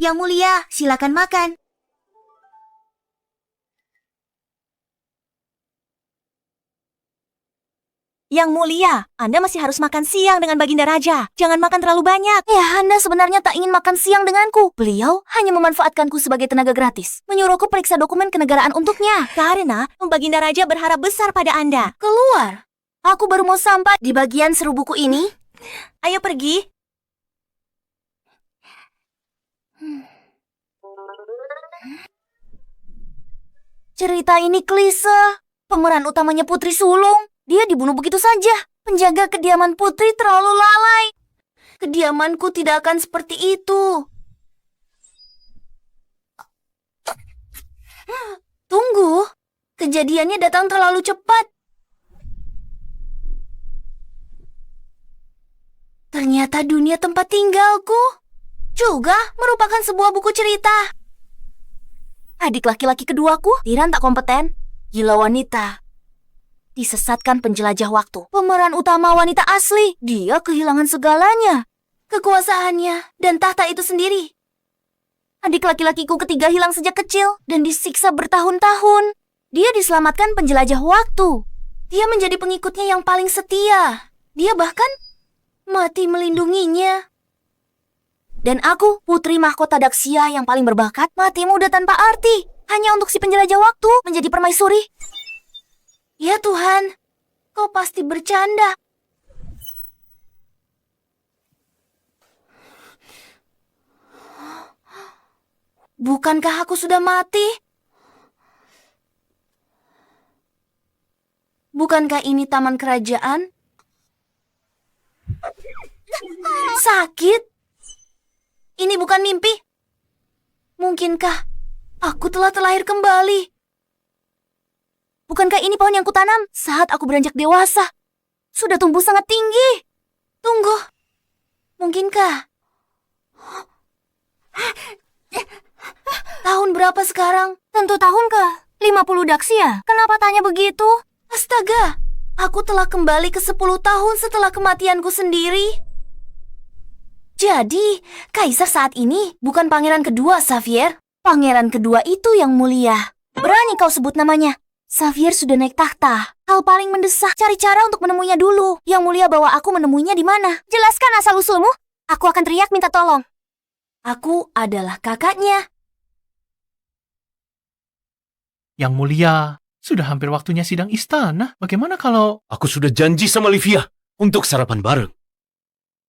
Yang Mulia, silakan makan. Yang Mulia, Anda masih harus makan siang dengan Baginda Raja. Jangan makan terlalu banyak. Ya, Anda sebenarnya tak ingin makan siang denganku. Beliau hanya memanfaatkanku sebagai tenaga gratis. Menyuruhku periksa dokumen kenegaraan untuknya. Karena Baginda Raja berharap besar pada Anda. Keluar. Aku baru mau sampai di bagian seru buku ini. Ayo pergi. Cerita ini klise. Pemeran utamanya Putri Sulung. Dia dibunuh begitu saja. Penjaga kediaman Putri terlalu lalai. Kediamanku tidak akan seperti itu. Tunggu. Kejadiannya datang terlalu cepat. Ternyata dunia tempat tinggalku juga merupakan sebuah buku cerita. Adik laki-laki keduaku, Tiran tak kompeten, gila wanita. Disesatkan penjelajah waktu. Pemeran utama wanita asli. Dia kehilangan segalanya. Kekuasaannya dan tahta itu sendiri. Adik laki-lakiku ketiga hilang sejak kecil dan disiksa bertahun-tahun. Dia diselamatkan penjelajah waktu. Dia menjadi pengikutnya yang paling setia. Dia bahkan mati melindunginya. Dan aku, putri mahkota Daksia yang paling berbakat, mati muda tanpa arti. Hanya untuk si penjelajah waktu menjadi permaisuri. Ya Tuhan, kau pasti bercanda. Bukankah aku sudah mati? Bukankah ini taman kerajaan? Sakit? Ini bukan mimpi? Mungkinkah aku telah terlahir kembali? Bukankah ini pohon yang kutanam saat aku beranjak dewasa? Sudah tumbuh sangat tinggi. Tunggu. Mungkinkah? Tahun berapa sekarang? Tentu tahun ke-50 Daksia. Kenapa tanya begitu? Astaga, aku telah kembali ke 10 tahun setelah kematianku sendiri. Jadi, Kaisar saat ini bukan pangeran kedua, Xavier. Pangeran kedua itu yang mulia. Berani kau sebut namanya. Xavier sudah naik tahta. Hal paling mendesak, cari cara untuk menemuinya dulu. Yang mulia bawa aku menemuinya di mana? Jelaskan asal-usulmu. Aku akan teriak minta tolong. Aku adalah kakaknya. Yang Mulia, sudah hampir waktunya sidang istana. Bagaimana kalau Aku sudah janji sama Livia untuk sarapan bareng.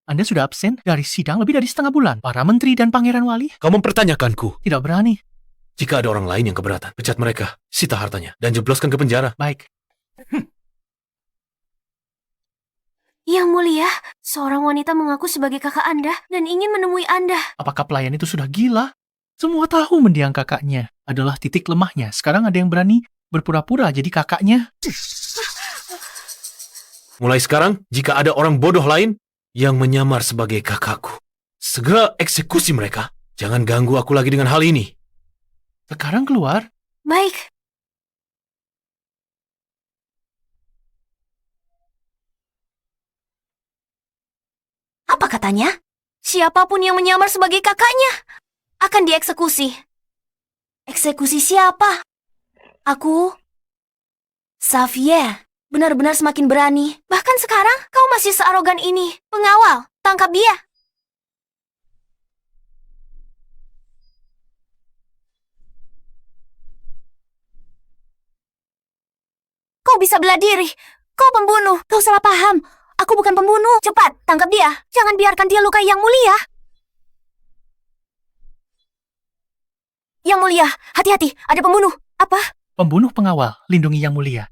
Anda sudah absen dari sidang lebih dari setengah bulan? Para menteri dan pangeran wali Kau mempertanyakanku. tidak berani. Jika ada orang lain yang keberatan, pecat mereka, sita hartanya, dan jebloskan ke penjara. Baik. Yang mulia, seorang wanita mengaku sebagai kakak Anda dan ingin menemui Anda. Apakah pelayan itu sudah gila? Semua tahu mendiang kakaknya adalah titik lemahnya. Sekarang ada yang berani berpura-pura jadi kakaknya. Mulai sekarang, jika ada orang bodoh lain yang menyamar sebagai kakakku, segera eksekusi mereka. Jangan ganggu aku lagi dengan hal ini. Sekarang keluar. Baik. Apa katanya? Siapapun yang menyamar sebagai kakaknya akan dieksekusi. Eksekusi siapa? Aku, Xavier, benar-benar semakin berani. Bahkan sekarang kau masih searogan ini. Pengawal, tangkap dia. Kau bisa bela diri. Kau pembunuh. Kau salah paham. Aku bukan pembunuh. Cepat, tangkap dia. Jangan biarkan dia lukai Yang Mulia. Yang Mulia, hati-hati. Ada pembunuh. Apa? Pembunuh pengawal, lindungi Yang Mulia.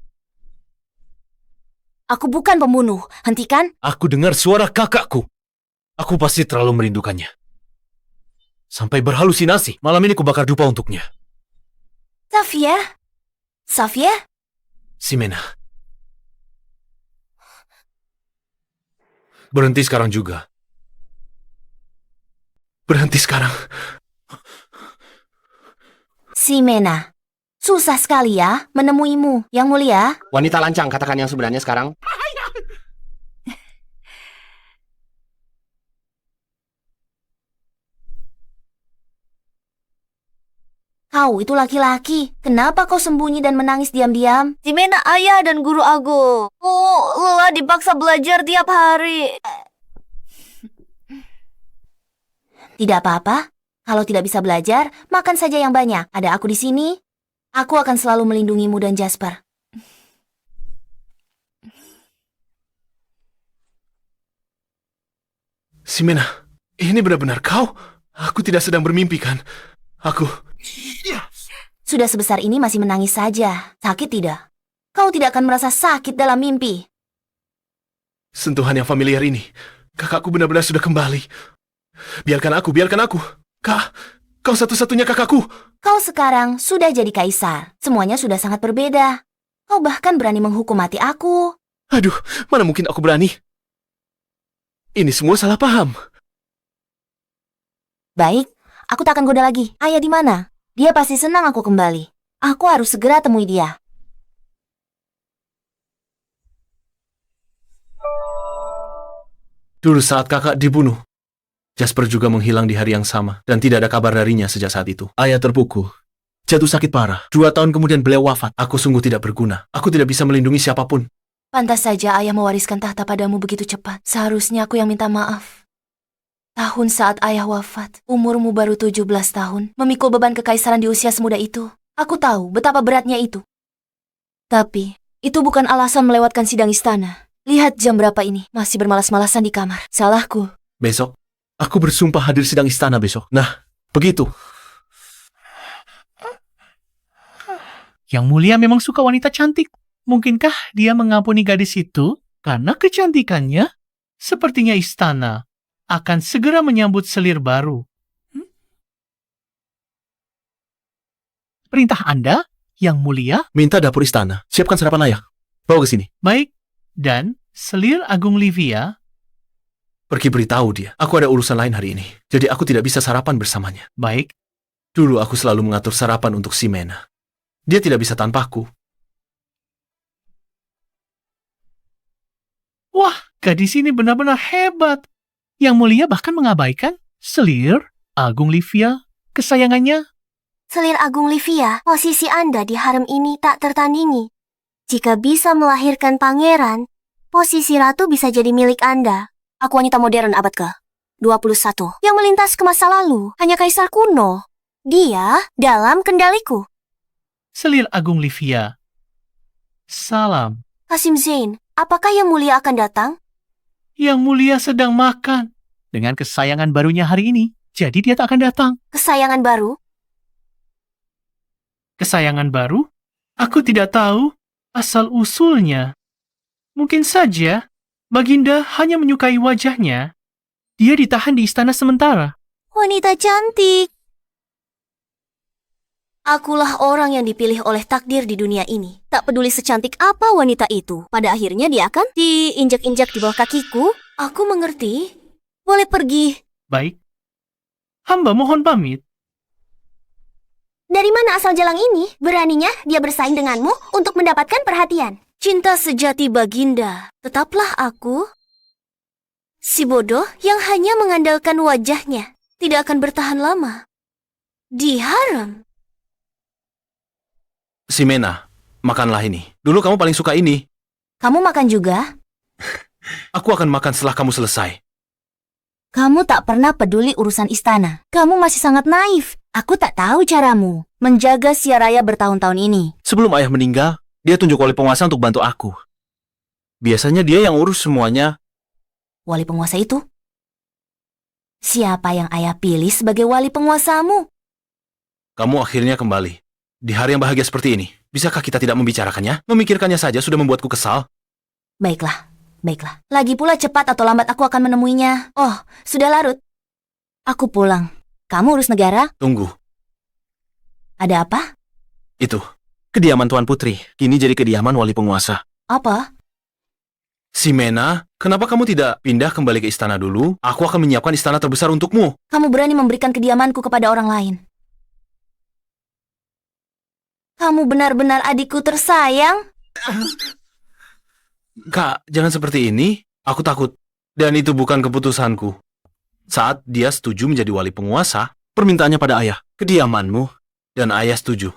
Aku bukan pembunuh. Hentikan. Aku dengar suara kakakku. Aku pasti terlalu merindukannya. Sampai berhalusinasi. Malam ini kubakar dupa untuknya. Xavier? Xavier? Ximena. Berhenti sekarang juga. Berhenti sekarang. Ximena. Susah sekali ya menemuimu, Yang Mulia. Wanita lancang, katakan yang sebenarnya sekarang. Kau itu laki-laki. Kenapa kau sembunyi dan menangis diam-diam? Ximena, ayah dan guru aku. Oh, lelah dipaksa belajar tiap hari. Tidak apa-apa. Kalau tidak bisa belajar, makan saja yang banyak. Ada aku di sini. Aku akan selalu melindungimu dan Jasper. Ximena, ini benar-benar kau? Aku tidak sedang bermimpi kan? Aku... Sudah sebesar ini masih menangis saja. Sakit tidak? Kau tidak akan merasa sakit dalam mimpi. Sentuhan yang familiar ini. Kakakku benar-benar sudah kembali. Biarkan aku. Kak, kau satu-satunya kakakku. Kau sekarang sudah jadi kaisar. Semuanya sudah sangat berbeda. Kau bahkan berani menghukum mati aku. Aduh, mana mungkin aku berani? Ini semua salah paham. Baik, aku tak akan goda lagi. Ayah di mana? Dia pasti senang aku kembali. Aku harus segera temui dia. Dulu saat kakak dibunuh, Jasper juga menghilang di hari yang sama, dan tidak ada kabar darinya sejak saat itu. Ayah terpukul, jatuh sakit parah. 2 tahun kemudian beliau wafat. Aku sungguh tidak berguna. Aku tidak bisa melindungi siapapun. Pantas saja ayah mewariskan tahta padamu begitu cepat. Seharusnya aku yang minta maaf. Tahun saat ayah wafat, umurmu baru 17 tahun, memikul beban kekaisaran di usia semuda itu. Aku tahu betapa beratnya itu. Tapi, itu bukan alasan melewatkan sidang istana. Lihat jam berapa ini, masih bermalas-malasan di kamar. Salahku. Besok, aku bersumpah hadir sidang istana besok. Nah, begitu. Yang Mulia memang suka wanita cantik. Mungkinkah dia mengampuni gadis itu karena kecantikannya? Sepertinya istana akan segera menyambut selir baru. Perintah Anda, Yang Mulia? Minta dapur istana. Siapkan sarapan ayah. Bawa ke sini. Baik. Dan Selir Agung Livia? Pergi beritahu dia. Aku ada urusan lain hari ini. Jadi aku tidak bisa sarapan bersamanya. Baik. Dulu aku selalu mengatur sarapan untuk Ximena. Dia tidak bisa tanpaku. Wah, gadis ini benar-benar hebat. Yang Mulia bahkan mengabaikan Selir Agung Livia, kesayangannya. Selir Agung Livia, posisi Anda di harem ini tak tertandingi. Jika bisa melahirkan pangeran, posisi ratu bisa jadi milik Anda. Aku wanita modern abad ke-21 yang melintas ke masa lalu, hanya kaisar kuno. Dia dalam kendaliku. Selir Agung Livia. Salam. Kasim Zain, apakah Yang Mulia akan datang? Yang Mulia sedang makan dengan kesayangan barunya hari ini. Jadi dia tak akan datang. Kesayangan baru? Kesayangan baru? Aku tidak tahu asal-usulnya. Mungkin saja Baginda hanya menyukai wajahnya. Dia ditahan di istana sementara. Wanita cantik. Akulah orang yang dipilih oleh takdir di dunia ini. Tak peduli secantik apa wanita itu, pada akhirnya dia akan diinjak-injak di bawah kakiku. Aku mengerti. Boleh pergi. Baik. Hamba mohon pamit. Dari mana asal jalang ini? Beraninya dia bersaing denganmu untuk mendapatkan perhatian. Cinta sejati Baginda, tetaplah aku. Si bodoh yang hanya mengandalkan wajahnya tidak akan bertahan lama. Di harem. Ximena, makanlah ini. Dulu kamu paling suka ini. Kamu makan juga? Aku akan makan setelah kamu selesai. Kamu tak pernah peduli urusan istana. Kamu masih sangat naif. Aku tak tahu caramu menjaga Siaraya bertahun-tahun ini. Sebelum ayah meninggal, dia tunjuk wali penguasa untuk bantu aku. Biasanya dia yang urus semuanya. Wali penguasa itu? Siapa yang ayah pilih sebagai wali penguasamu? Kamu akhirnya kembali. Di hari yang bahagia seperti ini, bisakah kita tidak membicarakannya? Memikirkannya saja sudah membuatku kesal. Baiklah, baiklah. Lagi pula cepat atau lambat aku akan menemuinya. Oh, sudah larut. Aku pulang. Kamu urus negara? Tunggu, Ada apa? itu. Kediaman Tuan Putri, kini jadi kediaman wali penguasa. Apa? Ximena, kenapa kamu tidak pindah kembali ke istana dulu? Aku akan menyiapkan istana terbesar untukmu. Kamu berani memberikan kediamanku kepada orang lain. Kamu benar-benar adikku tersayang. Kak, jangan seperti ini. Aku takut. Dan itu bukan keputusanku. Saat dia setuju menjadi wali penguasa, Permintaannya pada ayah, kediamanmu Dan ayah setuju.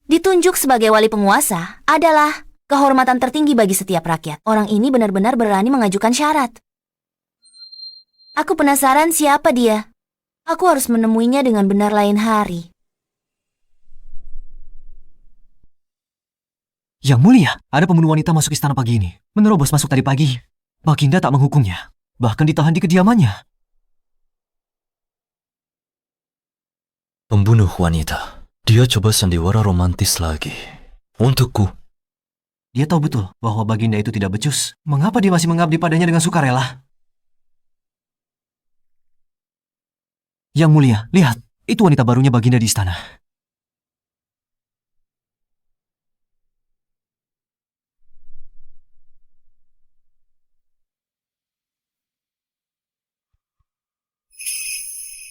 Ditunjuk sebagai wali penguasa adalah kehormatan tertinggi bagi setiap rakyat. Orang ini benar-benar berani mengajukan syarat. Aku penasaran siapa dia. Aku harus menemuinya dengan benar lain hari. Yang mulia, ada pembunuh wanita masuk istana pagi ini. Menerobos masuk tadi pagi. Baginda tak menghukumnya. Bahkan ditahan di kediamannya. Pembunuh wanita. Dia coba sandiwara romantis lagi. Untukku. Dia tahu betul bahwa Baginda itu tidak becus. Mengapa dia masih mengabdi padanya dengan sukarela? Yang mulia, lihat. Itu wanita barunya Baginda di istana.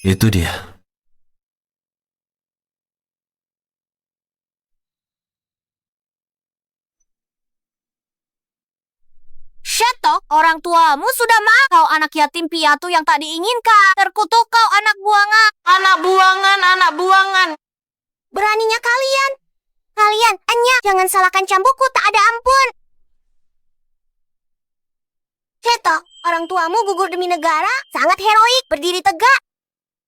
Itu dia. Shetok, orang tuamu sudah mati. Kau anak yatim piatu yang tak diinginkan. Terkutuk kau anak buangan. Anak buangan, anak buangan. Beraninya kalian. Kalian, Anya, jangan salahkan cambukku, tak ada ampun. Shetok, orang tuamu gugur demi negara, sangat heroik, berdiri tegak.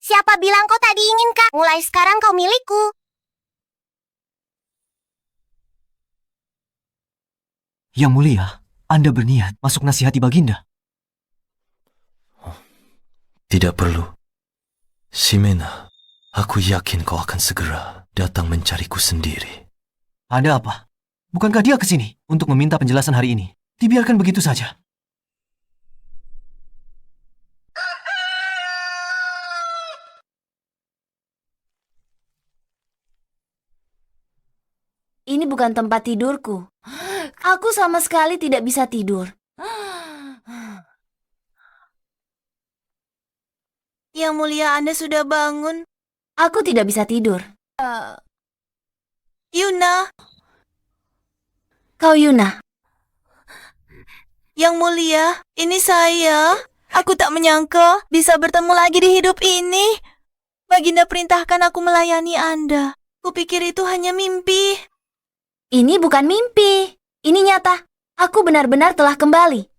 Siapa bilang kau tak diinginkan? Mulai sekarang kau milikku. Yang mulia, Anda berniat masuk nasihati Baginda. Tidak perlu. Ximena, aku yakin kau akan segera datang mencariku sendiri. Ada apa? Bukankah dia kesini untuk meminta penjelasan hari ini? Dibiarkan begitu saja. Ini bukan tempat tidurku. Aku sama sekali tidak bisa tidur. Yang mulia, Anda sudah bangun. Aku tidak bisa tidur. Yuna, Kau Yuna. Yang mulia, ini saya. Aku tak menyangka bisa bertemu lagi di hidup ini. Baginda perintahkan aku melayani Anda. Kupikir itu hanya mimpi. Ini bukan mimpi. Ini nyata. Aku benar-benar telah kembali.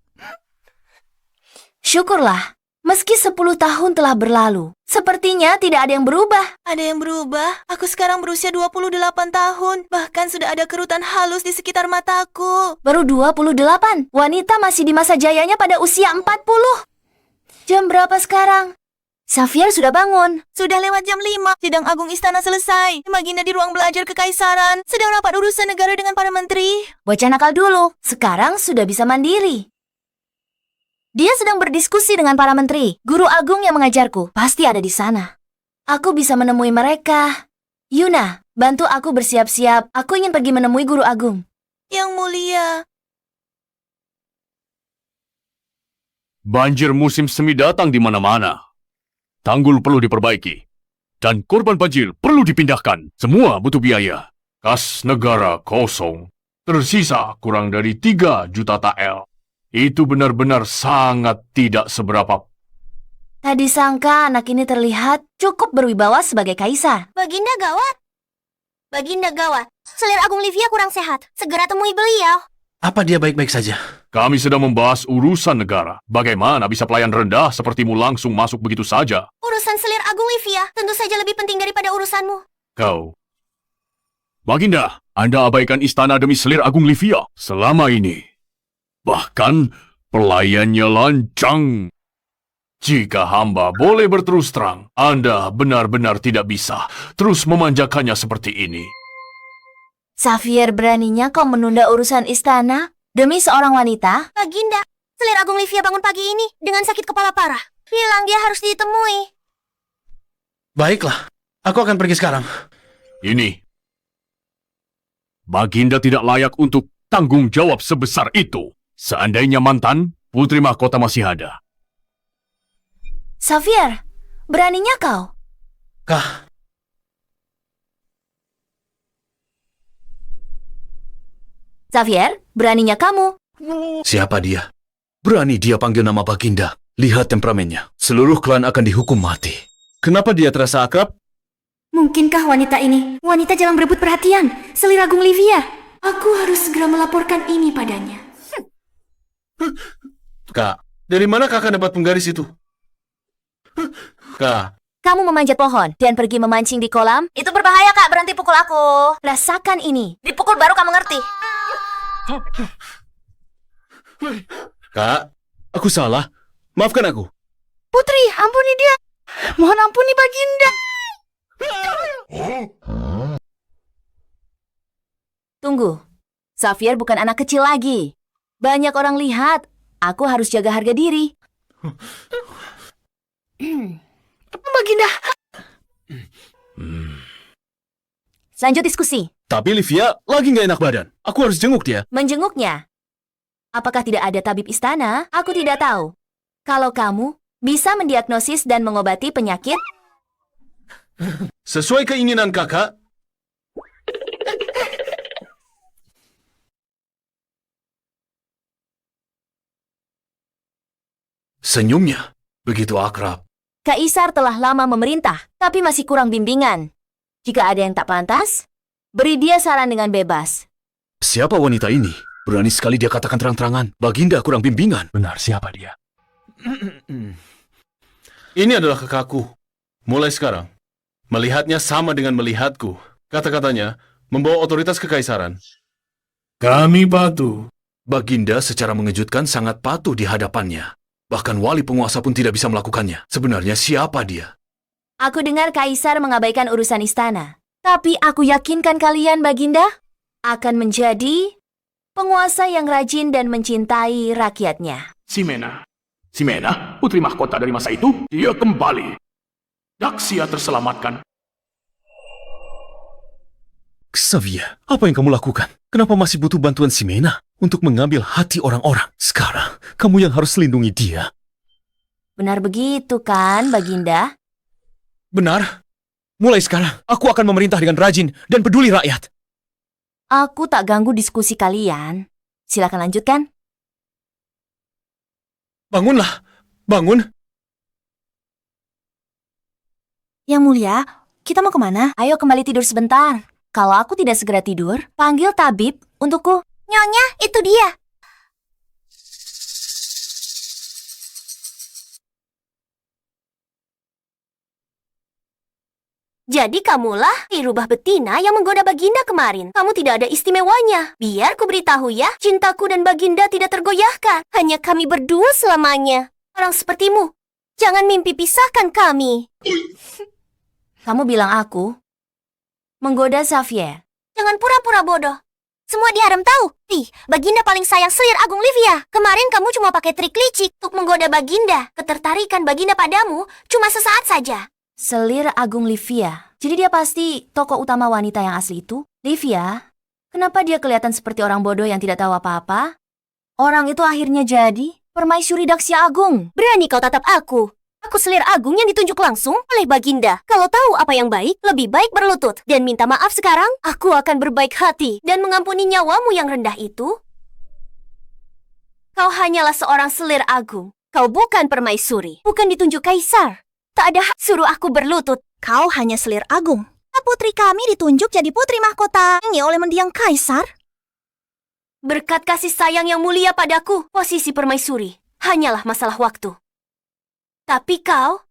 Syukurlah. Meski 10 tahun telah berlalu, sepertinya tidak ada yang berubah. Ada yang berubah. Aku sekarang berusia 28 tahun. Bahkan sudah ada kerutan halus di sekitar mataku. Baru 28. Wanita masih di masa jayanya pada usia 40. Jam berapa sekarang? Xavier sudah bangun. Sudah lewat jam 5. Sidang agung istana selesai. Baginda di ruang belajar kekaisaran. Sedang rapat urusan negara dengan para menteri. Bocah nakal dulu. Sekarang sudah bisa mandiri. Dia sedang berdiskusi dengan para menteri. Guru agung yang mengajarku pasti ada di sana. Aku bisa menemui mereka. Yuna, bantu aku bersiap-siap. Aku ingin pergi menemui guru agung. Yang mulia. Banjir musim semi datang di mana-mana. Tanggul perlu diperbaiki. Dan korban banjir perlu dipindahkan. Semua butuh biaya. Kas negara kosong. Tersisa kurang dari 3 juta tael. Itu benar-benar sangat tidak seberapa. Tadi sangka anak ini terlihat cukup berwibawa sebagai kaisar. Baginda gawat. Baginda gawat. Selir Agung Livia kurang sehat. Segera temui beliau. Apa dia baik-baik saja? Kami sedang membahas urusan negara. Bagaimana bisa pelayan rendah sepertimu langsung masuk begitu saja? Urusan Selir Agung Livia tentu saja lebih penting daripada urusanmu. Kau. Baginda, Anda abaikan istana demi Selir Agung Livia selama ini. Bahkan pelayannya lancang. Jika hamba boleh berterus terang, Anda benar-benar tidak bisa terus memanjakannya seperti ini. Xavier, beraninya kau menunda urusan istana demi seorang wanita? Baginda, Selir Agung Livia bangun pagi ini dengan sakit kepala parah. Bilang dia harus ditemui. Baiklah, aku akan pergi sekarang. Ini. Baginda tidak layak untuk tanggung jawab sebesar itu. Seandainya mantan, putri mahkota masih ada. Xavier, beraninya kau? Kah? Xavier, beraninya kamu? Siapa dia? Berani dia panggil nama Baginda. Lihat temperamennya. Seluruh klan akan dihukum mati. Kenapa dia terasa akrab? Mungkinkah wanita ini wanita jalang berebut perhatian, selir agung Livia? Aku harus segera melaporkan ini padanya. Kak, dari mana kakak dapat penggaris itu? Kak, Kamu memanjat pohon dan pergi memancing di kolam? Itu berbahaya, Kak. Berhenti pukul aku. Rasakan ini. Dipukul baru kamu ngerti. Kak, aku salah. Maafkan aku. Putri, ampuni dia. Mohon ampuni Baginda. Tunggu. Xavier bukan anak kecil lagi. Banyak orang lihat. Aku harus jaga harga diri. Baginda. Lanjut diskusi. Tapi Livia lagi nggak enak badan. Aku harus jenguk dia. Menjenguknya. Apakah tidak ada tabib istana? Aku tidak tahu. Kalau kamu bisa mendiagnosis dan mengobati penyakit, Sesuai keinginan kakak, senyumnya begitu akrab. Kaisar telah lama memerintah, tapi masih kurang bimbingan. Jika ada yang tak pantas, beri dia saran dengan bebas. Siapa wanita ini? Berani sekali dia katakan terang-terangan. Baginda kurang bimbingan. Benar, siapa dia? Ini adalah kakakku. Mulai sekarang, melihatnya sama dengan melihatku. Kata-katanya membawa otoritas kekaisaran. Kami patuh. Baginda secara mengejutkan sangat patuh di hadapannya. Bahkan wali penguasa pun tidak bisa melakukannya. Sebenarnya siapa dia? Aku dengar Kaisar mengabaikan urusan istana. Tapi aku yakinkan kalian, Baginda, akan menjadi penguasa yang rajin dan mencintai rakyatnya. Ximena. Ximena, putri mahkota dari masa itu, dia kembali. Daxia terselamatkan. Xavier, apa yang kamu lakukan? Kenapa masih butuh bantuan Ximena untuk mengambil hati orang-orang? Sekarang, kamu yang harus lindungi dia. Benar begitu kan, Baginda? Benar. Mulai sekarang, aku akan memerintah dengan rajin dan peduli rakyat. Aku tak ganggu diskusi kalian. Silakan lanjutkan. Bangunlah, bangun. Yang mulia, kita mau kemana? Ayo kembali tidur sebentar. Kalau aku tidak segera tidur, panggil tabib untukku. Nyonya, itu dia. Jadi kamulah dirubah betina yang menggoda Baginda kemarin. Kamu tidak ada istimewanya. Biar ku beritahu ya, cintaku dan Baginda tidak tergoyahkan. Hanya kami berdua selamanya. Orang sepertimu, jangan mimpi pisahkan kami. Kamu bilang aku menggoda Xavier. Jangan pura-pura bodoh. Semua diharem tahu. Baginda paling sayang selir agung Livia. Kemarin kamu cuma pakai trik licik untuk menggoda Baginda. Ketertarikan Baginda padamu cuma sesaat saja. Selir Agung Livia. Jadi dia pasti tokoh utama wanita yang asli itu? Livia, kenapa dia kelihatan seperti orang bodoh yang tidak tahu apa-apa? Orang itu akhirnya jadi permaisuri Daxia Agung. Berani kau tatap aku. Aku selir agung yang ditunjuk langsung oleh Baginda. Kalau tahu apa yang baik, lebih baik berlutut. Dan minta maaf sekarang, aku akan berbaik hati dan mengampuni nyawamu yang rendah itu. Kau hanyalah seorang selir agung. Kau bukan permaisuri, bukan ditunjuk kaisar. Tak ada hak suruh aku berlutut. Kau hanya selir agung. Putri kami ditunjuk jadi putri mahkota ini oleh mendiang kaisar. Berkat kasih sayang yang mulia padaku, posisi permaisuri hanyalah masalah waktu. Tapi kau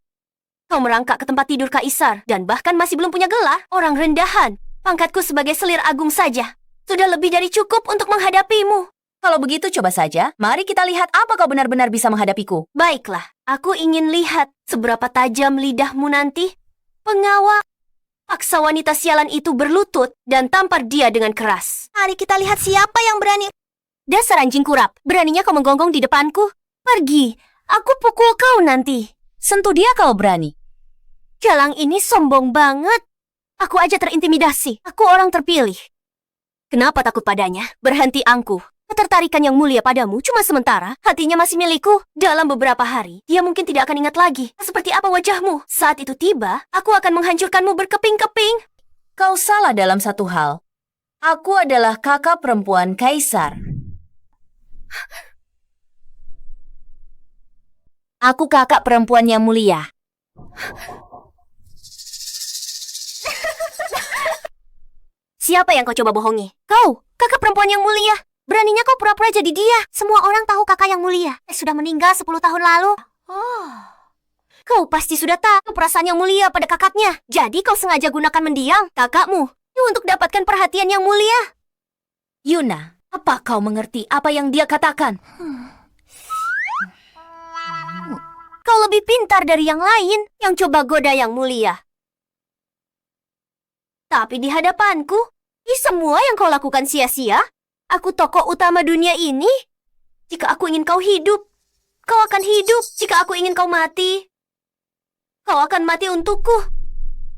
merangkak ke tempat tidur kaisar dan bahkan masih belum punya gelar. Orang rendahan, pangkatku sebagai selir agung saja sudah lebih dari cukup untuk menghadapimu. Kalau begitu coba saja, mari kita lihat apa kau benar-benar bisa menghadapiku. Baiklah, aku ingin lihat seberapa tajam lidahmu nanti. Pengawal, paksa wanita sialan itu berlutut dan tampar dia dengan keras. Mari kita lihat siapa yang berani. Dasar anjing kurap, beraninya kau menggonggong di depanku? Pergi, aku pukul kau nanti. Sentuh dia kalau berani. Jalang ini sombong banget. Aku aja terintimidasi, aku orang terpilih. Kenapa takut padanya? Berhenti angkuh. Ketertarikan yang mulia padamu cuma sementara, hatinya masih milikku. Dalam beberapa hari, dia mungkin tidak akan ingat lagi seperti apa wajahmu. Saat itu tiba, aku akan menghancurkanmu berkeping-keping. Kau salah dalam satu hal. Aku adalah kakak perempuan kaisar. Aku kakak perempuan yang mulia. Siapa yang kau coba bohongi? Kau, kakak perempuan yang mulia. Beraninya kau pura-pura jadi dia. Semua orang tahu kakak yang mulia. Sudah meninggal 10 tahun lalu. Kau pasti sudah tahu perasaan yang mulia pada kakaknya. Jadi kau sengaja gunakan mendiang kakakmu untuk dapatkan perhatian yang mulia. Yuna, apa kau mengerti apa yang dia katakan? Kau lebih pintar dari yang lain yang coba goda yang mulia. Tapi di hadapanku, semua yang kau lakukan sia-sia. Aku tokoh utama dunia ini. Jika aku ingin kau hidup, kau akan hidup. Jika aku ingin kau mati, kau akan mati untukku.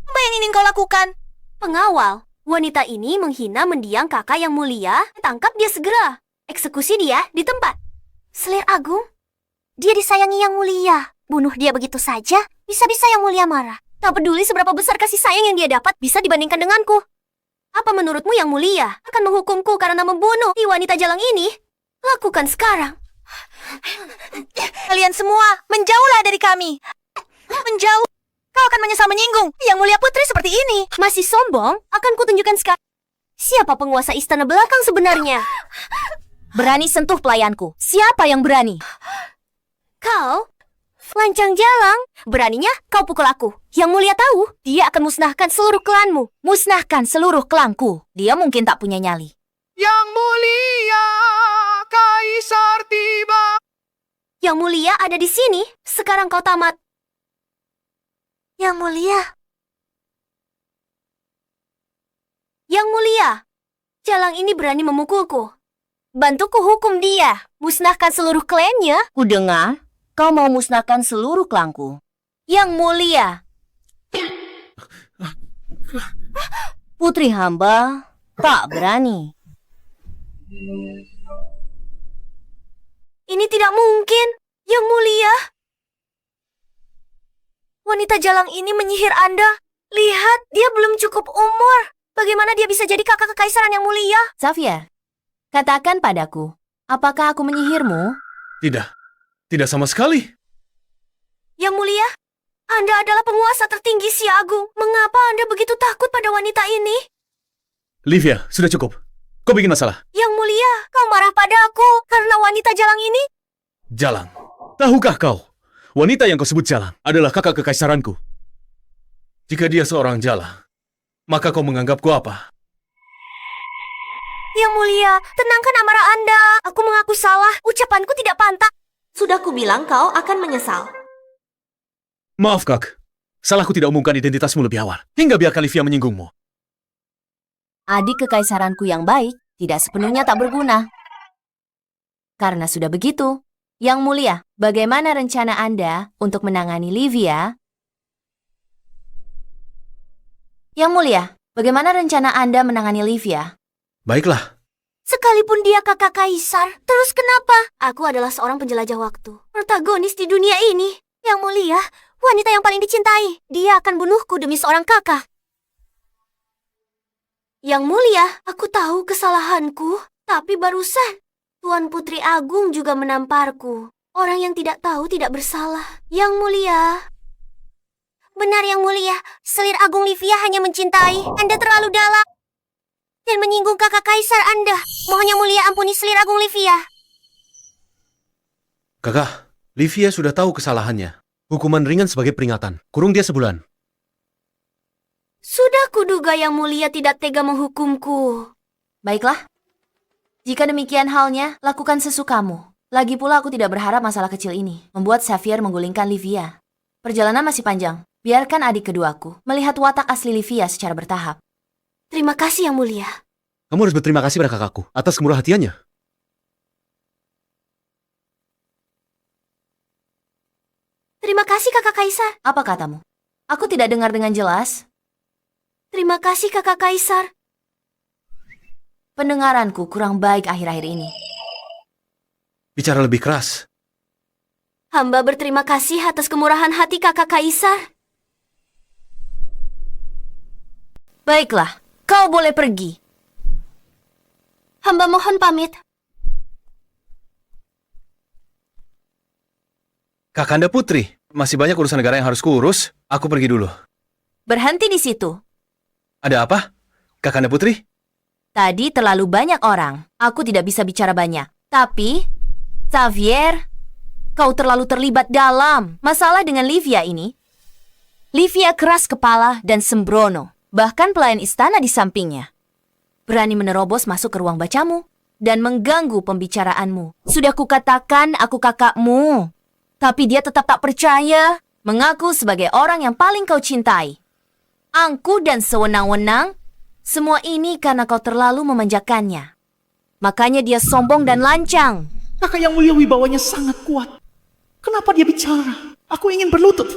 Apa yang ingin kau lakukan? Pengawal, wanita ini menghina mendiang kakak yang mulia. Tangkap dia segera. Eksekusi dia di tempat. Selir Agung, dia disayangi yang mulia. Bunuh dia begitu saja, bisa-bisa yang mulia marah. Tak peduli seberapa besar kasih sayang yang dia dapat bisa dibandingkan denganku. Apa menurutmu yang mulia akan menghukumku karena membunuh wanita jalang ini? Lakukan sekarang. Kalian semua menjauhlah dari kami. Menjauh. Kau akan menyesal menyinggung yang mulia putri seperti ini. Masih sombong? Akan kutunjukkan sekarang. Siapa penguasa istana belakang sebenarnya? Berani sentuh pelayanku. Siapa yang berani? Kau? Lancang jalang. Beraninya kau pukul aku. Yang mulia tahu, dia akan musnahkan seluruh klanmu. Musnahkan seluruh klanku. Dia mungkin tak punya nyali. Yang mulia, Kaisar tiba. Yang mulia ada di sini. Sekarang kau tamat. Yang mulia. Yang mulia. Jalang ini berani memukulku. Bantuku hukum dia. Musnahkan seluruh klannya. Kudengar, kau mau musnahkan seluruh klanku. Yang mulia. Putri hamba tak berani. Ini tidak mungkin. Yang mulia. Wanita jalang ini menyihir Anda. Lihat, dia belum cukup umur. Bagaimana dia bisa jadi kakak kekaisaran yang mulia? Xavier, katakan padaku, apakah aku menyihirmu? Tidak. Tidak sama sekali. Yang mulia, Anda adalah penguasa tertinggi Si Agung. Mengapa Anda begitu takut pada wanita ini? Livia, sudah cukup. Kau bikin masalah. Yang mulia, kau marah pada aku karena wanita jalang ini? Jalang. Tahukah kau, wanita yang kau sebut jalang adalah kakak kekaisaranku. Jika dia seorang jalang, maka kau menganggapku apa? Yang mulia, tenangkan amarah Anda. Aku mengaku salah. Ucapanku tidak pantas. Sudah kubilang kau akan menyesal. Maaf, Kak. Salahku tidak umumkan identitasmu lebih awal. Hingga biarkan Livia menyinggungmu. Adik kekaisaranku yang baik tidak sepenuhnya tak berguna. Karena sudah begitu, Yang Mulia, bagaimana rencana Anda untuk menangani Livia? Yang Mulia, bagaimana rencana Anda menangani Livia? Baiklah. Sekalipun dia kakak kaisar, terus kenapa? Aku adalah seorang penjelajah waktu, protagonis di dunia ini. Yang mulia, wanita yang paling dicintai. Dia akan bunuhku demi seorang kakak. Yang mulia, aku tahu kesalahanku, tapi barusan Tuan Putri Agung juga menamparku. Orang yang tidak tahu tidak bersalah. Yang mulia. Benar yang mulia, selir Agung Livia hanya mencintai. Anda terlalu dalam dan menyinggung kakak kaisar Anda. Mohon yang mulia ampuni selir Agung Livia. Kakak, Livia sudah tahu kesalahannya. Hukuman ringan sebagai peringatan. Kurung dia sebulan. Sudah kuduga yang mulia tidak tega menghukumku. Baiklah. Jika demikian halnya, lakukan sesukamu. Lagi pula aku tidak berharap masalah kecil ini membuat Xavier menggulingkan Livia. Perjalanan masih panjang. Biarkan adik keduaku melihat watak asli Livia secara bertahap. Terima kasih yang mulia. Kamu harus berterima kasih pada kakakku atas kemurah hatiannya. Terima kasih kakak kaisar. Apa katamu? Aku tidak dengar dengan jelas. Terima kasih kakak kaisar. Pendengaranku kurang baik akhir-akhir ini. Bicara lebih keras. Hamba berterima kasih atas kemurahan hati kakak kaisar. Baiklah, kau boleh pergi. Hamba mohon pamit. Kakanda Putri, masih banyak urusan negara yang harus kuurus. Aku pergi dulu. Berhenti di situ. Ada apa? Kakanda Putri? Tadi terlalu banyak orang. Aku tidak bisa bicara banyak. Tapi, Xavier, kau terlalu terlibat dalam masalah dengan Livia ini. Livia keras kepala dan sembrono. Bahkan pelayan istana di sampingnya berani menerobos masuk ke ruang bacamu dan mengganggu pembicaraanmu. Sudah kukatakan aku kakakmu. Tapi dia tetap tak percaya, mengaku sebagai orang yang paling kau cintai. Angku dan sewenang-wenang, semua ini karena kau terlalu memanjakannya. Makanya dia sombong dan lancang. Kakak yang mulia wibawanya sangat kuat. Kenapa dia bicara? Aku ingin berlutut.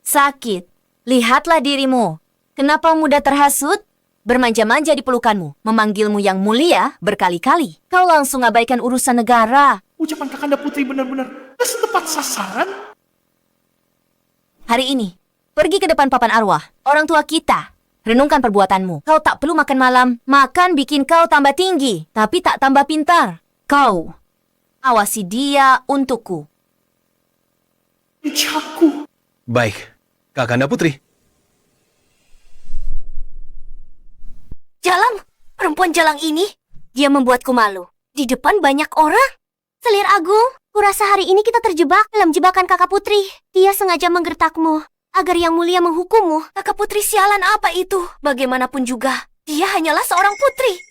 Sakit. Lihatlah dirimu. Kenapa mudah terhasut? Bermanja-manja di pelukanmu, memanggilmu yang mulia berkali-kali. Kau langsung abaikan urusan negara. Ucapan Kakanda Putri benar-benar tepat sasaran. Hari ini, pergi ke depan papan arwah, orang tua kita. Renungkan perbuatanmu. Kau tak perlu makan malam. Makan bikin kau tambah tinggi, tapi tak tambah pintar. Kau, awasi dia untukku. Ucaku. Baik, Kakanda Putri. Jalang, perempuan jalang ini, dia membuatku malu. Di depan banyak orang. Selir Agung, kurasa hari ini kita terjebak dalam jebakan kakak putri. Dia sengaja menggertakmu, agar yang mulia menghukummu. Kakak putri sialan apa itu? Bagaimanapun juga, dia hanyalah seorang putri.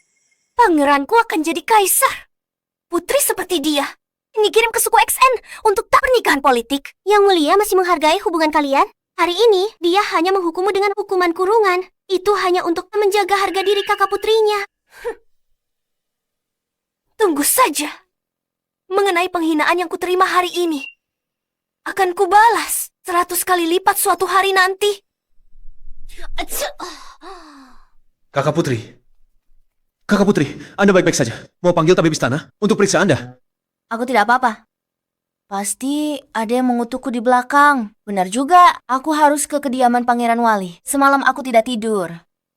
Pangeranku akan jadi kaisar. Putri seperti dia, dikirim ke suku XN untuk tak pernikahan politik. Yang mulia masih menghargai hubungan kalian? Hari ini, dia hanya menghukummu dengan hukuman kurungan. Itu hanya untuk menjaga harga diri kakak putrinya. Tunggu saja. Mengenai penghinaan yang kuterima hari ini, akan kubalas 100 kali lipat suatu hari nanti. Kakak Putri. Kakak Putri, Anda baik-baik saja. Mau panggil tabib istana untuk periksa Anda? Aku tidak apa-apa. Pasti ada yang mengutukku di belakang. Benar juga, aku harus ke kediaman Pangeran Wali. Semalam aku tidak tidur.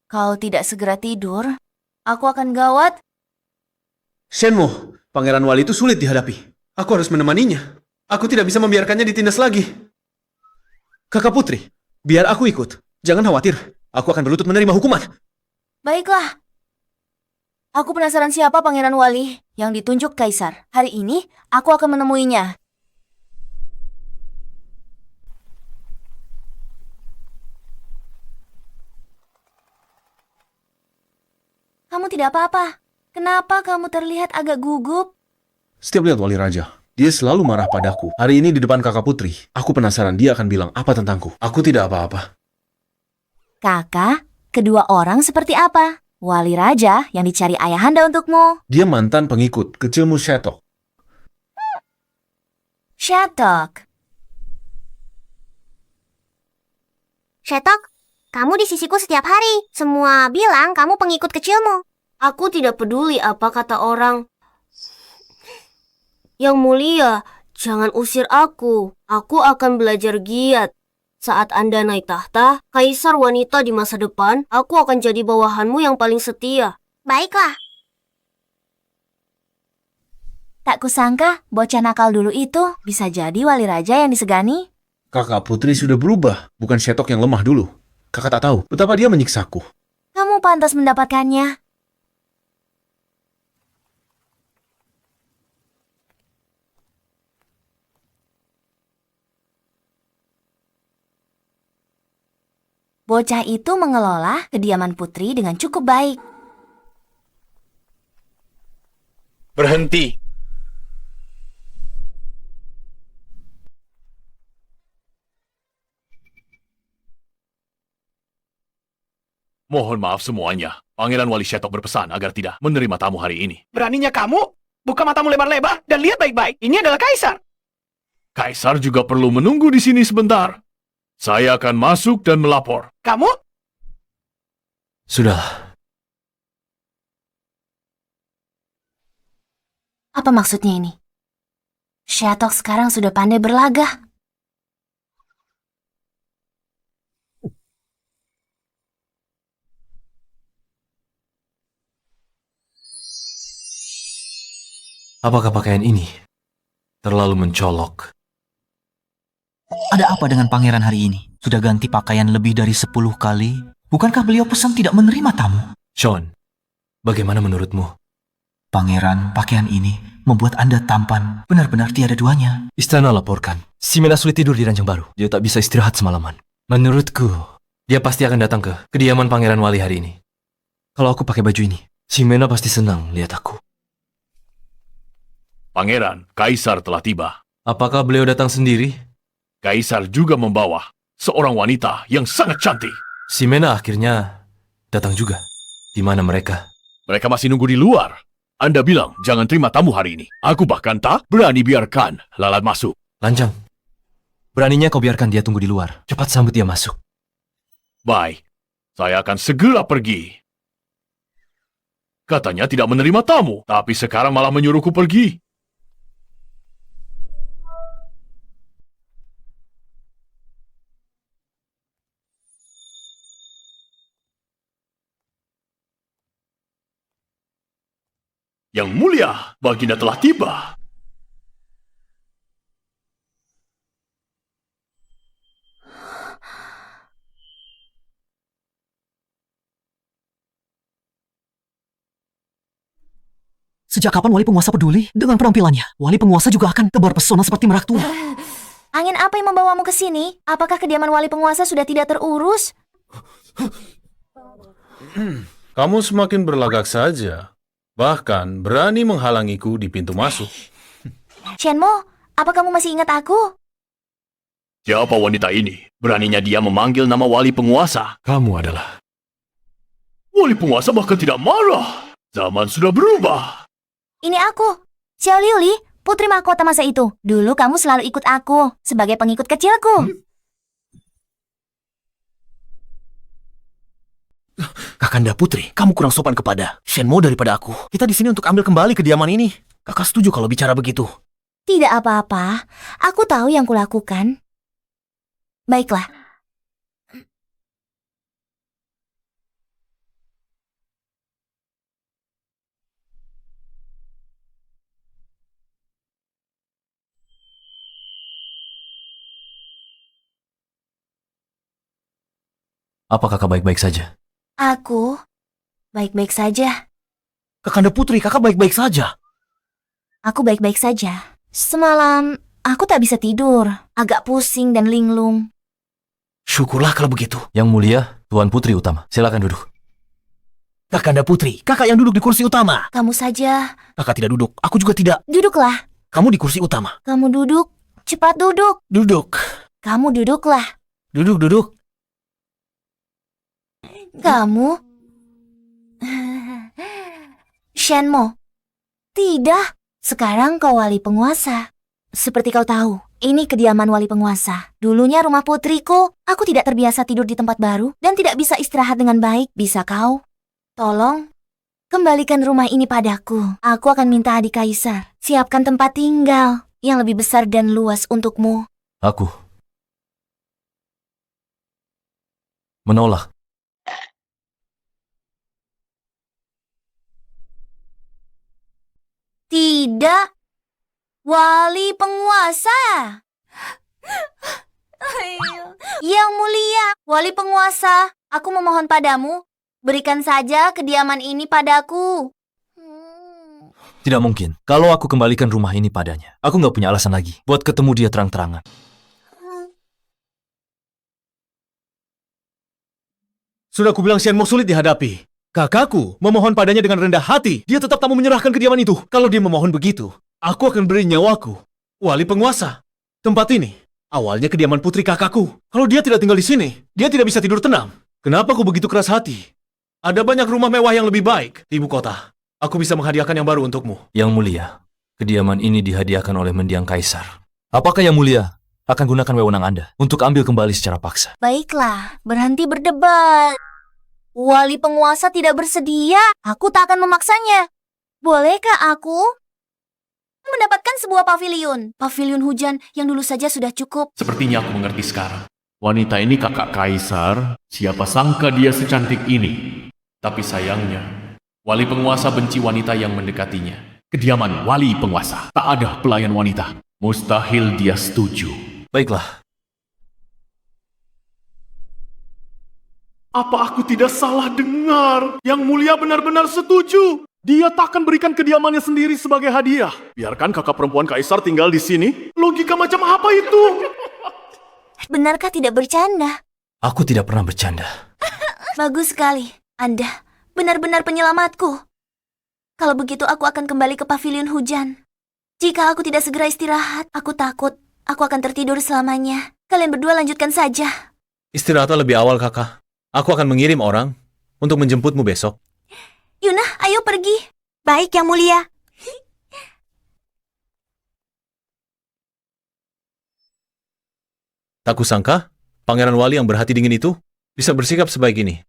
Kalau tidak segera tidur, aku akan gawat. Shenmo, Pangeran Wali itu sulit dihadapi. Aku harus menemaninya. Aku tidak bisa membiarkannya ditindas lagi. Kakak Putri, biar aku ikut. Jangan khawatir, aku akan berlutut menerima hukuman. Baiklah. Aku penasaran siapa Pangeran Wali yang ditunjuk Kaisar. Hari ini, aku akan menemuinya. Kamu tidak apa-apa. Kenapa kamu terlihat agak gugup? Setiap lihat Wali Raja, dia selalu marah padaku. Hari ini di depan kakak Putri, aku penasaran dia akan bilang apa tentangku. Aku tidak apa-apa. Kakak, kedua orang seperti apa? Wali Raja yang dicari ayahanda untukmu. Dia mantan pengikut kecilmu Shetok. Shetok. Shetok, kamu di sisiku setiap hari. Semua bilang kamu pengikut kecilmu. Aku tidak peduli apa kata orang. Yang mulia, jangan usir aku. Aku akan belajar giat. Saat Anda naik tahta, kaisar wanita di masa depan, aku akan jadi bawahanmu yang paling setia. Baiklah. Tak kusangka, bocah nakal dulu itu bisa jadi wali raja yang disegani. Kakak Putri sudah berubah, bukan Shetok yang lemah dulu. Kakak tak tahu betapa dia menyiksaku. Kamu pantas mendapatkannya. Bocah itu mengelola kediaman putri dengan cukup baik. Berhenti. Mohon maaf semuanya. Pangeran Wali Shetok berpesan agar tidak menerima tamu hari ini. Beraninya kamu? Buka matamu lebar-lebar dan lihat baik-baik. Ini adalah Kaisar. Kaisar juga perlu menunggu di sini sebentar. Saya akan masuk dan melapor. Kamu? Sudah, Apa maksudnya ini? Shetok sekarang sudah pandai berlaga. apakah pakaian ini terlalu mencolok? Ada apa dengan pangeran hari ini? Sudah ganti pakaian lebih dari 10 kali? Bukankah beliau pesan tidak menerima tamu? Sean, bagaimana menurutmu? Pangeran, pakaian ini membuat Anda tampan. Benar-benar tiada duanya. Istana laporkan. Ximena sulit tidur di ranjang baru. Dia tak bisa istirahat semalaman. Menurutku, dia pasti akan datang ke kediaman Pangeran Wali hari ini. Kalau aku pakai baju ini, Ximena pasti senang lihat aku. Pangeran, Kaisar telah tiba. Apakah beliau datang sendiri? Kaisar juga membawa seorang wanita yang sangat cantik. Ximena akhirnya datang juga. Di mana mereka? Mereka masih nunggu di luar. Anda bilang jangan terima tamu hari ini. Aku bahkan tak berani biarkan lalat masuk. Lanjang. Beraninya kau biarkan dia tunggu di luar. Cepat sambut dia masuk. Baik, saya akan segera pergi. Katanya tidak menerima tamu, tapi sekarang malah menyuruhku pergi. Yang mulia, Baginda telah tiba. Sejak kapan Wali Penguasa peduli dengan penampilannya? Wali Penguasa juga akan tebar pesona seperti merak tua. Angin apa yang membawamu ke sini? Apakah kediaman wali penguasa sudah tidak terurus? Kamu semakin berlagak saja. Bahkan berani menghalangiku di pintu masuk. Shenmo, apa kamu masih ingat aku? Siapa wanita ini? Beraninya dia memanggil nama wali penguasa. Kamu adalah... Wali penguasa bahkan tidak marah. Zaman sudah berubah. Ini aku, Xiao Liuli, putri mahkota masa itu. Dulu kamu selalu ikut aku sebagai pengikut kecilku. Kakanda Putri, kamu kurang sopan kepada Shenmo daripada aku. Kita di sini untuk ambil kembali kediaman ini. Kakak setuju kalau bicara begitu. Tidak apa-apa, aku tahu yang kulakukan. Baiklah. Apa kakak baik-baik saja? Aku baik-baik saja. Kakanda Putri, kakak baik-baik saja. Aku baik-baik saja. Semalam, aku tak bisa tidur. Agak pusing dan linglung. Syukurlah kalau begitu. Yang mulia, Tuan Putri Utama. Silakan duduk. Kakanda Putri, kakak yang duduk di kursi utama. Kamu saja. Kakak tidak duduk, aku juga tidak. Duduklah. Kamu di kursi utama. Kamu duduk. Cepat duduk. Duduk. Kamu duduklah. Duduk. Kamu? Shenmo. Tidak. Sekarang kau wali penguasa. Seperti kau tahu, ini kediaman wali penguasa. Dulunya rumah putriku. Aku tidak terbiasa tidur di tempat baru dan tidak bisa istirahat dengan baik. Bisa kau? Tolong, kembalikan rumah ini padaku. Aku akan minta adik kaisar. Siapkan tempat tinggal yang lebih besar dan luas untukmu. Aku menolak. Tidak. Wali penguasa. Yang mulia, wali penguasa, aku memohon padamu, berikan saja kediaman ini padaku. Tidak mungkin. Kalau aku kembalikan rumah ini padanya, aku nggak punya alasan lagi buat ketemu dia terang-terangan. Sudah kubilang Shenmo sulit dihadapi. Kakakku memohon padanya dengan rendah hati. Dia tetap tak mau menyerahkan kediaman itu. Kalau dia memohon begitu, aku akan beri nyawaku. Wali penguasa. Tempat ini awalnya kediaman putri kakakku. Kalau dia tidak tinggal di sini, dia tidak bisa tidur tenang. Kenapa aku begitu keras hati? Ada banyak rumah mewah yang lebih baik di ibu kota. Aku bisa menghadiahkan yang baru untukmu. Yang mulia, kediaman ini dihadiahkan oleh mendiang kaisar. Apakah yang mulia akan gunakan wewenang Anda untuk ambil kembali secara paksa? Baiklah, berhenti berdebat. Wali penguasa tidak bersedia, aku tak akan memaksanya. Bolehkah aku mendapatkan sebuah paviliun? Paviliun hujan yang dulu saja sudah cukup. Sepertinya aku mengerti sekarang. Wanita ini kakak kaisar, siapa sangka dia secantik ini. Tapi sayangnya, wali penguasa benci wanita yang mendekatinya. Kediaman wali penguasa, tak ada pelayan wanita. Mustahil dia setuju. Baiklah. Apa aku tidak salah dengar? Yang Mulia benar-benar setuju. Dia takkan berikan kediamannya sendiri sebagai hadiah. Biarkan kakak perempuan Kaisar tinggal di sini. Logika macam apa itu? Benarkah tidak bercanda? Aku tidak pernah bercanda. Bagus sekali. Anda benar-benar penyelamatku. Kalau begitu aku akan kembali ke pavilion hujan. Jika aku tidak segera istirahat, aku takut aku akan tertidur selamanya. Kalian berdua lanjutkan saja. Istirahatlah lebih awal, kakak. Aku akan mengirim orang untuk menjemputmu besok. Yuna, ayo pergi. Baik, Yang Mulia. Tak kusangka, Pangeran Wali yang berhati dingin itu bisa bersikap sebaik ini.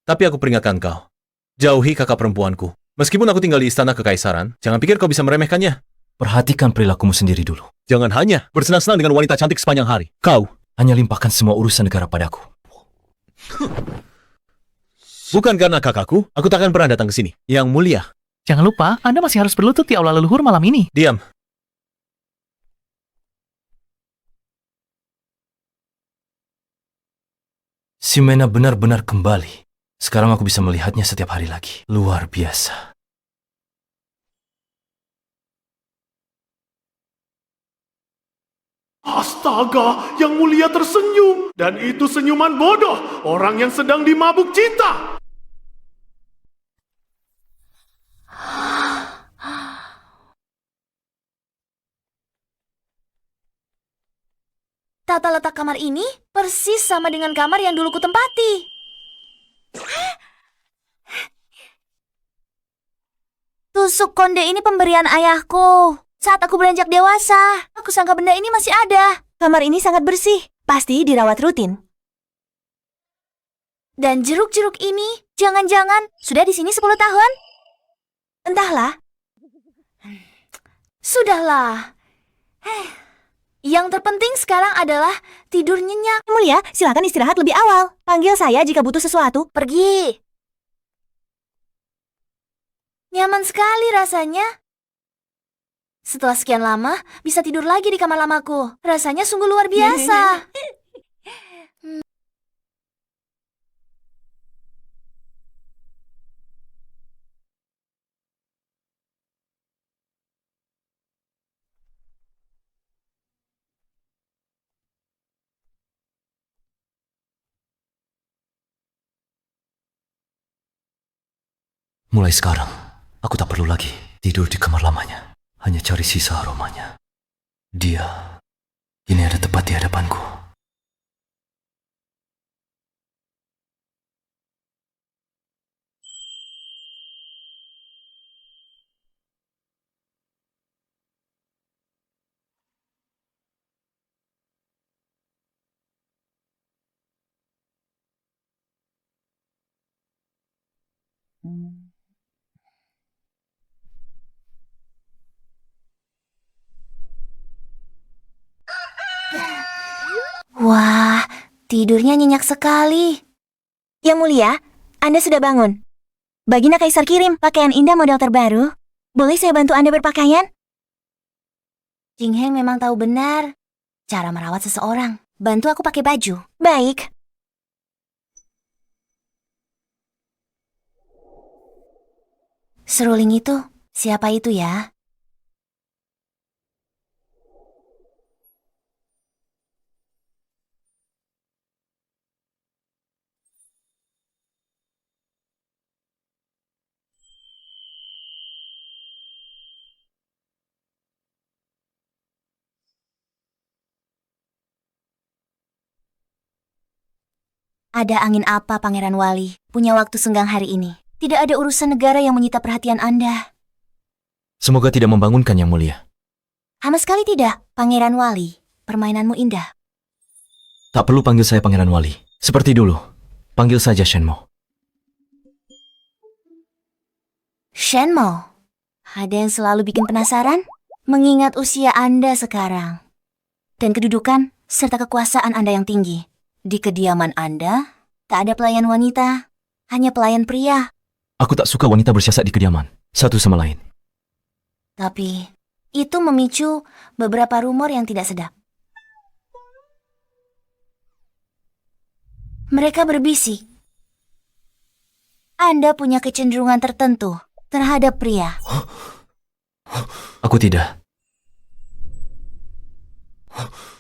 Tapi aku peringatkan kau, jauhi kakak perempuanku. Meskipun aku tinggal di istana kekaisaran, jangan pikir kau bisa meremehkannya. Perhatikan perilakumu sendiri dulu. Jangan hanya bersenang-senang dengan wanita cantik sepanjang hari. Kau Hanya limpahkan semua urusan negara padaku. bukan karena kakakku, aku takkan pernah datang ke sini. Yang Mulia, Jangan lupa, Anda masih harus berlutut di aula leluhur malam ini. diam. Ximena benar-benar kembali. Sekarang aku bisa melihatnya setiap hari lagi. Luar biasa. Astaga, Yang Mulia tersenyum. Dan itu senyuman bodoh. Orang yang sedang dimabuk cinta. Tata letak kamar ini persis sama dengan kamar yang dulu kutempati. Tusuk konde ini pemberian ayahku. Saat aku beranjak dewasa, aku sangka benda ini masih ada. Kamar ini sangat bersih. Pasti dirawat rutin. Dan jeruk-jeruk ini, jangan-jangan sudah di sini 10 tahun? Entahlah. Sudahlah. Yang terpenting sekarang adalah tidur nyenyak. Yang Mulia, silakan istirahat lebih awal. Panggil saya jika butuh sesuatu. Pergi. Nyaman sekali rasanya. Setelah sekian lama, bisa tidur lagi di kamar lamaku. Rasanya sungguh luar biasa. Mulai sekarang, aku tak perlu lagi tidur di kamar lamanya. Hanya cari sisa aromanya. Dia ini ada tepat di hadapanku. Wah, tidurnya nyenyak sekali. Yang Mulia, Anda sudah bangun. Baginda Kaisar kirim pakaian indah model terbaru. Boleh saya bantu Anda berpakaian? Jing Heng memang tahu benar cara merawat seseorang. Bantu aku pakai baju. Baik. Seruling itu, siapa itu ya? Ada angin apa, Pangeran Wali? Punya waktu senggang hari ini. Tidak ada urusan negara yang menyita perhatian Anda. Semoga tidak membangunkan Yang Mulia. Sama sekali tidak, Pangeran Wali. Permainanmu indah. Tak perlu panggil saya Pangeran Wali. Seperti dulu. Panggil saja Shenmo. Shenmo, ada yang selalu bikin penasaran? Mengingat usia Anda sekarang. Dan kedudukan serta kekuasaan Anda yang tinggi. Di kediaman Anda, tak ada pelayan wanita, hanya pelayan pria. Aku tak suka wanita bersiasat di kediaman, satu sama lain. Tapi, itu memicu beberapa rumor yang tidak sedap. Mereka berbisik Anda punya kecenderungan tertentu terhadap pria. Aku tidak.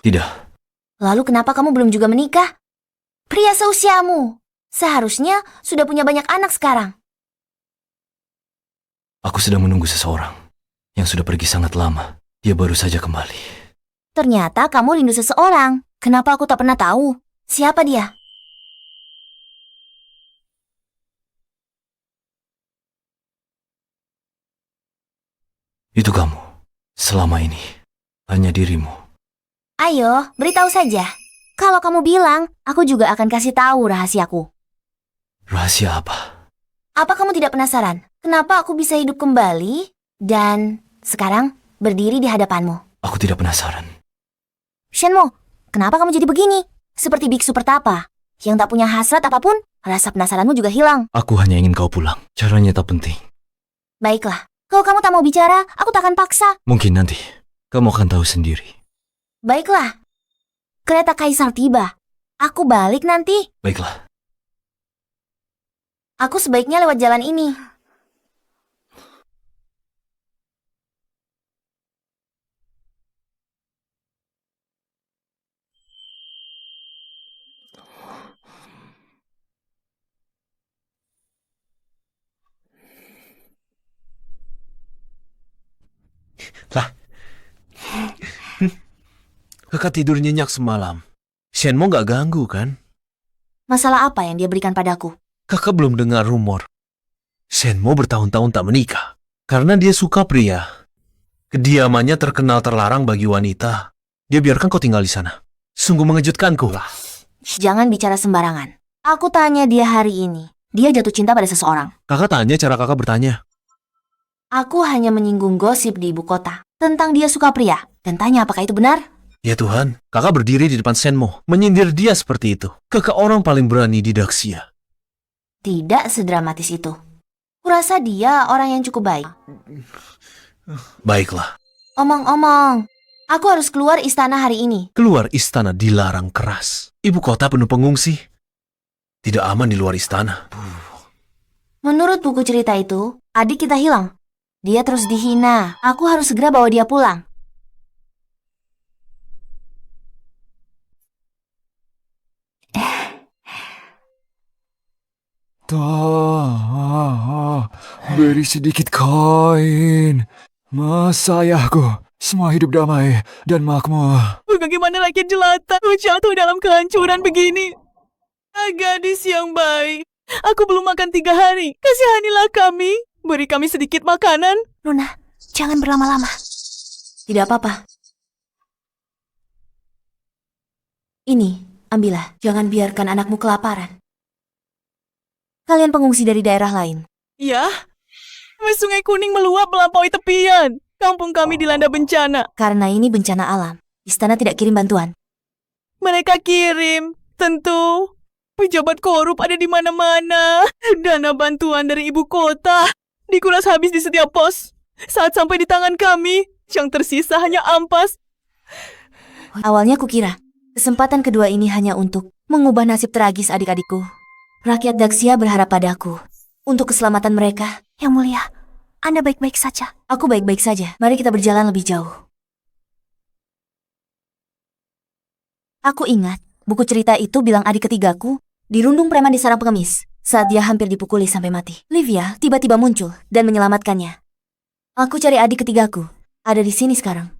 Tidak. Lalu kenapa kamu belum juga menikah? Pria seusiamu seharusnya sudah punya banyak anak sekarang. Aku sedang menunggu seseorang yang sudah pergi sangat lama. Dia baru saja kembali. Ternyata kamu rindu seseorang. Kenapa aku tak pernah tahu? Siapa dia? Itu kamu. Selama ini. Hanya dirimu. Ayo, beritahu saja. Kalau kamu bilang, aku juga akan kasih tahu rahasiaku. Rahasia apa? Apa kamu tidak penasaran? Kenapa aku bisa hidup kembali dan sekarang berdiri di hadapanmu? Aku tidak penasaran. Shenmo, kenapa kamu jadi begini? Seperti biksu pertapa, yang tak punya hasrat apapun, rasa penasaranmu juga hilang. Aku hanya ingin kau pulang. Caranya tak penting. Baiklah, kalau kamu tak mau bicara, aku tak akan paksa. Mungkin nanti. Kamu akan tahu sendiri. Baiklah, kereta kaisar tiba. Aku balik nanti. Baiklah. Aku sebaiknya lewat jalan ini. Kakak tidur nyenyak semalam. Shenmo nggak ganggu kan? Masalah apa yang dia berikan padaku? Kakak belum dengar rumor. Shenmo bertahun-tahun tak menikah. Karena dia suka pria. Kediamannya terkenal terlarang bagi wanita. Dia biarkan kau tinggal di sana. Sungguh mengejutkanku. Jangan bicara sembarangan. Aku tanya dia hari ini. Dia jatuh cinta pada seseorang. Kakak tanya cara kakak bertanya. Aku hanya menyinggung gosip di ibu kota tentang dia suka pria dan tanya apakah itu benar. Ya Tuhan, kakak berdiri di depan Shenmo, menyindir dia seperti itu. Kakak orang paling berani di Daxia. Tidak sedramatis itu. Kurasa dia orang yang cukup baik. Baiklah, Omong-omong, aku harus keluar istana hari ini. keluar istana dilarang keras. Ibu kota penuh pengungsi. Tidak aman di luar istana. Menurut buku cerita itu, adik kita hilang. Dia terus dihina. Aku harus segera bawa dia pulang. Beri sedikit koin. Mas ayahku, semua hidup damai dan makmur. Bagaimana lagi jelata jatuh dalam kehancuran begini? Gadis yang baik, aku belum makan 3 hari. Kasihanilah kami, beri kami sedikit makanan. Luna, jangan berlama-lama. Tidak apa-apa. Ini, ambillah. Jangan biarkan anakmu kelaparan. Kalian pengungsi dari daerah lain. Ya, Sungai Kuning meluap melampaui tepian. Kampung kami dilanda bencana. Karena ini bencana alam, istana tidak kirim bantuan. Mereka kirim, tentu. Pejabat korup ada di mana-mana. Dana bantuan dari ibu kota dikuras habis di setiap pos. Saat sampai di tangan kami, yang tersisa hanya ampas. Awalnya kukira, kesempatan kedua ini hanya untuk mengubah nasib tragis adik-adikku. Rakyat Daxia berharap padaku untuk keselamatan mereka. Yang mulia, Anda baik-baik saja. Aku baik-baik saja. Mari kita berjalan lebih jauh. Aku ingat, buku cerita itu bilang adik ketigaku dirundung preman di sarang pengemis saat dia hampir dipukuli sampai mati. Livia tiba-tiba muncul dan menyelamatkannya. Aku cari adik ketigaku. Ada di sini sekarang.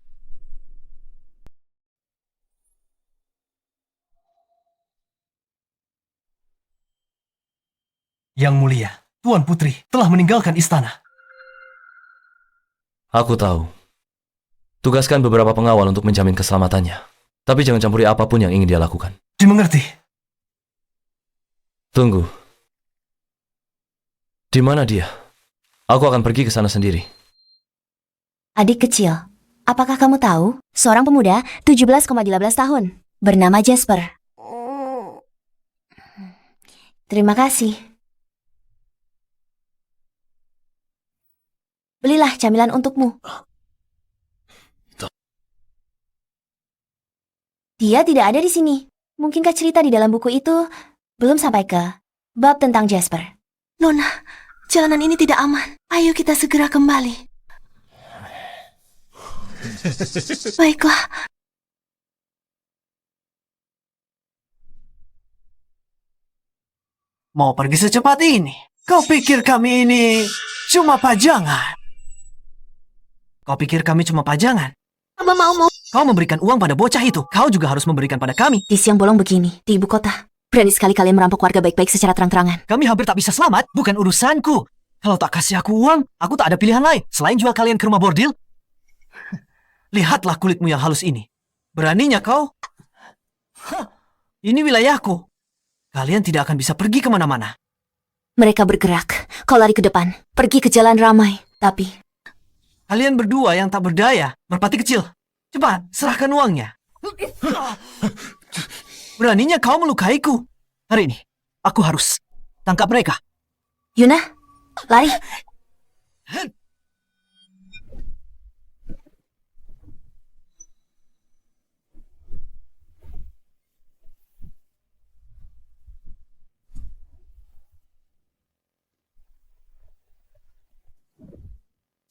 Yang mulia, Tuan Putri telah meninggalkan istana. Aku tahu. Tugaskan beberapa pengawal untuk menjamin keselamatannya. Tapi jangan campuri apapun yang ingin dia lakukan. Dimengerti. Tunggu. Di mana dia? Aku akan pergi ke sana sendiri. Adik kecil, apakah kamu tahu? Seorang pemuda 17,18 tahun. Bernama Jasper. Terima kasih. Belilah camilan untukmu. Dia tidak ada di sini. Mungkinkah cerita di dalam buku itu belum sampai ke bab tentang Jasper? Nona, jalanan ini tidak aman. Ayo kita segera kembali. Baiklah. Mau pergi secepat ini? Kau pikir kami ini cuma pajangan? Kau pikir kami cuma pajangan? Abah mau. Kau memberikan uang pada bocah itu. Kau juga harus memberikan pada kami. Di siang bolong begini, di ibu kota. Berani sekali kalian merampok warga baik-baik secara terang-terangan. Kami hampir tak bisa selamat. Bukan urusanku. Kalau tak kasih aku uang, aku tak ada pilihan lain. Selain jual kalian ke rumah bordil. Lihatlah kulitmu yang halus ini. Beraninya kau? Hah, ini wilayahku. Kalian tidak akan bisa pergi kemana-mana. Mereka bergerak. Kau lari ke depan. Pergi ke jalan ramai. Tapi Kalian berdua yang tak berdaya. Merpati kecil. Cepat, serahkan uangnya. Beraninya kau melukaiku. Hari ini, aku harus tangkap mereka. Yuna, lari.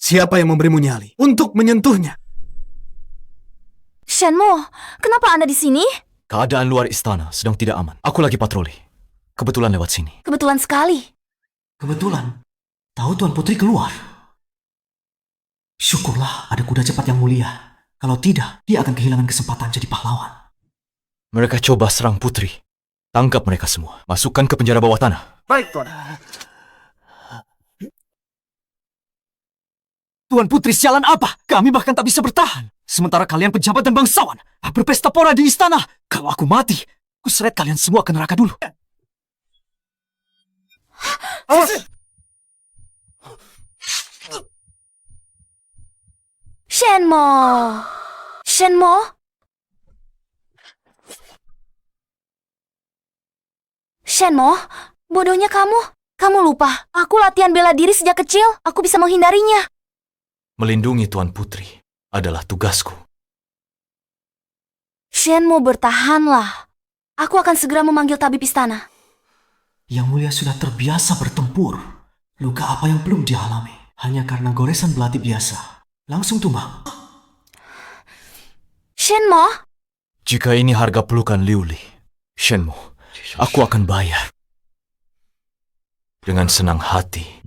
Siapa yang memberimu nyali untuk menyentuhnya? Shenmo, kenapa Anda di sini? Keadaan luar istana sedang tidak aman. Aku lagi patroli. Kebetulan lewat sini. Kebetulan sekali. Kebetulan, tahu Tuan Putri keluar. Syukurlah ada kuda cepat yang mulia. Kalau tidak, dia akan kehilangan kesempatan jadi pahlawan. Mereka coba serang putri. Tangkap mereka semua. Masukkan ke penjara bawah tanah. Baik, Tuan. Tuan Putri, sialan apa? Kami bahkan tak bisa bertahan. Sementara kalian pejabat dan bangsawan berpesta pora di istana. Kalau aku mati, kuseret kalian semua ke neraka dulu. Shenmo. Shenmo? Shenmo, bodohnya kamu. Kamu lupa, aku latihan bela diri sejak kecil. Aku bisa menghindarinya. Melindungi Tuan Putri adalah tugasku. Shenmo, bertahanlah. Aku akan segera memanggil tabib istana. Yang mulia sudah terbiasa bertempur. Luka apa yang belum dia alami? Hanya karena goresan belati biasa. Langsung tumbang. Shenmo? Jika ini harga pelukan Liuli, Shenmo, aku akan bayar. Dengan senang hati.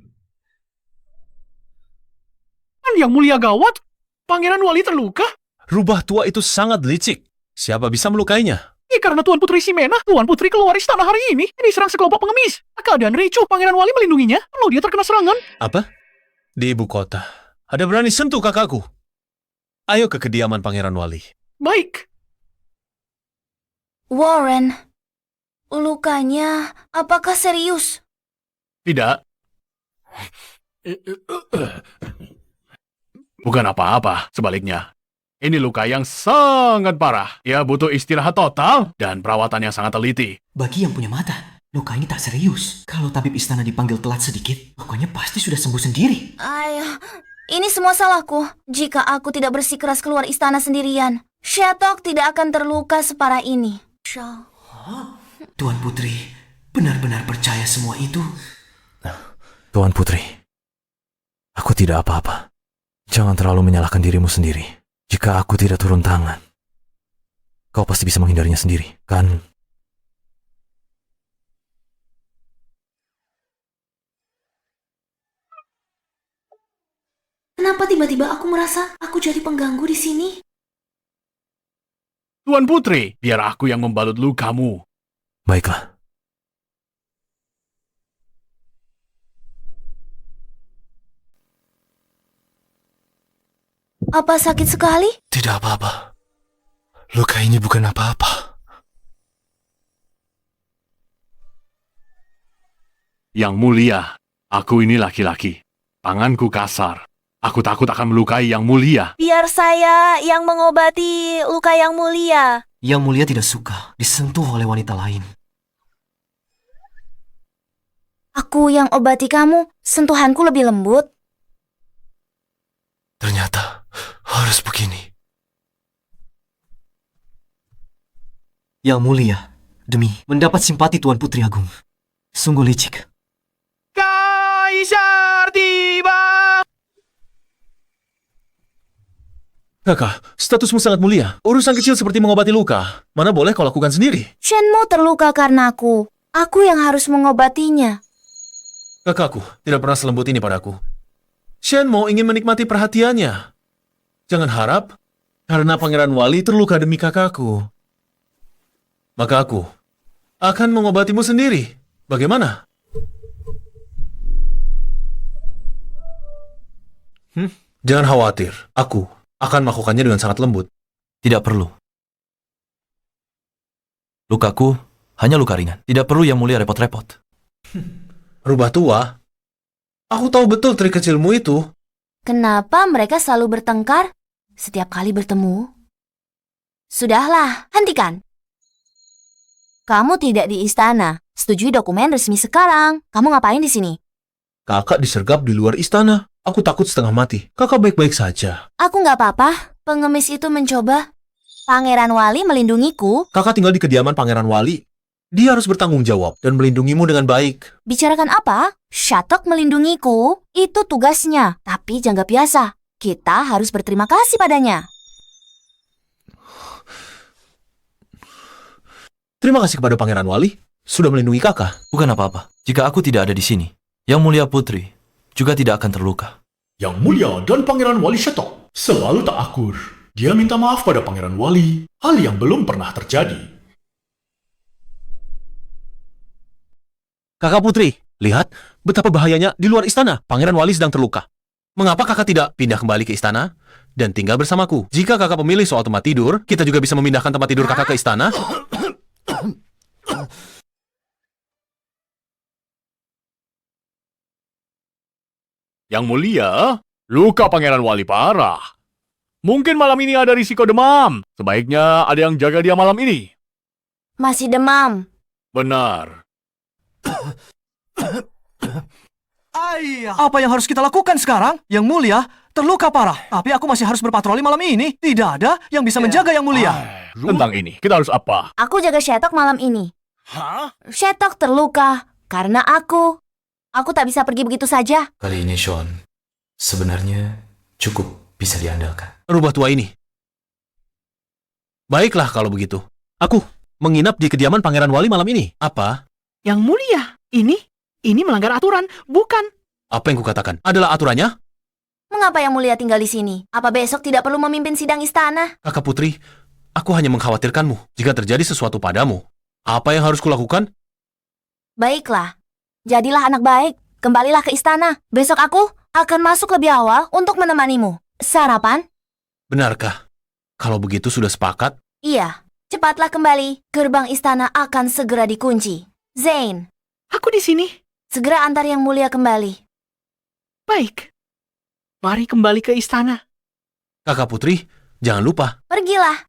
Yang mulia gawat, Pangeran Wali terluka. Rubah tua itu sangat licik. Siapa bisa melukainya? Karena Tuan Putri Ximena, Tuan Putri keluar istana hari ini. Ini serang sekelompok pengemis. Keadaan ricuh, Pangeran Wali melindunginya. Lalu dia terkena serangan. Apa? Di ibu kota. Ada berani sentuh kakakku. Ayo ke kediaman Pangeran Wali. Baik. Warren, lukanya apakah serius? Tidak. Bukan apa-apa, sebaliknya. Ini luka yang sangat parah. Ia butuh istirahat total dan perawatan yang sangat teliti. Bagi yang punya mata, luka ini tak serius. Kalau tabib istana dipanggil telat sedikit, lukanya pasti sudah sembuh sendiri. Ayo, ini semua salahku. Jika aku tidak bersikeras keluar istana sendirian, Shattuck tidak akan terluka separah ini. Tuan Putri, benar-benar percaya semua itu? Tuan Putri, aku tidak apa-apa. Jangan terlalu menyalahkan dirimu sendiri. Jika aku tidak turun tangan, kau pasti bisa menghindarinya sendiri, kan? Kenapa tiba-tiba aku merasa aku jadi pengganggu di sini? Tuan Putri, biar aku yang membalut lukamu. Baiklah. Apa sakit sekali? Tidak apa-apa. Luka ini bukan apa-apa. Yang mulia, aku ini laki-laki. Tanganku kasar. Aku takut akan melukai yang mulia. Biar saya yang mengobati luka yang mulia. Yang mulia tidak suka disentuh oleh wanita lain. Aku yang obati kamu, sentuhanku lebih lembut. Ternyata harus begini. Yang mulia, demi mendapat simpati Tuan Putri Agung. Sungguh licik. Kau Kaisar tiba! Kakak, statusmu sangat mulia. Urusan kecil seperti mengobati luka, mana boleh kau lakukan sendiri. Shenmo terluka karena aku. Aku yang harus mengobatinya. Kakakku tidak pernah selembut ini padaku. Shenmo ingin menikmati perhatiannya. Jangan harap, karena Pangeran Wali terluka demi kakakku. Maka aku akan mengobatimu sendiri. Bagaimana? Jangan khawatir, aku akan melakukannya dengan sangat lembut. Tidak perlu. Lukaku hanya luka ringan. Tidak perlu Yang Mulia repot-repot. Rubah tua? Aku tahu betul trik kecilmu itu. Kenapa mereka selalu bertengkar setiap kali bertemu? Sudahlah, hentikan. Kamu tidak di istana. Setujui dokumen resmi sekarang. Kamu ngapain di sini? Kakak disergap di luar istana. Aku takut setengah mati. Kakak baik-baik saja. Aku nggak apa-apa. Pengemis itu mencoba. Pangeran Wali melindungiku. Kakak tinggal di kediaman Pangeran Wali. Dia harus bertanggung jawab dan melindungimu dengan baik. Bicarakan apa? Shattuck melindungiku. Itu tugasnya. Tapi jangan biasa. Kita harus berterima kasih padanya. Terima kasih kepada Pangeran Wali. Sudah melindungi kakak. Bukan apa-apa. Jika aku tidak ada di sini, Yang Mulia Putri juga tidak akan terluka. Yang Mulia dan Pangeran Wali Shattuck selalu tak akur. Dia minta maaf pada Pangeran Wali, hal yang belum pernah terjadi. Kakak Putri, lihat betapa bahayanya di luar istana. Pangeran Wali sedang terluka. Mengapa kakak tidak pindah kembali ke istana dan tinggal bersamaku? Jika kakak memilih soal tempat tidur, kita juga bisa memindahkan tempat tidur kakak ke istana. Yang Mulia, luka Pangeran Wali parah. Mungkin malam ini ada risiko demam. Sebaiknya ada yang jaga dia malam ini. Masih demam. Benar. Apa yang harus kita lakukan sekarang? Yang Mulia terluka parah, tapi aku masih harus berpatroli malam ini. Tidak ada yang bisa menjaga Yang Mulia. Tentang ini, kita harus apa? Aku jaga Shattuck malam ini. Shattuck terluka karena aku. Aku tak bisa pergi begitu saja. Kali ini, Sean, sebenarnya cukup bisa diandalkan. Rubah tua ini. Baiklah kalau begitu. Aku menginap di kediaman Pangeran Wali malam ini. Apa? Yang Mulia, ini melanggar aturan, bukan? Apa yang kukatakan adalah aturannya? Mengapa Yang Mulia tinggal di sini? Apa besok tidak perlu memimpin sidang istana? Kakak Putri, aku hanya mengkhawatirkanmu. Jika terjadi sesuatu padamu, apa yang harus kulakukan? Baiklah. Jadilah anak baik. Kembalilah ke istana. Besok aku akan masuk lebih awal untuk menemanimu. Sarapan? Benarkah? Kalau begitu sudah sepakat? Iya. Cepatlah kembali. Gerbang istana akan segera dikunci. Zane, Aku di sini. segera antar Yang Mulia kembali. Baik. Mari kembali ke istana. Kakak Putri, jangan lupa. Pergilah.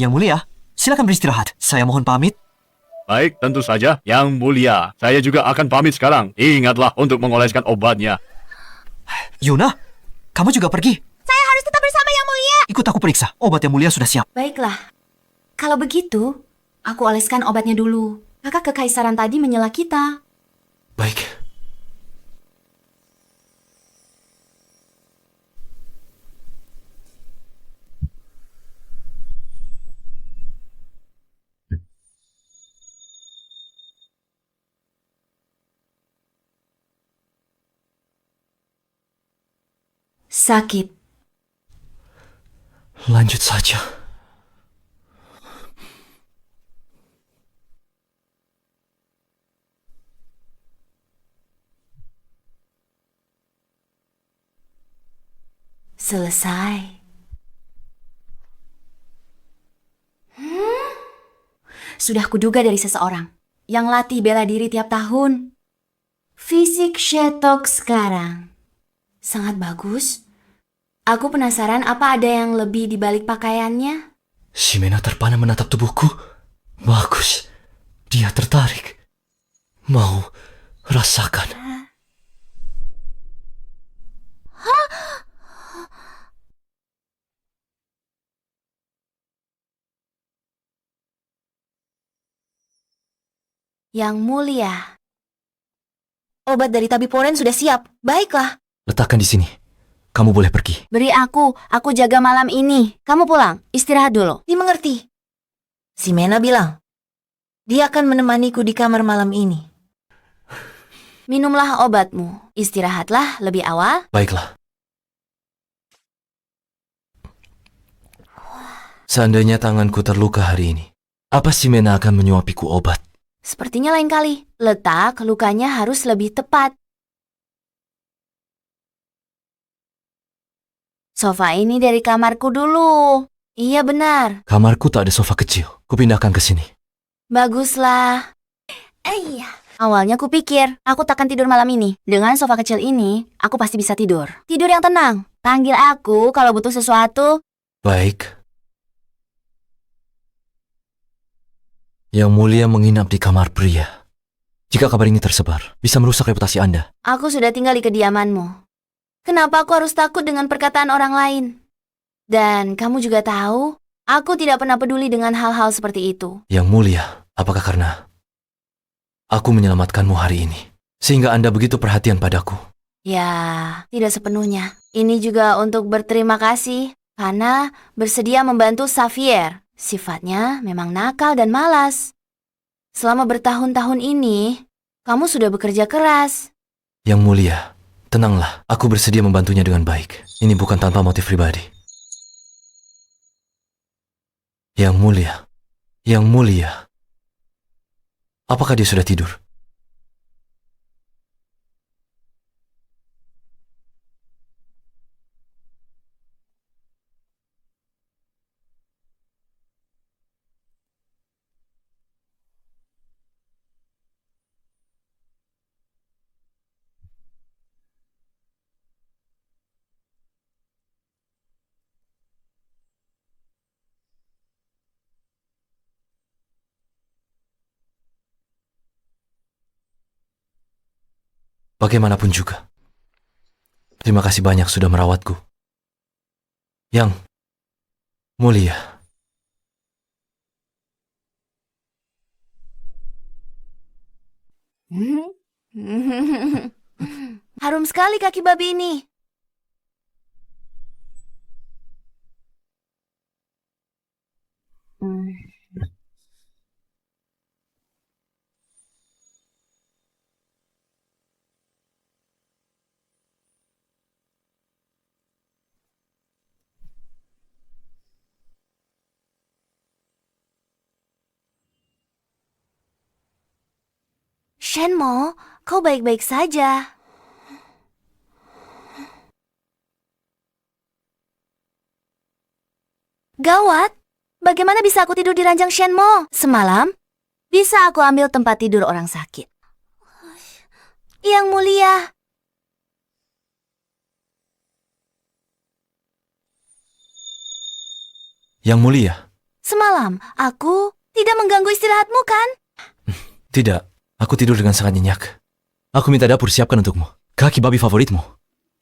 Yang Mulia, silakan beristirahat. Saya mohon pamit. Baik, tentu saja. Yang Mulia, saya juga akan pamit sekarang. Ingatlah untuk mengoleskan obatnya. Yuna, kamu juga pergi. Saya harus tetap bersama Yang Mulia. Ikut aku periksa. Obat Yang Mulia sudah siap. Baiklah. Kalau begitu, aku oleskan obatnya dulu. Kakak kekaisaran tadi menyela kita. Baik. Sakit. Lanjut saja. Selesai. Sudah kuduga dari seseorang yang latih bela diri tiap tahun. Fisik Shattuck sekarang sangat bagus. Aku penasaran apa ada yang lebih di balik pakaiannya. Shimena terpana menatap tubuhku. Bagus. Dia tertarik. Mau rasakan. Yang mulia. Obat dari tabib Poren sudah siap. Baiklah. Letakkan di sini. Kamu boleh pergi. Beri aku jaga malam ini. Kamu pulang, istirahat dulu. Dimengerti. Si Mena bilang, dia akan menemaniku di kamar malam ini. Minumlah obatmu, istirahatlah lebih awal. Baiklah. Seandainya tanganku terluka hari ini, apa Shimena akan menyuapiku obat? Sepertinya lain kali, letak lukanya harus lebih tepat. Sofa ini dari kamarku dulu. Iya benar. Kamarku tak ada sofa kecil. Kupindahkan ke sini. Baguslah. Awalnya kupikir aku takkan tidur malam ini. Dengan sofa kecil ini, aku pasti bisa tidur. Tidur yang tenang. Panggil aku kalau butuh sesuatu. Baik. Yang mulia menginap di kamar pria. Jika kabar ini tersebar, bisa merusak reputasi Anda. Aku sudah tinggal di kediamanmu. Kenapa aku harus takut dengan perkataan orang lain? Dan kamu juga tahu, aku tidak pernah peduli dengan hal-hal seperti itu. Yang mulia, apakah karena aku menyelamatkanmu hari ini, sehingga Anda begitu perhatian padaku? Ya, tidak sepenuhnya. Ini juga untuk berterima kasih, karena bersedia membantu Xavier. Sifatnya memang nakal dan malas. Selama bertahun-tahun ini, kamu sudah bekerja keras. Yang mulia, tenanglah. Aku bersedia membantunya dengan baik. Ini bukan tanpa motif pribadi. Yang mulia. Apakah dia sudah tidur? Bagaimanapun juga. Terima kasih banyak sudah merawatku. Yang mulia. Harum sekali kaki babi ini. Shenmo, kau baik-baik saja. Gawat, bagaimana bisa aku tidur di ranjang Shenmo? Semalam, bisa aku ambil tempat tidur orang sakit. Yang mulia. Yang mulia. Semalam, aku tidak mengganggu istirahatmu kan? Tidak, aku tidur dengan sangat nyenyak. Aku minta dapur siapkan untukmu. Kaki babi favoritmu.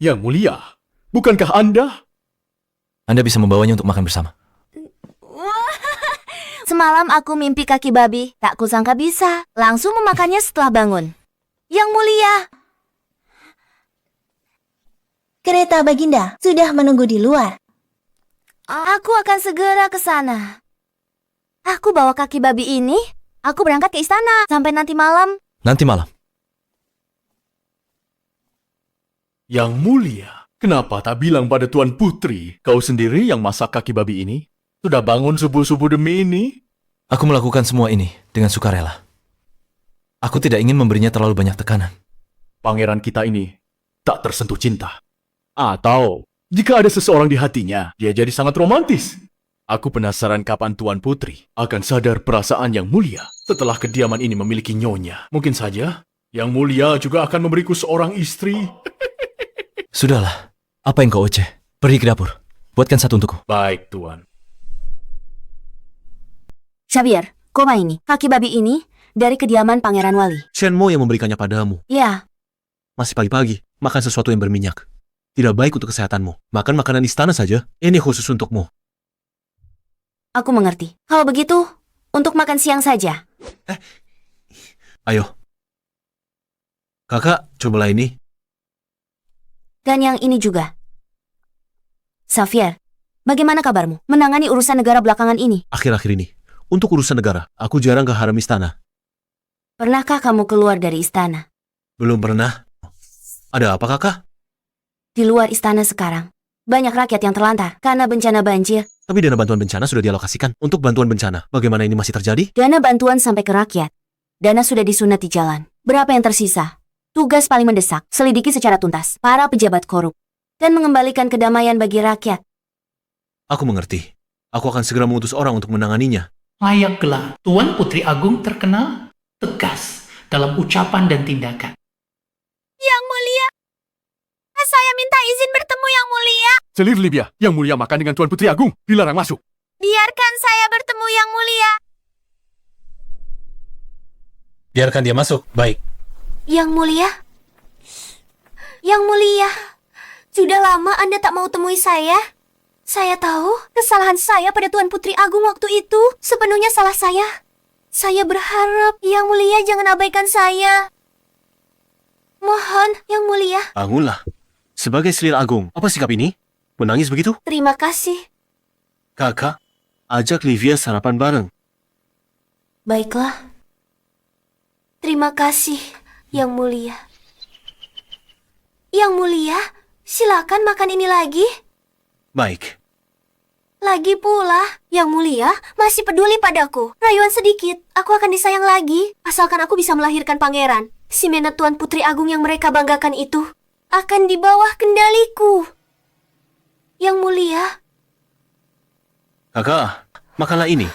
Yang mulia, bukankah Anda? Anda bisa membawanya untuk makan bersama. Semalam aku mimpi kaki babi. Tak kusangka bisa. Langsung memakannya setelah bangun. Yang mulia. Kereta Baginda sudah menunggu di luar. Aku akan segera ke sana. Aku bawa kaki babi ini. Aku berangkat ke istana. Sampai nanti malam. Nanti malam. Yang mulia, kenapa tak bilang pada Tuan Putri, kau sendiri yang masak kaki babi ini? Sudah bangun subuh-subuh demi ini? Aku melakukan semua ini dengan sukarela. Aku tidak ingin memberinya terlalu banyak tekanan. Pangeran kita ini tak tersentuh cinta. Atau, jika ada seseorang di hatinya, dia jadi sangat romantis. Aku penasaran kapan Tuan Putri akan sadar perasaan yang mulia setelah kediaman ini memiliki nyonya. Mungkin saja, yang mulia juga akan memberiku seorang istri. Sudahlah, apa yang kau oceh? Pergi ke dapur, buatkan satu untukku. Baik, Tuan. 「 Baik, Tuan. Buatkan satu untukku. Baik, Tuan. Xavier, koma ini. Kaki babi ini dari kediaman Pangeran Wali. Shen Mo yang memberikannya padamu. Ya, Masih pagi-pagi, makan sesuatu yang berminyak. Tidak baik untuk kesehatanmu. Makan makanan istana saja. Ini khusus untukmu. aku mengerti. Kalau begitu, untuk makan siang saja. Ayo. Kakak, cobalah ini. Dan yang ini juga. Xavier, bagaimana kabarmu menangani urusan negara belakangan ini? Akhir-akhir ini, untuk urusan negara, aku jarang ke harem istana. Pernahkah kamu keluar dari istana? Belum pernah. Ada apa, kakak? Di luar istana sekarang, banyak rakyat yang terlantar karena bencana banjir. Tapi dana bantuan bencana sudah dialokasikan untuk bantuan bencana. Bagaimana ini masih terjadi? Dana bantuan sampai ke rakyat. Dana sudah disunat di jalan. Berapa yang tersisa? Tugas paling mendesak, selidiki secara tuntas para pejabat korup dan mengembalikan kedamaian bagi rakyat. Aku mengerti. Aku akan segera mengutus orang untuk menanganinya. Layaklah Tuan Putri Agung terkenal tegas dalam ucapan dan tindakan. Yang mulia, saya minta izin bertemu Yang mulia. Selir Livia, Yang Mulia makan dengan Tuan Putri Agung. Dilarang masuk. Biarkan saya bertemu Yang mulia. Biarkan dia masuk. Baik. Yang mulia? Yang mulia, sudah lama Anda tak mau temui saya. Saya tahu kesalahan saya pada Tuan Putri Agung waktu itu sepenuhnya salah saya. Saya berharap Yang mulia jangan abaikan saya. Mohon, Yang mulia. Bangunlah. Sebagai selir agung, apa sikap ini? Menangis begitu? Terima kasih. Kakak, ajak Livia sarapan bareng. Baiklah. Terima kasih, Yang mulia. Yang mulia, silakan makan ini lagi. Baik. Lagi pula, Yang mulia masih peduli padaku. Rayuan sedikit, aku akan disayang lagi. Asalkan aku bisa melahirkan pangeran. Si Mena Tuan Putri Agung yang mereka banggakan itu akan di bawah kendaliku. Yang mulia. Kakak, makanlah ini.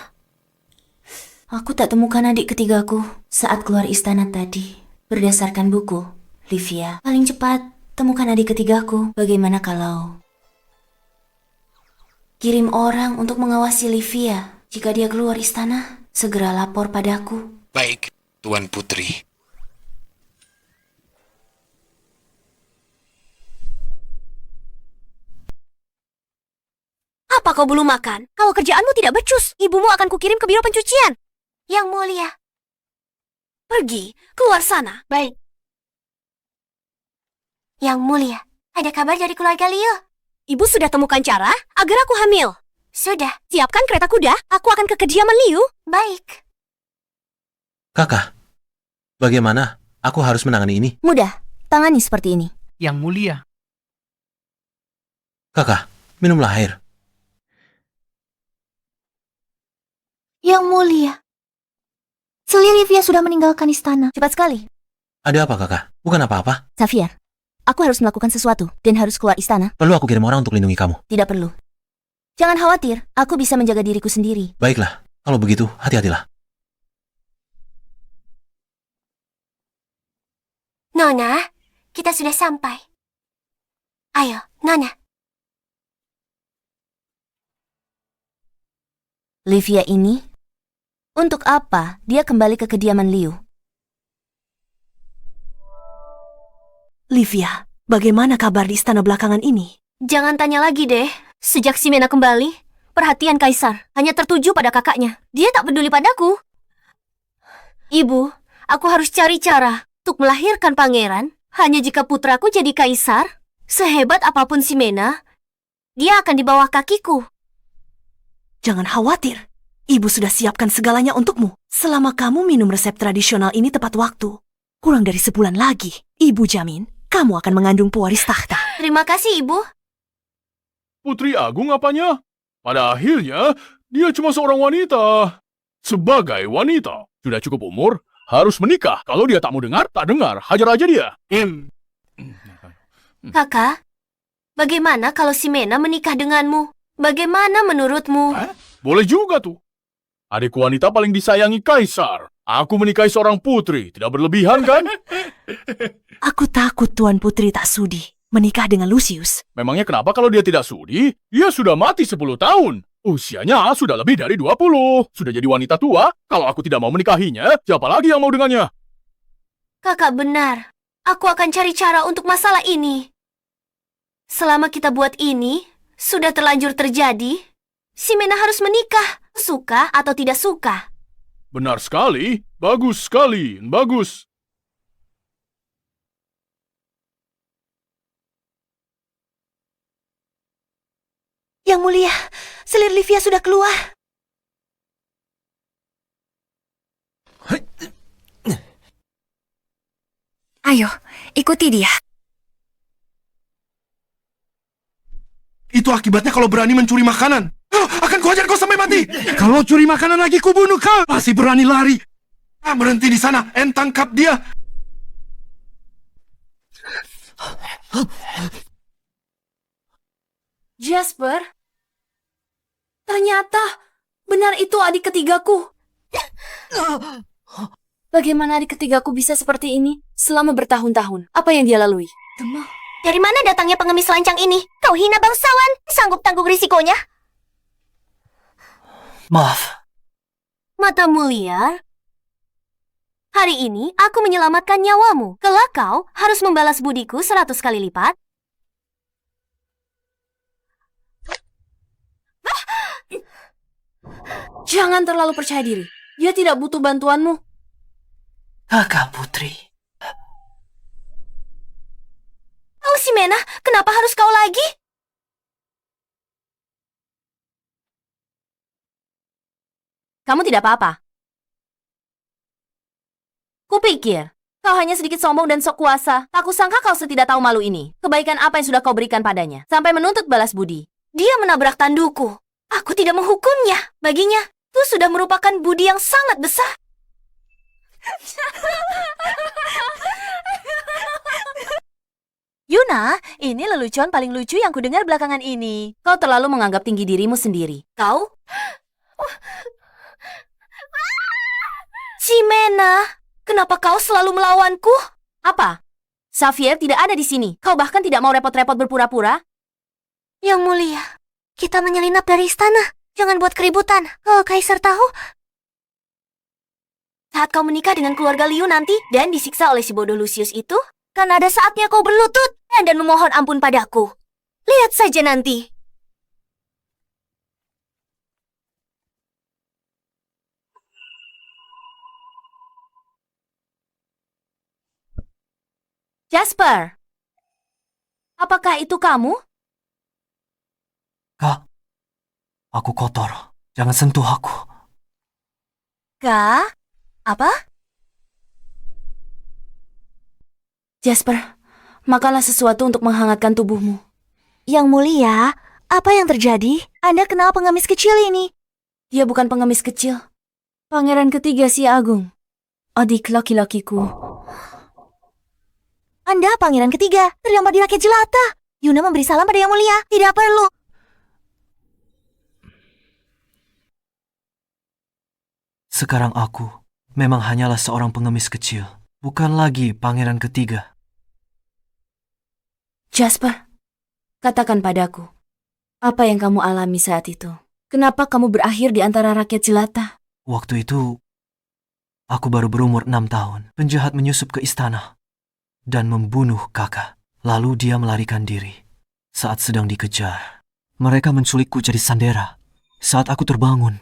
Aku tak temukan adik ketigaku saat keluar istana tadi. Berdasarkan buku, Livia, paling cepat temukan adik ketigaku. Bagaimana kalau kirim orang untuk mengawasi Livia? Jika dia keluar istana, segera lapor padaku. Baik, Tuan Putri. Apa kau belum makan? Kalau kerjaanmu tidak becus, ibumu akan kukirim ke biro pencucian. Yang mulia. Pergi, keluar sana. Baik. Yang mulia, ada kabar dari keluarga Liu? Ibu sudah temukan cara agar aku hamil. Sudah. Siapkan kereta kuda, aku akan ke kediaman Liu. Baik. Kakak, bagaimana? Aku harus menangani ini. Mudah, tangani seperti ini. Yang Mulia, Kakak, minumlah air. Yang mulia. Selir Livia sudah meninggalkan istana. Cepat sekali. Ada apa, kakak? Bukan apa-apa. Xavier, aku harus melakukan sesuatu dan harus keluar istana. Perlu aku kirim orang untuk lindungi kamu? Tidak perlu. Jangan khawatir, aku bisa menjaga diriku sendiri. Baiklah, kalau begitu, hati-hatilah. Nona, kita sudah sampai. Ayo, Nona. Livia ini, untuk apa dia kembali ke kediaman Liu? Livia, bagaimana kabar di istana belakangan ini? Jangan tanya lagi deh. Sejak si Mena kembali, perhatian Kaisar hanya tertuju pada kakaknya. Dia tak peduli padaku. Ibu, aku harus cari cara untuk melahirkan pangeran. Hanya jika putraku jadi Kaisar, sehebat apapun si Mena, dia akan di bawah kakiku. Jangan khawatir. Ibu sudah siapkan segalanya untukmu. Selama kamu minum resep tradisional ini tepat waktu, kurang dari sebulan lagi, Ibu jamin kamu akan mengandung pewaris tahta. Terima kasih, Ibu. Putri Agung apanya? Pada akhirnya, dia cuma seorang wanita. Sebagai wanita, sudah cukup umur, harus menikah. Kalau dia tak mau dengar, tak dengar. Hajar aja dia. Kakak, bagaimana kalau si Mena menikah denganmu? Bagaimana menurutmu? Boleh juga tuh. Adik wanita paling disayangi Kaisar. Aku menikahi seorang putri. Tidak berlebihan kan? Aku takut Tuan Putri tak sudi menikah dengan Lucius. Memangnya kenapa kalau dia tidak sudi? Dia sudah mati 10 tahun. Usianya sudah lebih dari 20. Sudah jadi wanita tua. Kalau aku tidak mau menikahinya, siapa lagi yang mau dengannya? Kakak benar. Aku akan cari cara untuk masalah ini. Selama kita buat ini, sudah terlanjur terjadi, si Mena harus menikah, suka atau tidak suka. Benar sekali. Bagus sekali. Bagus. Yang mulia, selir Livia sudah keluar. Ayo, ikuti dia. Itu akibatnya kalau berani mencuri makanan. Akan kuhajar kau sampai mati. Kalau curi makanan lagi, kubunuh kau. Masih berani lari. Berhenti di sana. Tangkap dia. Jasper, ternyata benar itu adik ketigaku. Bagaimana adik ketigaku bisa seperti ini selama bertahun-tahun? Apa yang dia lalui? Dari mana datangnya pengemis lancang ini? Kau hina bangsawan, sanggup tanggung risikonya? Maaf. Mata mulia, hari ini aku menyelamatkan nyawamu. Kelak kau harus membalas budiku 100 kali lipat. Jangan terlalu percaya diri. Dia tidak butuh bantuanmu. Kakak Putri. Oh, si Mena, kenapa harus kau lagi? Kamu tidak apa-apa. Kupikir, kau hanya sedikit sombong dan sok kuasa. Tak kusangka kau setidak tahu malu ini. Kebaikan apa yang sudah kau berikan padanya, sampai menuntut balas budi. Dia menabrak tanduku. Aku tidak menghukumnya. Baginya, itu sudah merupakan budi yang sangat besar. Yuna, ini lelucon paling lucu yang kudengar belakangan ini. Kau terlalu menganggap tinggi dirimu sendiri. Kau? Si Mena, kenapa kau selalu melawanku? Apa? Xavier tidak ada di sini. Kau bahkan tidak mau repot-repot berpura-pura? Yang mulia, kita menyelinap dari istana. Jangan buat keributan. Kalau Kaisar tahu, saat kau menikah dengan keluarga Liu nanti dan disiksa oleh si bodoh Lucius itu, kan ada saatnya kau berlutut dan memohon ampun padaku. Lihat saja nanti. Jasper, apakah itu kamu? Kak, aku kotor. Jangan sentuh aku. Kak? Apa? Jasper, makanlah sesuatu untuk menghangatkan tubuhmu. Yang mulia, apa yang terjadi? Anda kenal pengemis kecil ini? Dia bukan pengemis kecil. Pangeran ketiga si Agung. Adik laki-lakiku. Anda pangeran ketiga, terdampar di rakyat jelata. Yuna memberi salam pada yang mulia. Tidak perlu. Sekarang aku memang hanyalah seorang pengemis kecil. Bukan lagi pangeran ketiga. Jasper, katakan padaku, apa yang kamu alami saat itu? Kenapa kamu berakhir di antara rakyat jelata? Waktu itu, aku baru berumur 6 tahun. Penjahat menyusup ke istana dan membunuh kakak. Lalu dia melarikan diri. Saat sedang dikejar, mereka menculikku jadi sandera. Saat aku terbangun,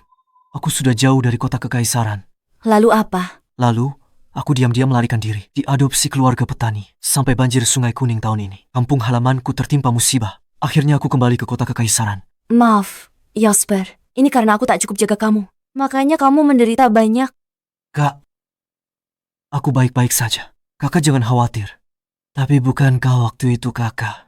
aku sudah jauh dari kota kekaisaran. Lalu apa? Lalu, aku diam-diam melarikan diri. Diadopsi keluarga petani. Sampai banjir Sungai Kuning tahun ini. Kampung halamanku tertimpa musibah. Akhirnya aku kembali ke kota kekaisaran. Maaf, Jasper. Ini karena aku tak cukup jaga kamu. Makanya kamu menderita banyak. Kak, aku baik-baik saja. Kakak jangan khawatir. Tapi bukankah waktu itu kakak?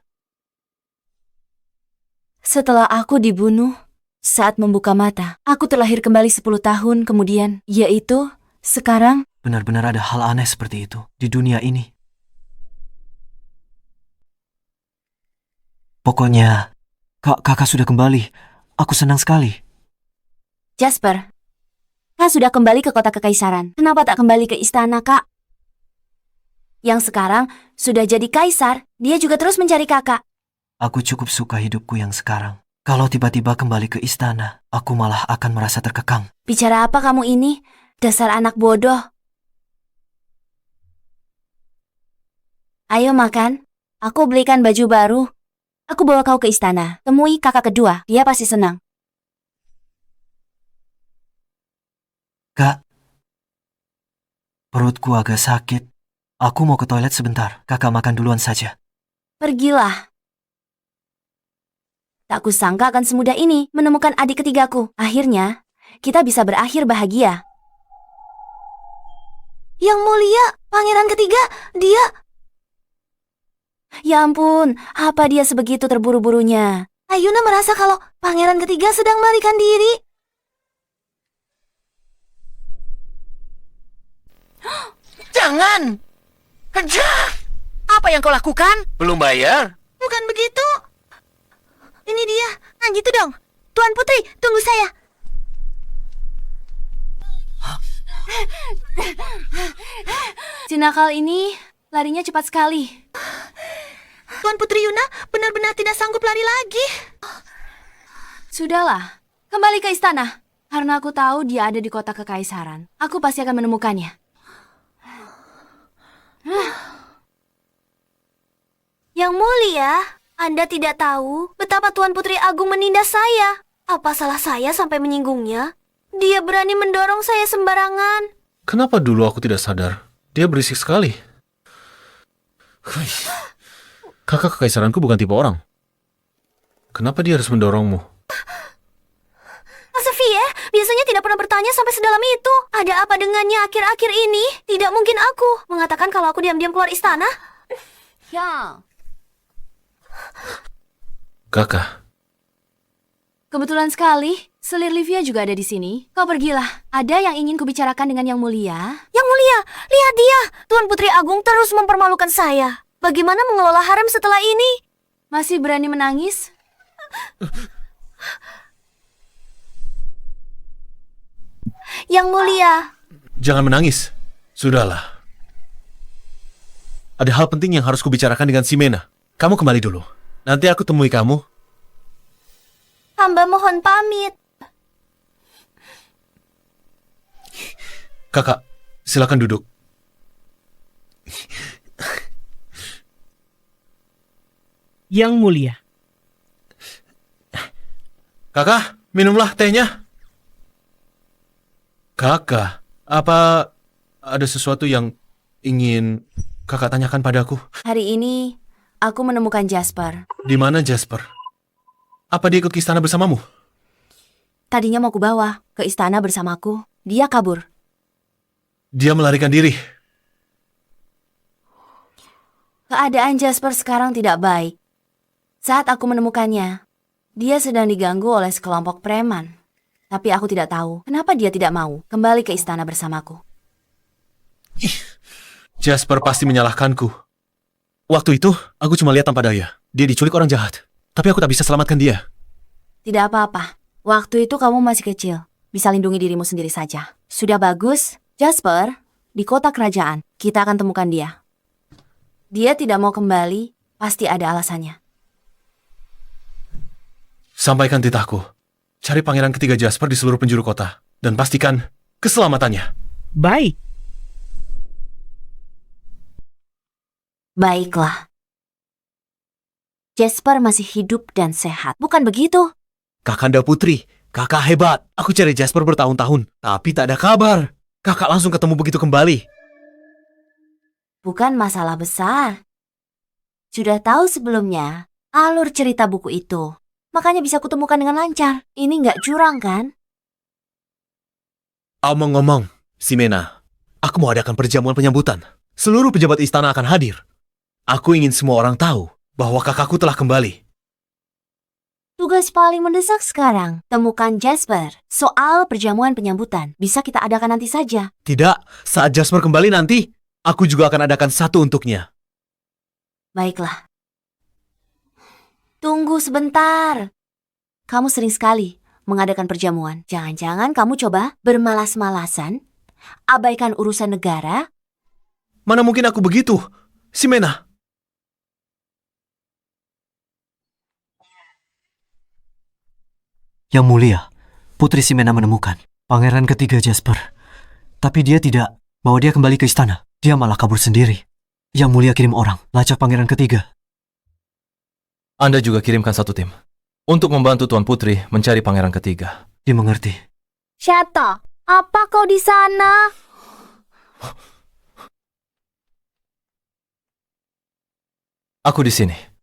Setelah aku dibunuh, saat membuka mata, aku terlahir kembali 10 tahun kemudian, yaitu sekarang. Benar-benar ada hal aneh seperti itu di dunia ini. Pokoknya, kakak sudah kembali. Aku senang sekali. Jasper, Kak sudah kembali ke kota kekaisaran. Kenapa tak kembali ke istana, Kak? Yang sekarang sudah jadi kaisar, dia juga terus mencari kakak. Aku cukup suka hidupku yang sekarang. Kalau tiba-tiba kembali ke istana, aku malah akan merasa terkekang. Bicara apa kamu ini? Dasar anak bodoh. Ayo makan. Aku belikan baju baru. Aku bawa kau ke istana. Temui kakak kedua. Dia pasti senang. Kak, perutku agak sakit. Aku mau ke toilet sebentar. Kakak makan duluan saja. Pergilah. Tak kusangka akan semudah ini menemukan adik ketigaku. Akhirnya, kita bisa berakhir bahagia. Yang mulia, pangeran ketiga, dia... Ya ampun, apa dia sebegitu terburu-burunya? Ayuna merasa kalau pangeran ketiga sedang melarikan diri. Jangan! Apa yang kau lakukan? Belum bayar? Bukan begitu. Ini dia. Nah gitu dong. Tuan Putri, tunggu saya. Si nakal ini larinya cepat sekali. Tuan Putri Yuna benar-benar tidak sanggup lari lagi. Sudahlah, kembali ke istana. Karena aku tahu dia ada di kota kekaisaran. Aku pasti akan menemukannya. Yang mulia, Anda tidak tahu betapa Tuan Putri Agung menindas saya. Apa salah saya sampai menyinggungnya? Dia berani mendorong saya sembarangan. Kenapa dulu aku tidak sadar? Dia berisik sekali. Kakak kekaisaranku bukan tipe orang. Kenapa dia harus mendorongmu? Xavier biasanya tidak pernah bertanya sampai sedalam itu. Ada apa dengannya akhir-akhir ini? Tidak mungkin aku mengatakan kalau aku diam-diam keluar istana. Ya. Kakak, Kebetulan sekali, selir Livia juga ada di sini. Kau pergilah. Ada yang ingin kubicarakan dengan Yang Mulia. Yang mulia, lihat dia. Tuan Putri Agung terus mempermalukan saya. Bagaimana mengelola harem setelah ini? Masih berani menangis? Yang mulia. jangan menangis. Sudahlah. Ada hal penting yang harus kubicarakan dengan Ximena. Kamu kembali dulu. Nanti aku temui kamu. Hamba mohon pamit. Kakak, silakan duduk. Yang Mulia. Kakak, minumlah tehnya. Kakak, apa ada sesuatu yang ingin kakak tanyakan padaku? Hari ini, aku menemukan Jasper. Di mana Jasper? Apa dia ikut ke istana bersamamu? Tadinya mau kubawa ke istana bersamaku. Dia kabur. Dia melarikan diri. Keadaan Jasper sekarang tidak baik. Saat aku menemukannya, dia sedang diganggu oleh sekelompok preman. Tapi aku tidak tahu kenapa dia tidak mau kembali ke istana bersamaku. Jasper pasti menyalahkanku. Waktu itu, aku cuma lihat tanpa daya. Dia diculik orang jahat. Tapi aku tak bisa selamatkan dia. Tidak apa-apa. Waktu itu kamu masih kecil. Bisa lindungi dirimu sendiri saja. Sudah bagus. Jasper, di kota kerajaan, kita akan temukan dia. Dia tidak mau kembali, pasti ada alasannya. Sampaikan titahku. Cari pangeran ketiga Jasper di seluruh penjuru kota. Dan pastikan keselamatannya. Baik. Baiklah. Jasper masih hidup dan sehat. Bukan begitu? Kakanda Putri, kakak hebat. Aku cari Jasper bertahun-tahun, tapi tak ada kabar. Kakak langsung ketemu begitu kembali. Bukan masalah besar. Sudah tahu sebelumnya alur cerita buku itu. Makanya bisa kutemukan dengan lancar. Ini nggak curang kan? Omong-omong, Ximena, aku mau adakan perjamuan penyambutan. Seluruh pejabat istana akan hadir. Aku ingin semua orang tahu bahwa kakakku telah kembali. Tugas paling mendesak sekarang, temukan Jasper. Soal perjamuan penyambutan, bisa kita adakan nanti saja. Tidak, saat Jasper kembali nanti, aku juga akan adakan satu untuknya. Baiklah. Tunggu sebentar. Kamu sering sekali mengadakan perjamuan. Jangan-jangan kamu coba bermalas-malasan, abaikan urusan negara. Mana mungkin aku begitu, Ximena? Yang Mulia, Putri Ximena menemukan pangeran ketiga Jasper. Tapi dia tidak bawa dia kembali ke istana. Dia malah kabur sendiri. Yang Mulia kirim orang, lacak pangeran ketiga. Anda juga kirimkan satu tim untuk membantu Tuan Putri mencari pangeran ketiga. Dimengerti. Shato, apa kau di sana? Aku di sini.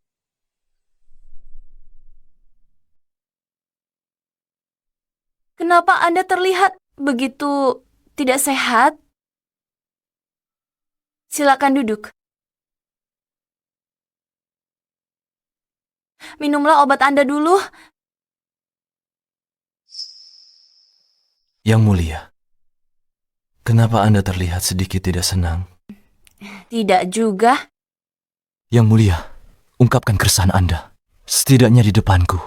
Kenapa Anda terlihat begitu tidak sehat? Silakan duduk. Minumlah obat Anda dulu. Yang Mulia, kenapa Anda terlihat sedikit tidak senang? Tidak juga. Yang Mulia, ungkapkan keresahan Anda, setidaknya di depanku.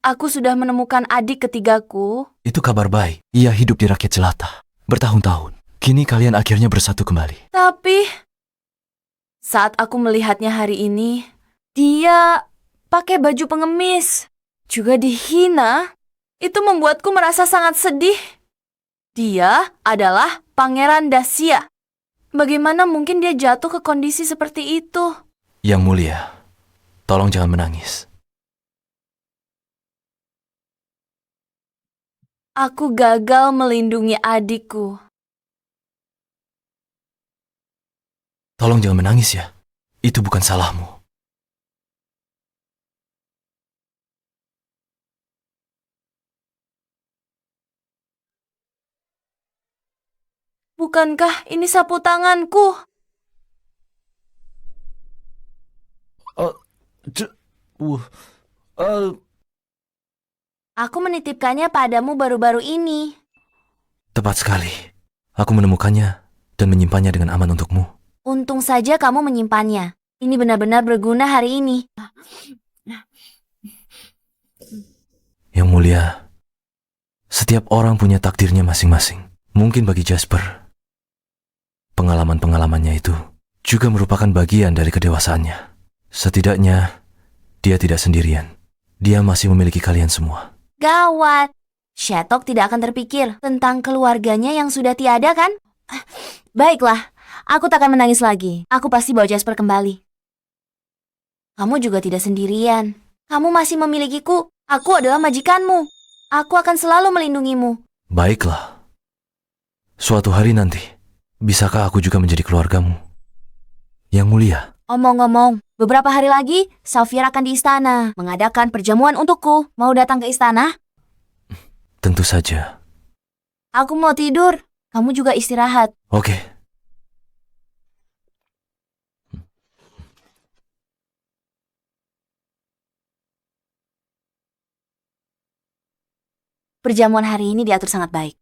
Aku sudah menemukan adik ketigaku. Itu kabar baik. Ia hidup di rakyat jelata bertahun-tahun. Kini kalian akhirnya bersatu kembali. Tapi saat aku melihatnya hari ini, dia pakai baju pengemis, juga dihina. Itu membuatku merasa sangat sedih. Dia adalah Pangeran Dacia. Bagaimana mungkin dia jatuh ke kondisi seperti itu? Yang Mulia, tolong jangan menangis. Aku gagal melindungi adikku. Tolong jangan menangis ya. Itu bukan salahmu. Bukankah ini sapu tanganku? Aku menitipkannya padamu baru-baru ini. Tepat sekali. Aku menemukannya dan menyimpannya dengan aman untukmu. Untung saja kamu menyimpannya. Ini benar-benar berguna hari ini. Yang Mulia, setiap orang punya takdirnya masing-masing. Mungkin bagi Jasper, pengalaman-pengalamannya itu juga merupakan bagian dari kedewasaannya. Setidaknya, dia tidak sendirian. Dia masih memiliki kalian semua. Gawat. Shatok tidak akan terpikir tentang keluarganya yang sudah tiada kan? Baiklah, aku tak akan menangis lagi. Aku pasti bawa Jasper kembali. Kamu juga tidak sendirian. Kamu masih memilikiku. Aku adalah majikanmu. Aku akan selalu melindungimu. Baiklah. Suatu hari nanti, bisakah aku juga menjadi keluargamu? Yang Mulia. Omong-omong, beberapa hari lagi, Xavier akan di istana mengadakan perjamuan untukku. Mau datang ke istana? Tentu saja. Aku mau tidur. Kamu juga istirahat. Oke. Perjamuan hari ini diatur sangat baik.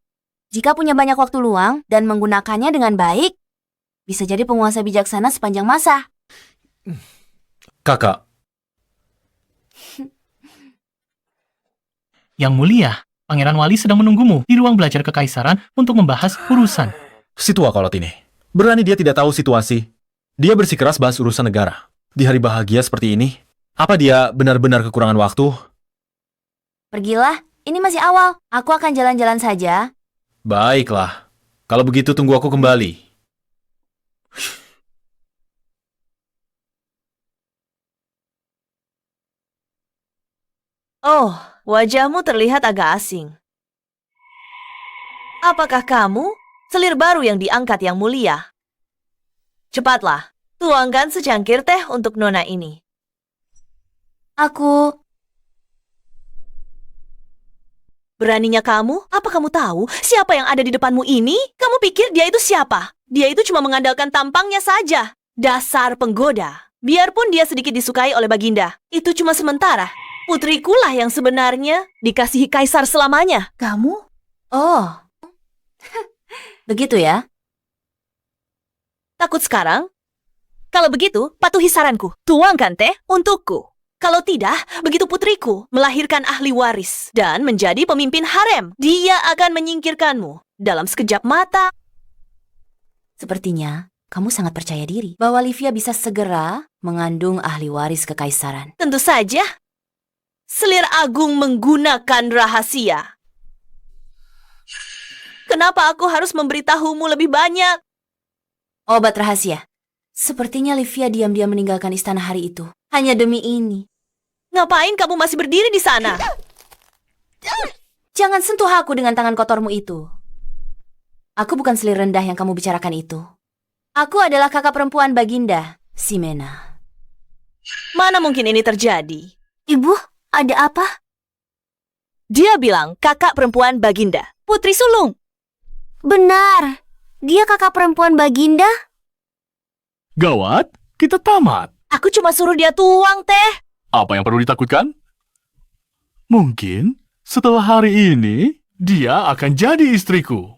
Jika punya banyak waktu luang dan menggunakannya dengan baik, bisa jadi penguasa bijaksana sepanjang masa. Kakak, Yang Mulia, Pangeran Wali sedang menunggumu di ruang belajar kekaisaran untuk membahas urusan. si tua kolot ini. Berani dia tidak tahu situasi. Dia bersikeras bahas urusan negara. Di hari bahagia seperti ini, apa dia benar-benar kekurangan waktu? Pergilah, ini masih awal. Aku akan jalan-jalan saja. Baiklah. Kalau begitu tunggu aku kembali. Oh, wajahmu terlihat agak asing. Apakah kamu selir baru yang diangkat Yang Mulia? Cepatlah, tuangkan secangkir teh untuk nona ini. Aku... Beraninya kamu? Apa kamu tahu siapa yang ada di depanmu ini? Kamu pikir dia itu siapa? Dia itu cuma mengandalkan tampangnya saja. Dasar penggoda. Biarpun dia sedikit disukai oleh Baginda, itu cuma sementara. Putrikulah yang sebenarnya dikasihi kaisar selamanya. Kamu? Oh. Begitu ya? Takut sekarang? Kalau begitu, patuhi saranku. Tuangkan teh untukku. Kalau tidak, begitu putriku melahirkan ahli waris dan menjadi pemimpin harem, dia akan menyingkirkanmu dalam sekejap mata. Sepertinya kamu sangat percaya diri bahwa Livia bisa segera mengandung ahli waris kekaisaran. Tentu saja. Selir Agung menggunakan rahasia. Kenapa aku harus memberitahumu lebih banyak? Obat rahasia. Sepertinya Livia diam-diam meninggalkan istana hari itu. Hanya demi ini. Ngapain kamu masih berdiri di sana? Jangan sentuh aku dengan tangan kotormu itu. Aku bukan selir rendah yang kamu bicarakan itu. Aku adalah kakak perempuan Baginda, Ximena. Mana mungkin ini terjadi? Ibu, ada apa? Dia bilang kakak perempuan Baginda, Putri Sulung. Benar. Dia kakak perempuan Baginda? Gawat, kita tamat. Aku cuma suruh dia tuang teh. Apa yang perlu ditakutkan? Mungkin setelah hari ini, dia akan jadi istriku.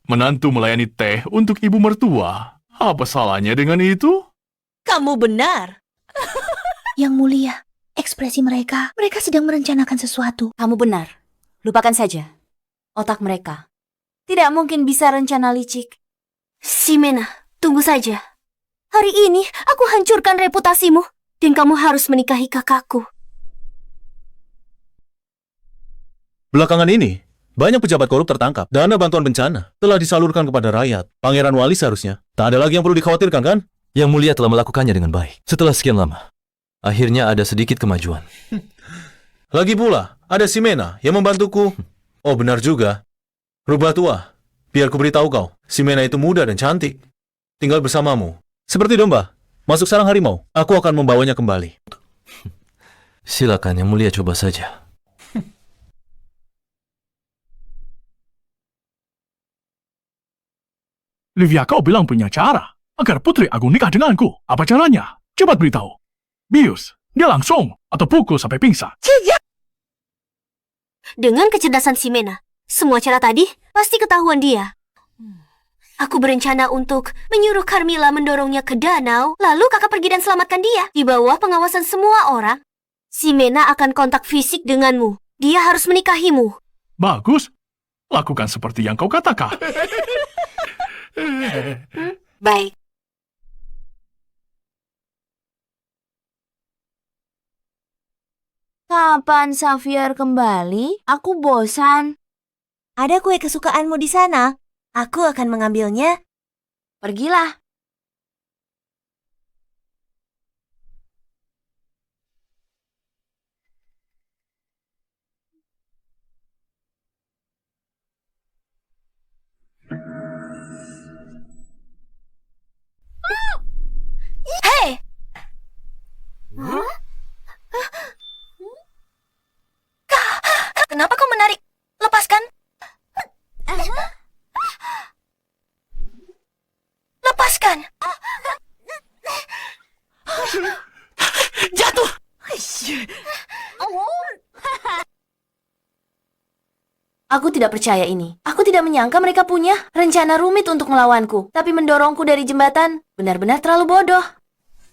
Menantu melayani teh untuk ibu mertua. Apa salahnya dengan itu? Kamu benar. Yang mulia, ekspresi mereka sedang merencanakan sesuatu. Kamu benar. Lupakan saja. Otak mereka. Tidak mungkin bisa rencana licik. Ximena, tunggu saja. Hari ini aku hancurkan reputasimu dan kamu harus menikahi kakakku. Belakangan ini, banyak pejabat korup tertangkap. Dana bantuan bencana telah disalurkan kepada rakyat. Pangeran Wali seharusnya. Tak ada lagi yang perlu dikhawatirkan, kan? Yang mulia telah melakukannya dengan baik. Setelah sekian lama, akhirnya ada sedikit kemajuan. Lagi pula, ada Ximena yang membantuku. Oh, benar juga. Rubah tua, biar ku beritahu kau. Ximena itu muda dan cantik. Tinggal bersamamu. Seperti domba, masuk sarang harimau. Aku akan membawanya kembali. Silakan, yang mulia coba saja. Livia, kau bilang punya cara agar Putri Agung nikah denganku. Apa caranya? Cepat beritahu. Bius, dia langsung atau pukul sampai pingsan. Dengan kecerdasan Ximena, semua cara tadi pasti ketahuan dia. Aku berencana untuk menyuruh Carmilla mendorongnya ke danau, lalu kakak pergi dan selamatkan dia. Di bawah pengawasan semua orang, Ximena akan kontak fisik denganmu. Dia harus menikahimu. Bagus. Lakukan seperti yang kau katakan. Baik. Kapan Xavier kembali? Aku bosan. Ada kue kesukaanmu di sana. Aku akan mengambilnya. Pergilah. Hei! Kenapa kau menarik? Lepaskan. Lepaskan. Jatuh. Aku tidak percaya ini. Aku tidak menyangka mereka punya rencana rumit untuk melawanku. Tapi mendorongku dari jembatan benar-benar terlalu bodoh.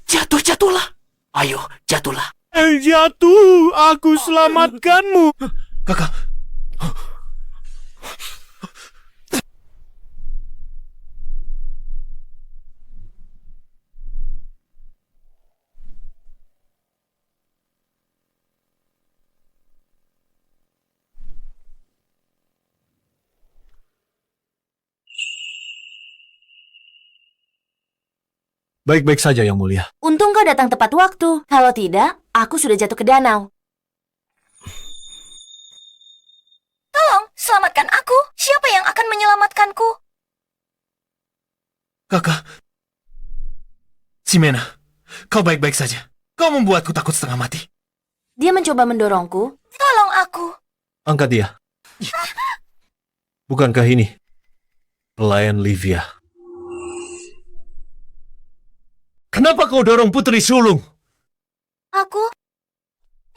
Jatuhlah. Ayo, jatuhlah. Jatuh, aku selamatkanmu. Kakak, baik-baik saja, Yang Mulia. Untung kau datang tepat waktu. Kalau tidak, aku sudah jatuh ke danau. Tolong, selamatkan aku. Siapa yang akan menyelamatkanku? Kakak. Ximena, kau baik-baik saja. Kau membuatku takut setengah mati. Dia mencoba mendorongku. Tolong aku. Angkat dia. Bukankah ini pelayan Livia? Kenapa kau dorong Putri Sulung? Aku?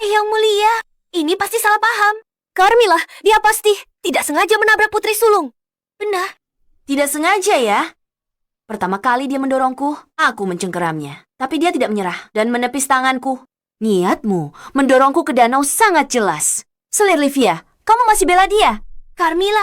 Yang Mulia, ini pasti salah paham. Carmilla, dia pasti tidak sengaja menabrak Putri Sulung. Benar. Tidak sengaja ya. Pertama kali dia mendorongku, aku mencengkeramnya. Tapi dia tidak menyerah dan menepis tanganku. Niatmu mendorongku ke danau sangat jelas. Selir Livia, kamu masih bela dia? Carmilla,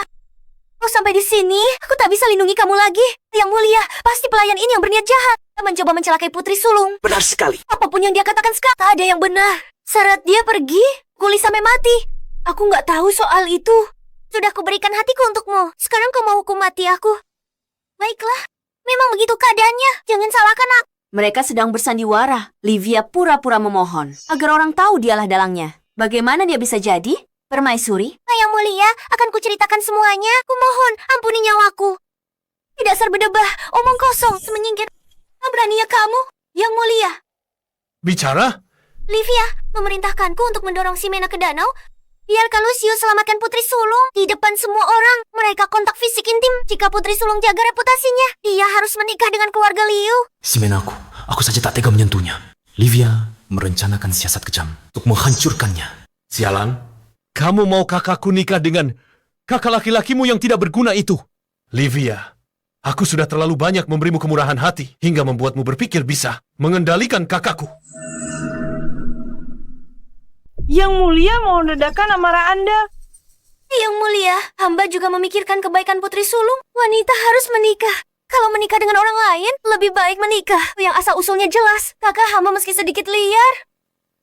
kau sampai di sini, aku tak bisa lindungi kamu lagi. Yang Mulia, pasti pelayan ini yang berniat jahat. mencoba mencelakai Putri Sulung. Benar sekali. Apapun yang dia katakan sekarang, tak ada yang benar. Syarat dia pergi, Guli sampai mati. Aku nggak tahu soal itu. Sudah kuberikan hatiku untukmu. Sekarang kau mau hukum mati aku. Baiklah, memang begitu keadaannya. Jangan salahkan aku. Mereka sedang bersandiwara. Livia pura-pura memohon agar orang tahu dialah dalangnya. Bagaimana dia bisa jadi permaisuri? Yang mulia, akan kuceritakan semuanya. Kumohon, ampuni nyawaku. Tidak berdebah, omong kosong, semenyingkir. Beraninya kamu, Yang Mulia. Bicara? Livia memerintahkanku untuk mendorong Ximena ke danau. Biarkan Lucius selamatkan Putri Sulung di depan semua orang. Mereka kontak fisik intim. Jika Putri Sulung jaga reputasinya, dia harus menikah dengan keluarga Liu. Ximena, aku saja tak tega menyentuhnya. Livia merencanakan siasat kejam untuk menghancurkannya. Sialan, kamu mau kakakku nikah dengan kakak laki-lakimu yang tidak berguna itu? Livia, aku sudah terlalu banyak memberimu kemurahan hati hingga membuatmu berpikir bisa mengendalikan kakakku. Yang Mulia mohon redakan amarah Anda. Yang Mulia, hamba juga memikirkan kebaikan Putri Sulung. Wanita harus menikah. Kalau menikah dengan orang lain, lebih baik menikah yang asal-usulnya jelas. Kakak hamba meski sedikit liar,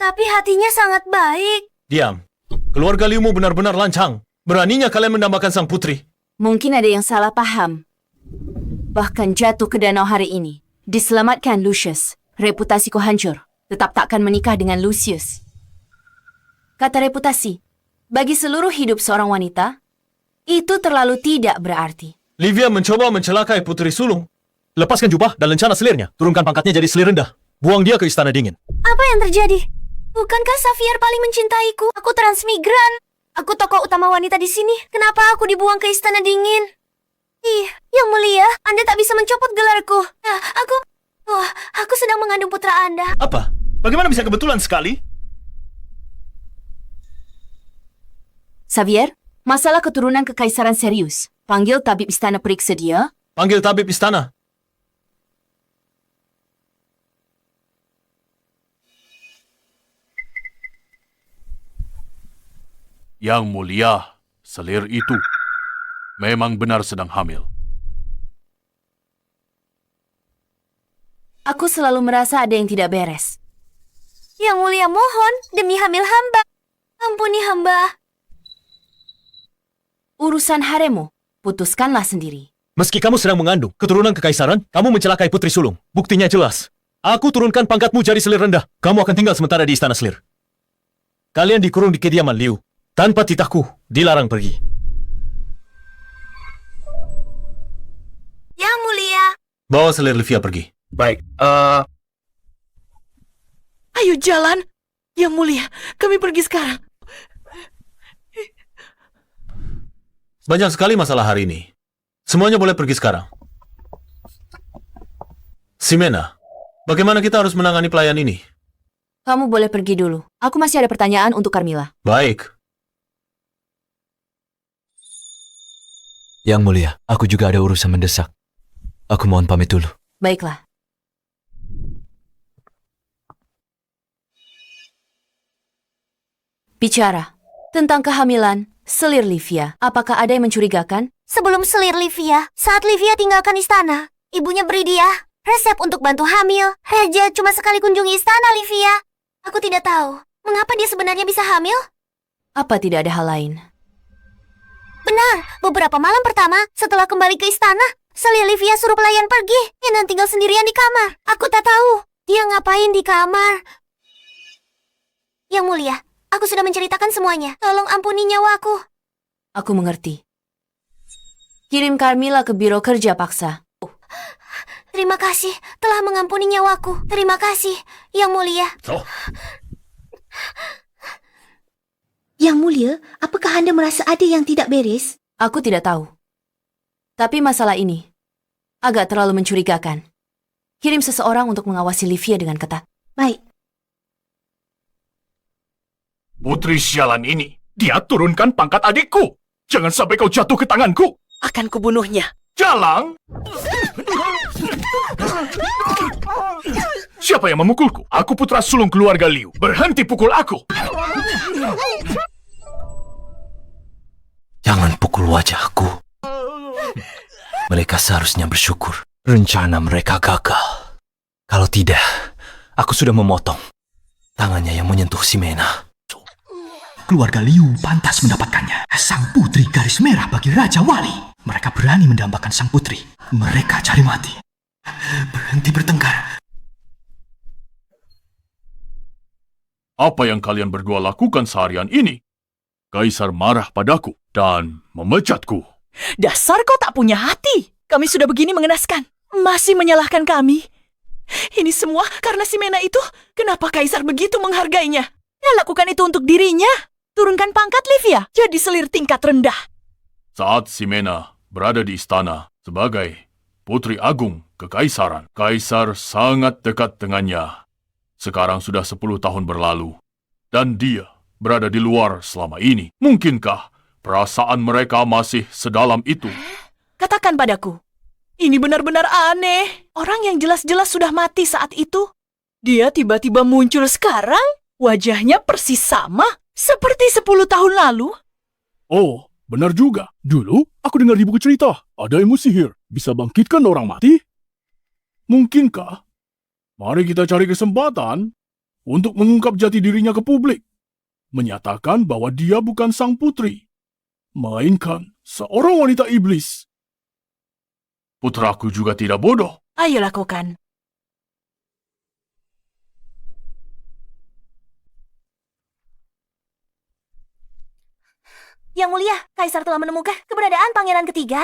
tapi hatinya sangat baik. Diam. Keluarga Liumu benar-benar lancang. Beraninya kalian mendambakan sang putri. Mungkin ada yang salah paham. Bahkan jatuh ke danau hari ini. Diselamatkan Lucius. Reputasiku hancur. Tetap takkan menikah dengan Lucius. Kata reputasi, bagi seluruh hidup seorang wanita, itu terlalu tidak berarti. Livia mencoba mencelakai Putri Sulung. Lepaskan jubah dan lencana selirnya. Turunkan pangkatnya jadi selir rendah. Buang dia ke istana dingin. Apa yang terjadi? Bukankah Xavier paling mencintaiku? Aku transmigran. Aku tokoh utama wanita di sini. Kenapa aku dibuang ke istana dingin? Yang Mulia, Anda tak bisa mencopot gelarku. Aku sedang mengandung putra Anda. Apa? Bagaimana bisa kebetulan sekali? Xavier, masalah keturunan kekaisaran serius. Panggil tabib istana periksa dia. Panggil tabib istana. Yang Mulia, selir itu memang benar sedang hamil. Aku selalu merasa ada yang tidak beres. Yang Mulia mohon, demi hamil hamba. Ampuni hamba. Urusan haremu, putuskanlah sendiri. Meski kamu sedang mengandung keturunan kekaisaran, kamu mencelakai Putri Sulung. Buktinya jelas. Aku turunkan pangkatmu jadi selir rendah. Kamu akan tinggal sementara di istana selir. Kalian dikurung di kediaman Liu. Tanpa titahku, dilarang pergi. Yang Mulia. Bawa selir Livia pergi. Baik, Ayo jalan. Yang Mulia, kami pergi sekarang. Banyak sekali masalah hari ini. Semuanya boleh pergi sekarang. Ximena, bagaimana kita harus menangani pelayan ini? Kamu boleh pergi dulu. Aku masih ada pertanyaan untuk Carmilla. Baik. Yang Mulia, aku juga ada urusan mendesak. Aku mohon pamit dulu. Baiklah. Bicara tentang kehamilan selir Livia. Apakah ada yang mencurigakan? Sebelum selir Livia, saat Livia tinggalkan istana, ibunya beri dia resep untuk bantu hamil. Raja cuma sekali kunjungi istana Livia. Aku tidak tahu mengapa dia sebenarnya bisa hamil. Apa tidak ada hal lain? Benar, beberapa malam pertama setelah kembali ke istana, selir Livia suruh pelayan pergi. Enan tinggal sendirian di kamar. Aku tak tahu dia ngapain di kamar. Yang Mulia, aku sudah menceritakan semuanya. Tolong ampuni nyawaku. Aku mengerti. Kirim Carmilla ke biro kerja paksa. Terima kasih telah mengampuni nyawaku. Terima kasih, Yang Mulia. Yang Mulia, apakah Anda merasa ada yang tidak beres? Aku tidak tahu. Tapi masalah ini agak terlalu mencurigakan. Kirim seseorang untuk mengawasi Livia dengan ketat. Baik. Putri sialan ini, dia turunkan pangkat adikku. Jangan sampai kau jatuh ke tanganku. Akan kubunuhnya. Jalang! Siapa yang memukulku? Aku putra sulung keluarga Liu. Berhenti pukul aku. Jangan pukul wajahku. Mereka seharusnya bersyukur. Rencana mereka gagal. Kalau tidak, aku sudah memotong tangannya yang menyentuh Ximena. Keluarga Liu pantas mendapatkannya. Sang putri garis merah bagi Raja Wali. Mereka berani mendambakan sang putri. Mereka cari mati. Berhenti bertengkar. Apa yang kalian berdua lakukan seharian ini? Kaisar marah padaku dan memecatku. Dasar kau tak punya hati. Kami sudah begini mengenaskan. Masih menyalahkan kami. Ini semua karena Ximena itu. Kenapa Kaisar begitu menghargainya? Ya lakukan itu untuk dirinya. Turunkan pangkat Livia jadi selir tingkat rendah. Saat Ximena berada di istana sebagai Putri Agung Kekaisaran, Kaisar sangat dekat dengannya. Sekarang sudah 10 tahun berlalu, dan dia berada di luar selama ini. Mungkinkah perasaan mereka masih sedalam itu? Katakan padaku, ini benar-benar aneh. Orang yang jelas-jelas sudah mati saat itu, dia tiba-tiba muncul sekarang. Wajahnya persis sama seperti 10 tahun lalu. Oh, benar juga. Dulu, aku dengar di buku cerita, ada ilmu sihir bisa bangkitkan orang mati. Mungkinkah? Mari kita cari kesempatan untuk mengungkap jati dirinya ke publik. Menyatakan bahwa dia bukan sang putri, melainkan seorang wanita iblis. Putraku juga tidak bodoh. Ayo lakukan. Yang mulia, Kaisar telah menemukan keberadaan pangeran ketiga.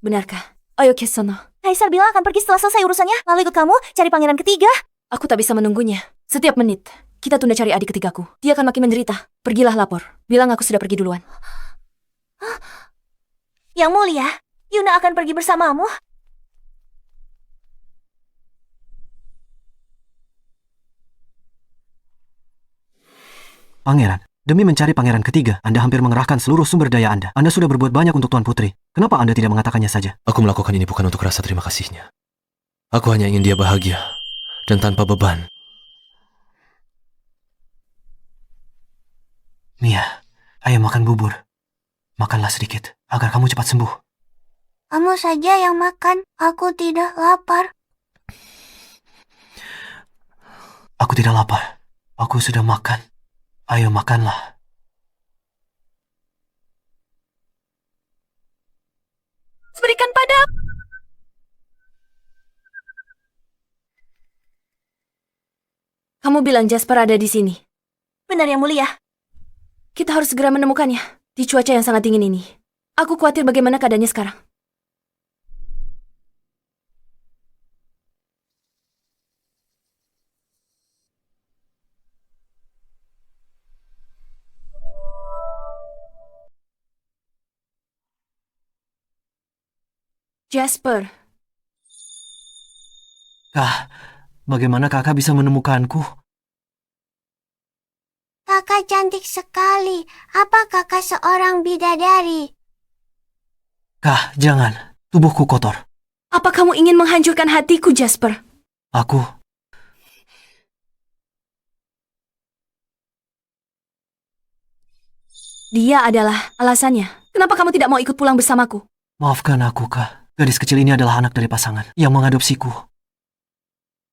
Benarkah? Ayo ke sono. Kaisar bilang akan pergi setelah selesai urusannya, lalu ikut kamu cari pangeran ketiga. Aku tak bisa menunggunya. Setiap menit, kita tunda cari adik ketigaku. Dia akan makin menderita. Pergilah lapor. Bilang aku sudah pergi duluan. Yang mulia, Yuna akan pergi bersamamu. Pangeran, demi mencari pangeran ketiga, Anda hampir mengerahkan seluruh sumber daya Anda. Anda sudah berbuat banyak untuk Tuan Putri. Kenapa Anda tidak mengatakannya saja? Aku melakukan ini bukan untuk rasa terima kasihnya. Aku hanya ingin dia bahagia dan tanpa beban. Mia, ayo makan bubur. Makanlah sedikit, agar kamu cepat sembuh. Kamu saja yang makan, aku tidak lapar. Aku tidak lapar. Aku sudah makan. Ayo makanlah. Berikan padaku. Kamu bilang Jasper ada di sini. Benar yang mulia. Kita harus segera menemukannya di cuaca yang sangat dingin ini. Aku khawatir bagaimana keadaannya sekarang. Jasper. Kak, bagaimana kakak bisa menemukanku? Kakak cantik sekali. Apa kakak seorang bidadari? Kak, jangan. Tubuhku kotor. Apa kamu ingin menghancurkan hatiku, Jasper? Aku... Dia adalah alasannya. Kenapa kamu tidak mau ikut pulang bersamaku? Maafkan aku, Kak. Gadis kecil ini adalah anak dari pasangan yang mengadopsiku.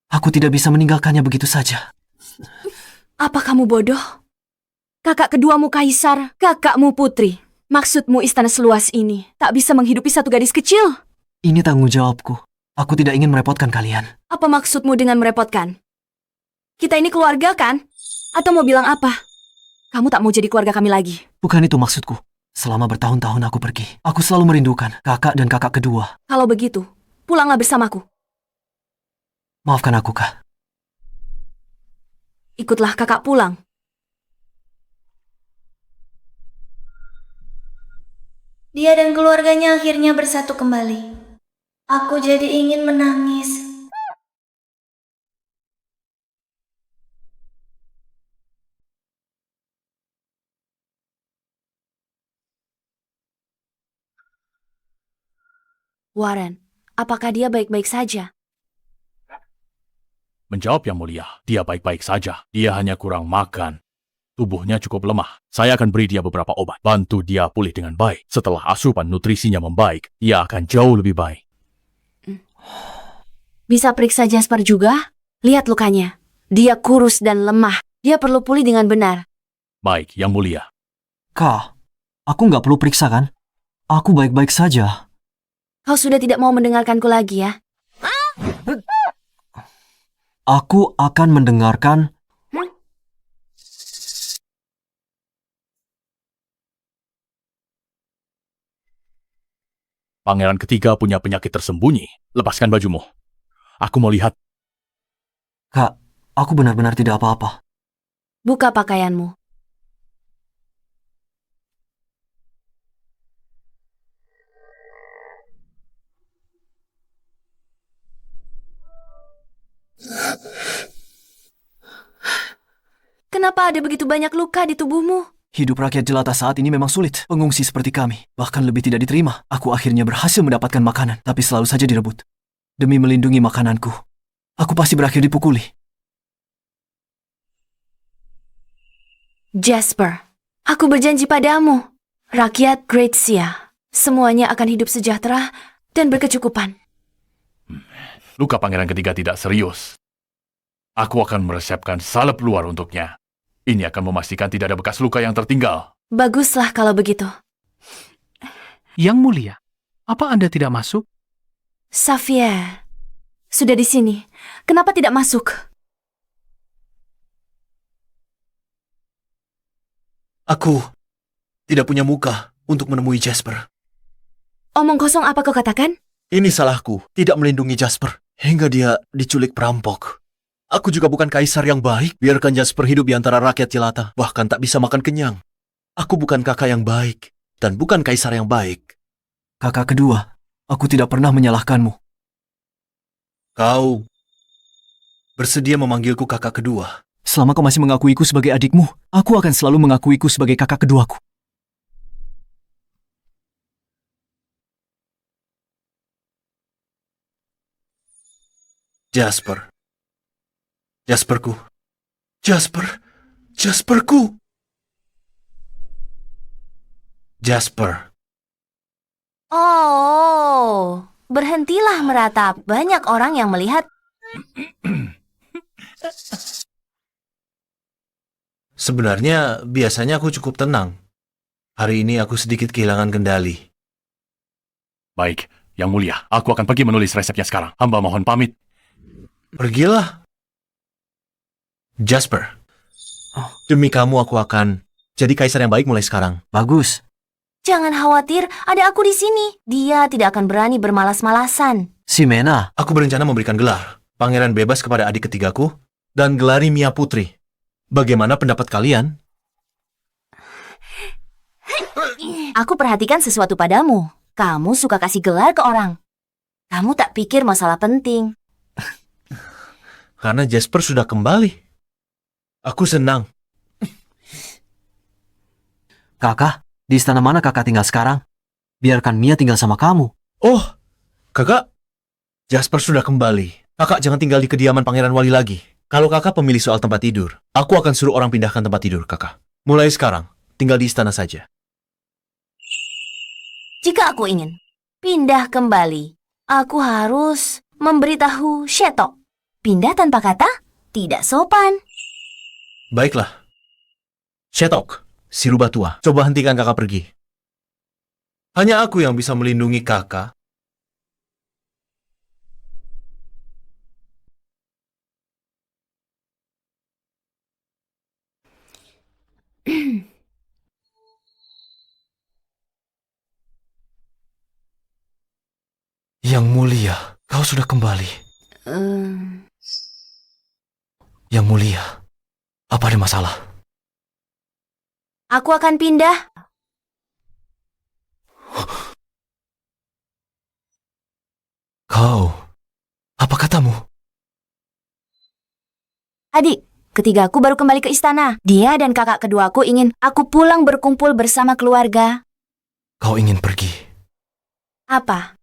Aku tidak bisa meninggalkannya begitu saja. Apa kamu bodoh? Kakak keduamu kaisar, kakakmu putri. Maksudmu istana seluas ini tak bisa menghidupi satu gadis kecil? Ini tanggung jawabku. Aku tidak ingin merepotkan kalian. Apa maksudmu dengan merepotkan? Kita ini keluarga kan? Atau mau bilang apa? Kamu tak mau jadi keluarga kami lagi? Bukan itu maksudku. Selama bertahun-tahun aku pergi, aku selalu merindukan kakak dan kakak kedua. Kalau begitu, pulanglah bersamaku. Maafkan aku, Kak. Ikutlah kakak pulang. Dia dan keluarganya akhirnya bersatu kembali. Aku jadi ingin menangis. Warren, apakah dia baik-baik saja? Menjawab yang mulia, dia baik-baik saja. Dia hanya kurang makan. Tubuhnya cukup lemah. Saya akan beri dia beberapa obat. Bantu dia pulih dengan baik. Setelah asupan nutrisinya membaik, ia akan jauh lebih baik. Bisa periksa Jasper juga? Lihat lukanya. Dia kurus dan lemah. Dia perlu pulih dengan benar. Baik, Yang Mulia. Kak, aku nggak perlu periksa kan? Aku baik-baik saja. Kau sudah tidak mau mendengarkanku lagi ya? Aku akan mendengarkan. Pangeran ketiga punya penyakit tersembunyi. Lepaskan bajumu. Aku mau lihat. Kak, aku benar-benar tidak apa-apa. Buka pakaianmu. Kenapa ada begitu banyak luka di tubuhmu? Hidup rakyat jelata saat ini memang sulit. Pengungsi seperti kami, bahkan lebih tidak diterima. Aku akhirnya berhasil mendapatkan makanan, tapi selalu saja direbut. Demi melindungi makananku, aku pasti berakhir dipukuli. Jasper, aku berjanji padamu. Rakyat Gratia, semuanya akan hidup sejahtera dan berkecukupan. Luka pangeran ketiga tidak serius. Aku akan meresepkan salep luar untuknya. Ini akan memastikan tidak ada bekas luka yang tertinggal. Baguslah kalau begitu. Yang Mulia, apa Anda tidak masuk? Xavier, sudah di sini. Kenapa tidak masuk? Aku tidak punya muka untuk menemui Jasper. Omong kosong apa kau katakan? Ini salahku, tidak melindungi Jasper. Hingga dia diculik perampok. Aku juga bukan kaisar yang baik. Biarkan Jasper hidup di antara rakyat jelata. Bahkan tak bisa makan kenyang. Aku bukan kakak yang baik. Dan bukan kaisar yang baik. Kakak kedua, aku tidak pernah menyalahkanmu. Kau bersedia memanggilku kakak kedua. Selama kau masih mengakuiku sebagai adikmu, aku akan selalu mengakuiku sebagai kakak keduaku. Jasper. Jasperku. Jasper. Jasperku. Jasper. Oh, berhentilah meratap. Banyak orang yang melihat. Sebenarnya, biasanya aku cukup tenang. Hari ini aku sedikit kehilangan kendali. Baik, Yang Mulia. Aku akan pergi menulis resepnya sekarang. Hamba mohon pamit. Pergilah. Jasper. Demi kamu aku akan jadi kaisar yang baik mulai sekarang. Bagus. Jangan khawatir, ada aku di sini. Dia tidak akan berani bermalas-malasan. Ximena. Aku berencana memberikan gelar Pangeran Bebas kepada adik ketigaku dan gelari Mia Putri. Bagaimana pendapat kalian? Aku perhatikan sesuatu padamu. Kamu suka kasih gelar ke orang. Kamu tak pikir masalah penting. Karena Jasper sudah kembali. Aku senang. Kakak, di istana mana kakak tinggal sekarang? Biarkan Mia tinggal sama kamu. Oh, kakak. Jasper sudah kembali. Kakak jangan tinggal di kediaman Pangeran Wali lagi. Kalau kakak pemilih soal tempat tidur, aku akan suruh orang pindahkan tempat tidur kakak. Mulai sekarang, tinggal di istana saja. Jika aku ingin pindah kembali, aku harus memberitahu Shetok. Pindah tanpa kata tidak sopan. Baiklah. Shetok, si rubah tua, coba hentikan kakak pergi. Hanya aku yang bisa melindungi kakak. Yang Mulia, kau sudah kembali. Yang Mulia, apa ada masalah? Aku akan pindah. Kau, apa katamu? Adik, ketigaku baru kembali ke istana. Dia dan kakak keduaku ingin aku pulang berkumpul bersama keluarga. Kau ingin pergi? Apa?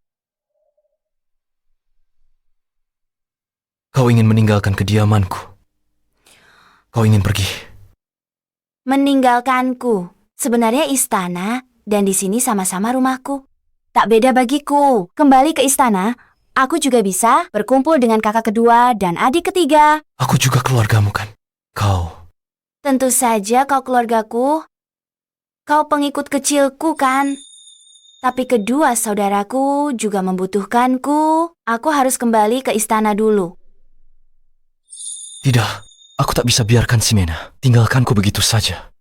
Kau ingin meninggalkan kediamanku? Kau ingin pergi? Meninggalkanku. Sebenarnya istana dan di sini sama-sama rumahku. Tak beda bagiku. Kembali ke istana Aku juga bisa berkumpul dengan kakak kedua dan adik ketiga. Aku juga keluargamu kan? Kau. Tentu saja kau keluargaku. Kau pengikut kecilku kan? Tapi kedua saudaraku juga membutuhkanku. Aku harus kembali ke istana dulu. Tidak, aku tak bisa biarkan Ximena tinggalkanku begitu saja.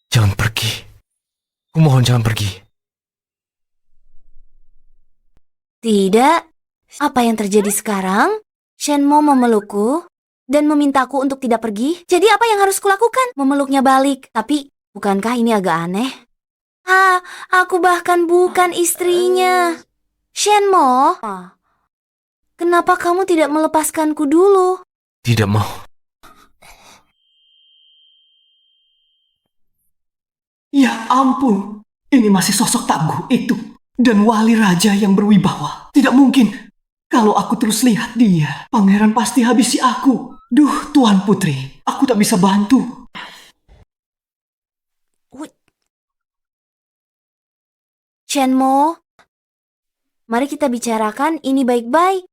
Jangan pergi. Kumohon jangan pergi. Tidak. Apa yang terjadi sekarang? Shenmo memelukku dan memintaku untuk tidak pergi. Jadi apa yang harus kulakukan? Memeluknya balik. Tapi bukankah ini agak aneh? Aku bahkan bukan istrinya. Shenmo, kenapa kamu tidak melepaskanku dulu? Tidak mau. Ya ampun, ini masih sosok tangguh itu. Dan wali raja yang berwibawa. Tidak mungkin. Kalau aku terus lihat dia, pangeran pasti habisi aku. Duh, Tuan Putri, aku tak bisa bantu. Shenmo, mari kita bicarakan ini baik-baik.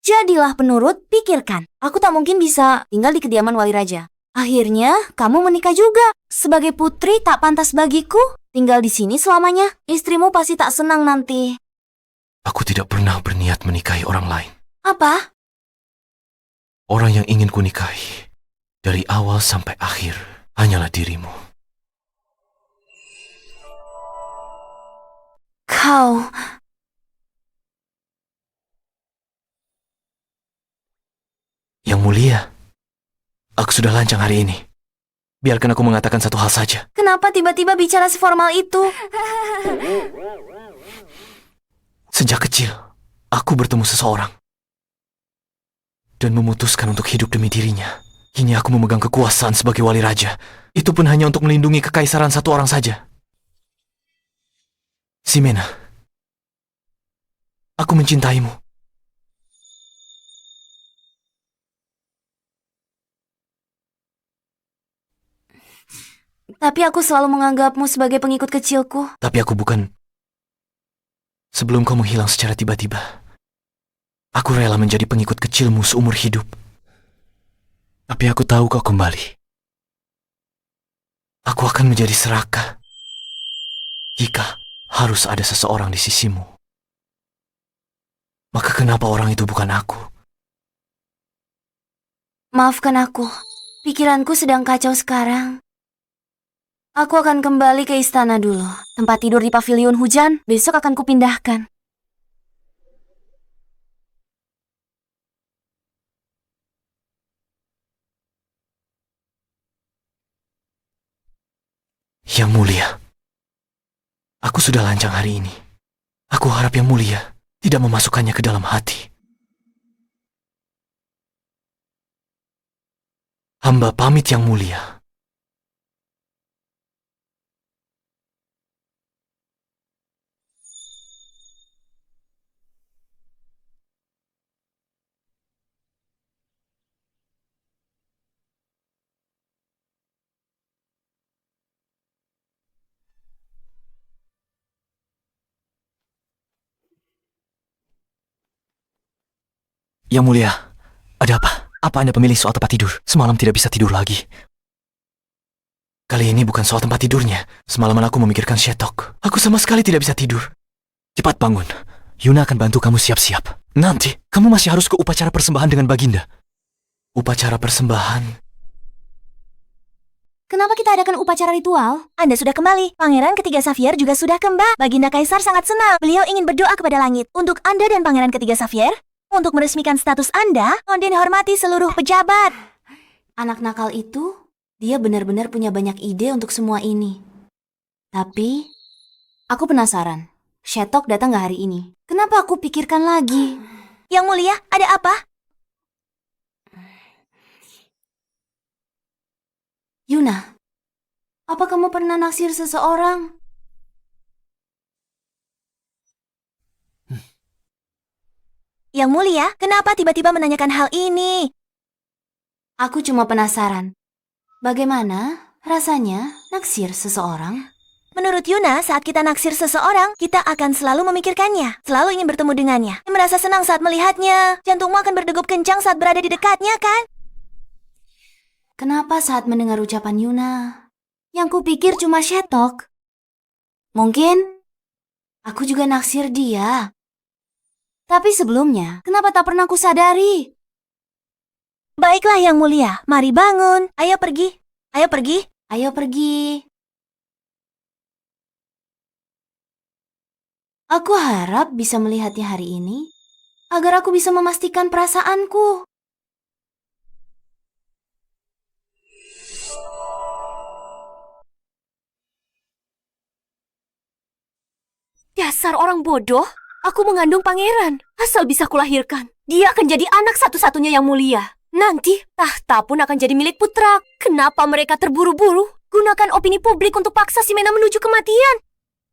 Jadilah penurut, pikirkan. Aku tak mungkin bisa tinggal di kediaman wali raja. Akhirnya, kamu menikah juga. Sebagai putri tak pantas bagiku tinggal di sini selamanya. Istrimu pasti tak senang nanti. Aku tidak pernah berniat menikahi orang lain. Apa? Orang yang ingin kunikahi dari awal sampai akhir hanyalah dirimu. Kau... Yang mulia, aku sudah lancang hari ini. Biarkan aku mengatakan satu hal saja. Kenapa tiba-tiba bicara seformal itu? Sejak kecil, aku bertemu seseorang dan memutuskan untuk hidup demi dirinya. Kini aku memegang kekuasaan sebagai wali raja. Itu pun hanya untuk melindungi kekaisaran satu orang saja. Ximena, aku mencintaimu. Tapi aku selalu menganggapmu sebagai pengikut kecilku. Tapi aku bukan... Sebelum kau menghilang secara tiba-tiba, aku rela menjadi pengikut kecilmu seumur hidup. Tapi aku tahu kau kembali. Aku akan menjadi serakah jika harus ada seseorang di sisimu. Maka kenapa orang itu bukan aku? Maafkan aku. Pikiranku sedang kacau sekarang. Aku akan kembali ke istana dulu. Tempat tidur di pavilion hujan besok akan kupindahkan. Yang mulia, aku sudah lancang hari ini. Aku harap yang mulia tidak memasukkannya ke dalam hati. Hamba pamit yang mulia. Yang mulia, ada apa? Apa Anda pemilih soal tempat tidur? Semalam tidak bisa tidur lagi. Kali ini bukan soal tempat tidurnya. Semalaman aku memikirkan Shetok. Aku sama sekali tidak bisa tidur. Cepat bangun. Yuna akan bantu kamu siap-siap. Nanti, kamu masih harus ke upacara persembahan dengan Baginda. Upacara persembahan? Kenapa kita adakan upacara ritual? Anda sudah kembali. Pangeran ketiga Xavier juga sudah kembali. Baginda Kaisar sangat senang. Beliau ingin berdoa kepada langit. Untuk Anda dan Pangeran ketiga Xavier, untuk meresmikan status Anda, mohon dihormati seluruh pejabat. Anak nakal itu, dia benar-benar punya banyak ide untuk semua ini. Tapi, aku penasaran. Shetok datang gak hari ini? Kenapa aku pikirkan lagi? Yang mulia, ada apa? Yuna, apa kamu pernah naksir seseorang? Yang mulia, kenapa tiba-tiba menanyakan hal ini? Aku cuma penasaran. Bagaimana Rasanya naksir seseorang. Menurut Yuna, saat kita naksir seseorang, kita akan selalu memikirkannya, selalu ingin bertemu dengannya, merasa senang saat melihatnya, jantungmu akan berdegup kencang saat berada di dekatnya, kan? Kenapa saat mendengar ucapan Yuna, yang kupikir cuma Shetok? Mungkin aku juga naksir dia. Tapi sebelumnya, kenapa tak pernah kusadari? Baiklah Yang Mulia, mari bangun, ayo pergi, ayo pergi. Ayo pergi. Aku harap bisa melihatnya hari ini, agar aku bisa memastikan perasaanku. Dasar orang bodoh, aku mengandung pangeran, asal bisa kulahirkan. Dia akan jadi anak satu-satunya Yang Mulia. Nanti, tahta pun akan jadi milik putra. Kenapa mereka terburu-buru? Gunakan opini publik untuk paksa Ximena menuju kematian.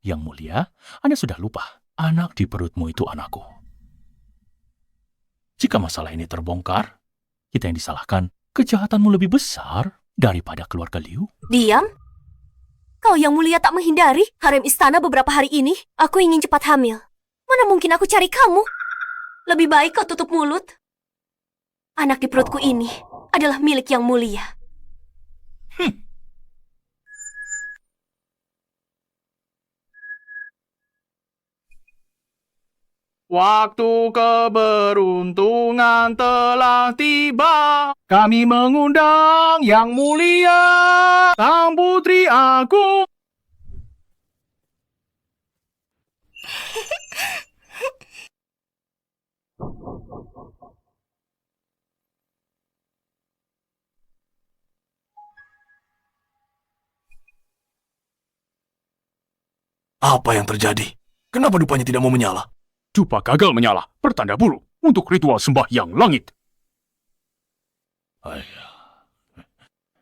Yang Mulia, Anda sudah lupa. Anak di perutmu itu anakku. Jika masalah ini terbongkar, kita yang disalahkan, kejahatanmu lebih besar daripada keluarga Liu. Diam. Kau Yang Mulia tak menghindari harem istana beberapa hari ini. Aku ingin cepat hamil. Mana mungkin aku cari kamu? Lebih baik kau tutup mulut. Anak di perutku ini adalah milik Yang Mulia. Waktu keberuntungan telah tiba. Kami mengundang Yang Mulia, Sang Putri Agung. Apa yang terjadi? Kenapa dupanya tidak mau menyala? Dupa gagal menyala, pertanda buruk untuk ritual sembahyang langit.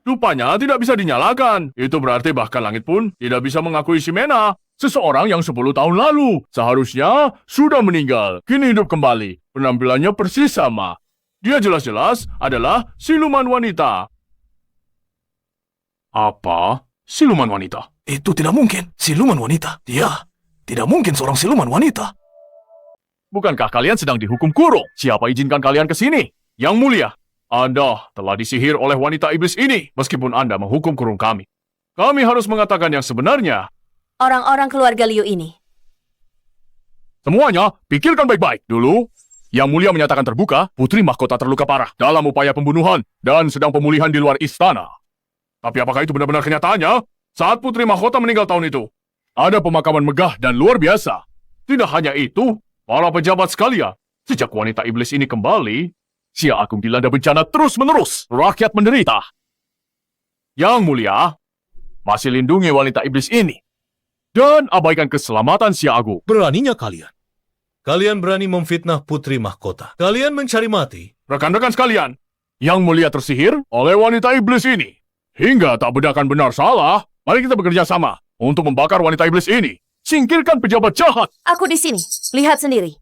Dupanya tidak bisa dinyalakan. Itu berarti bahkan langit pun tidak bisa mengakui Ximena. Seseorang yang 10 tahun lalu seharusnya sudah meninggal, kini hidup kembali. Penampilannya persis sama. Dia jelas-jelas adalah siluman wanita. Apa? Siluman wanita? Itu tidak mungkin. Siluman wanita. Dia tidak mungkin seorang siluman wanita. Bukankah kalian sedang dihukum kurung? Siapa izinkan kalian ke sini? Yang Mulia, Anda telah disihir oleh wanita iblis ini, meskipun Anda menghukum kurung kami. Kami harus mengatakan yang sebenarnya. Orang-orang keluarga Liu ini. Semuanya, pikirkan baik-baik. Dulu, Yang Mulia menyatakan terbuka, Putri Mahkota terluka parah dalam upaya pembunuhan dan sedang pemulihan di luar istana. Tapi apakah itu benar-benar kenyataannya? Saat Putri Mahkota meninggal tahun itu, ada pemakaman megah dan luar biasa. Tidak hanya itu, para pejabat sekalian, sejak wanita iblis ini kembali, Xia Agung dilanda bencana terus-menerus. Rakyat menderita. Yang Mulia, masih lindungi wanita iblis ini. Dan abaikan keselamatan Xia Agung. Beraninya kalian. Kalian berani memfitnah Putri Mahkota. Kalian mencari mati. Rekan-rekan sekalian, Yang Mulia tersihir oleh wanita iblis ini. Hingga tak bedakan benar salah, mari kita bekerja sama untuk membakar wanita iblis ini. Singkirkan pejabat jahat. Aku di sini. Lihat sendiri.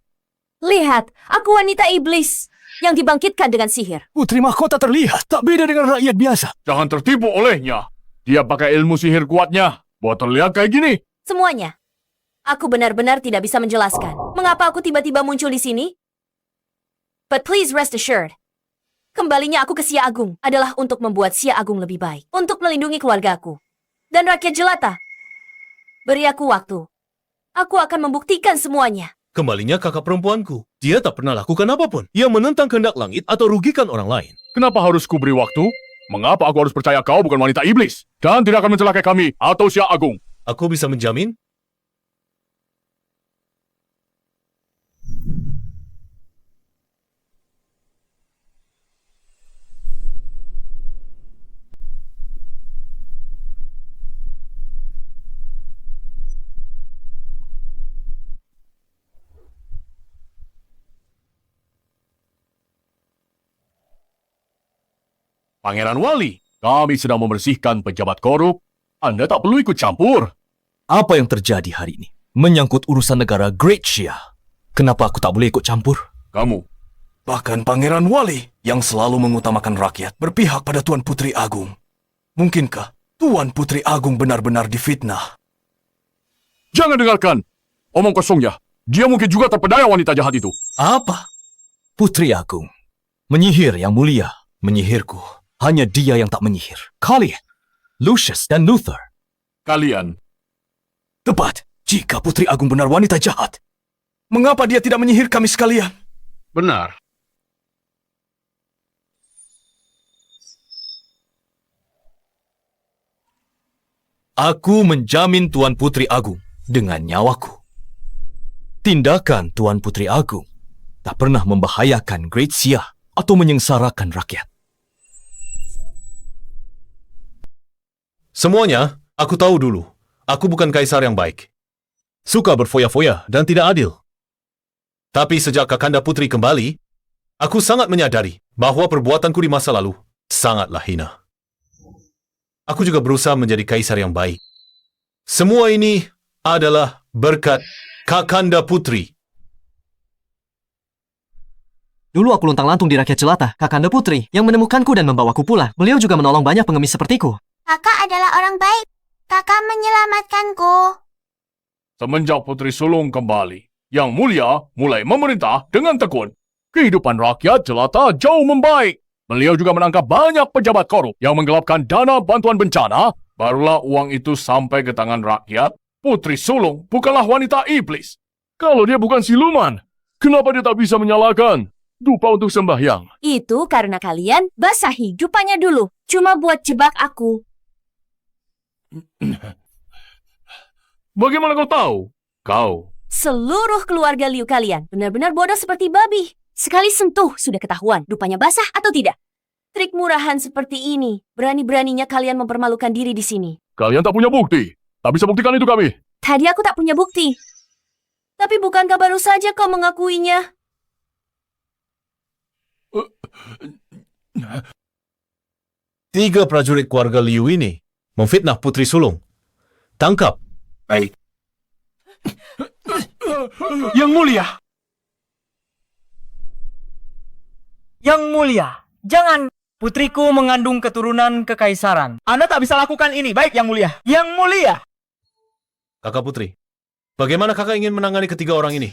Lihat, aku wanita iblis yang dibangkitkan dengan sihir. Putri Mahkota terlihat tak beda dengan rakyat biasa. Jangan tertipu olehnya. Dia pakai ilmu sihir kuatnya buat terlihat kayak gini. Semuanya. Aku benar-benar tidak bisa menjelaskan mengapa aku tiba-tiba muncul di sini. But please rest assured, kembalinya aku ke Xia Agung adalah untuk membuat Xia Agung lebih baik, untuk melindungi keluargaku dan rakyat jelata. Beri aku waktu. Aku akan membuktikan semuanya. Kembalinya kakak perempuanku. Dia tak pernah lakukan apapun yang menentang kehendak langit atau rugikan orang lain. Kenapa harus kuberi waktu? Mengapa aku harus percaya kau bukan wanita iblis? Dan tidak akan mencelakai kami atau Xia Agung? Aku bisa menjamin. Pangeran Wali, kami sedang membersihkan pejabat korup. Anda tak perlu ikut campur. Apa yang terjadi hari ini? Menyangkut urusan negara Great Xia. Kenapa aku tak boleh ikut campur? Kamu. Bahkan Pangeran Wali yang selalu mengutamakan rakyat berpihak pada Tuan Putri Agung. Mungkinkah Tuan Putri Agung benar-benar difitnah. Jangan dengarkan. Omong kosongnya. Dia mungkin juga terpedaya wanita jahat itu. Apa? Putri Agung. Menyihir yang mulia. Menyihirku. Hanya dia yang tak menyihir. Kalian. Lucius dan Luther. Kalian. Tepat. Jika Putri Agung benar wanita jahat, mengapa dia tidak menyihir kami sekalian? Benar. Aku menjamin Tuan Putri Agung dengan nyawaku. Tindakan Tuan Putri Agung tak pernah membahayakan Great Sia atau menyengsarakan rakyat. Semuanya, aku tahu dulu. Aku bukan kaisar yang baik. Suka berfoya-foya dan tidak adil. Tapi sejak Kakanda Putri kembali, aku sangat menyadari bahwa perbuatanku di masa lalu sangatlah hina. Aku juga berusaha menjadi kaisar yang baik. Semua ini adalah berkat Kakanda Putri. Dulu aku luntang-lantung di rakyat jelata, Kakanda Putri, yang menemukanku dan membawaku pulang. Beliau juga menolong banyak pengemis sepertiku. Kakak adalah orang baik. Kakak menyelamatkanku. Semenjak Putri Sulung kembali, Yang Mulia mulai memerintah dengan tekun. Kehidupan rakyat jelata jauh membaik. Beliau juga menangkap banyak pejabat korup yang menggelapkan dana bantuan bencana. Barulah uang itu sampai ke tangan rakyat. Putri Sulung bukanlah wanita iblis. Kalau dia bukan siluman, kenapa dia tak bisa menyalakan dupa untuk sembahyang? Itu karena kalian basahi dupanya dulu. Cuma buat jebak aku. Bagaimana kau tahu? Kau. Seluruh keluarga Liu kalian benar-benar bodoh seperti babi. Sekali sentuh sudah ketahuan dupanya basah atau tidak. Trik murahan seperti ini, berani-beraninya kalian mempermalukan diri di sini. Kalian tak punya bukti. Tak bisa buktikan itu kami. Tadi aku tak punya bukti. Tapi bukankah baru saja kau mengakuinya? Tiga prajurit keluarga Liu ini memfitnah Putri Sulung. Tangkap. Baik. Yang Mulia! Yang Mulia, jangan. Putriku mengandung keturunan kekaisaran. Anda tak bisa lakukan ini, baik Yang Mulia. Yang Mulia! Kakak Putri, bagaimana kakak ingin menangani ketiga orang ini?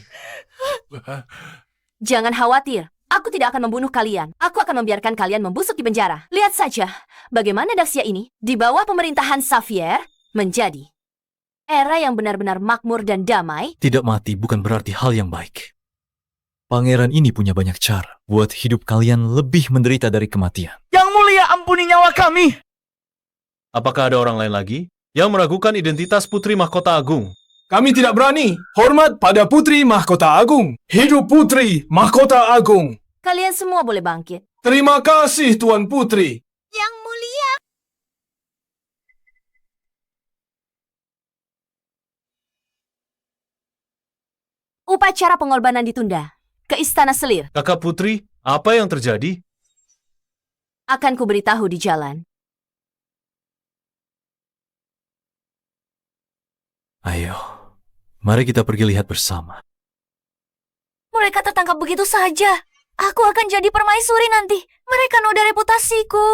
Jangan khawatir. Aku tidak akan membunuh kalian. Aku akan membiarkan kalian membusuk di penjara. Lihat saja bagaimana Daxia ini di bawah pemerintahan Xavier menjadi era yang benar-benar makmur dan damai. Tidak mati bukan berarti hal yang baik. Pangeran ini punya banyak cara buat hidup kalian lebih menderita dari kematian. Yang Mulia, ampuni nyawa kami! Apakah ada orang lain lagi yang meragukan identitas Putri Mahkota Agung? Kami tidak berani. Hormat pada Putri Mahkota Agung. Hidup Putri Mahkota Agung. Kalian semua boleh bangkit. Terima kasih, Tuan Putri. Yang Mulia. Upacara pengorbanan ditunda. Ke Istana Selir. Kakak Putri, apa yang terjadi? Akan kuberitahu di jalan. Ayo, mari kita pergi lihat bersama. Mereka tertangkap begitu saja. Aku akan jadi permaisuri nanti. Mereka noda reputasiku.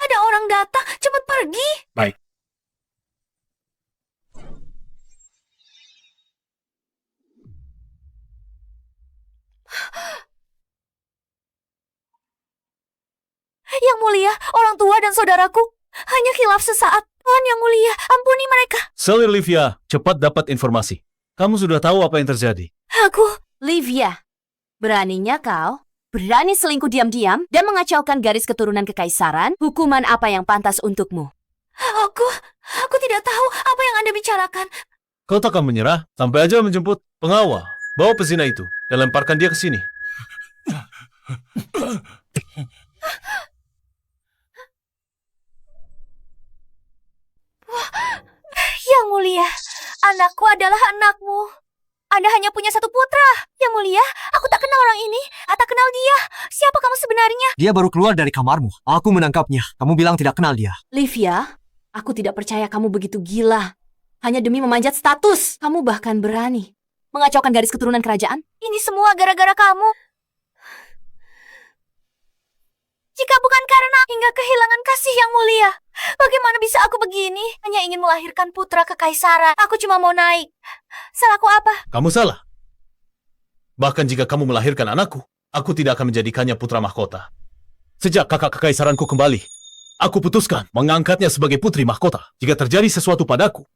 Ada orang datang, cepat pergi. Baik. Yang Mulia, orang tua dan saudaraku hanya khilaf sesaat. Tuhan Yang Mulia, ampuni mereka. Selir Livia, cepat dapat informasi. Kamu sudah tahu apa yang terjadi. Aku, Livia. Beraninya kau? Berani selingkuh diam-diam dan mengacaukan garis keturunan kekaisaran? Hukuman apa yang pantas untukmu? Aku tidak tahu apa yang Anda bicarakan. Kau takkan menyerah sampai aja menjemput pengawal. Bawa pezina itu dan lemparkan dia ke sini. Yang Mulia, anakku adalah anakmu. Anda hanya punya satu putra. Yang Mulia, aku tak kenal orang ini. Tak kenal dia. Siapa kamu sebenarnya? Dia baru keluar dari kamarmu. Aku menangkapnya. Kamu bilang tidak kenal dia. Livia, aku tidak percaya kamu begitu gila. Hanya demi memanjat status. Kamu bahkan berani mengacaukan garis keturunan kerajaan. Ini semua gara-gara kamu. Jika bukan karena hingga kehilangan kasih yang mulia, bagaimana bisa aku begini? Hanya ingin melahirkan putra kekaisaran. Aku cuma mau naik. Salahku apa? Kamu salah. Bahkan jika kamu melahirkan anakku, aku tidak akan menjadikannya putra mahkota. Sejak kakak kekaisaranku kembali, aku putuskan mengangkatnya sebagai putri mahkota. Jika terjadi sesuatu padaku,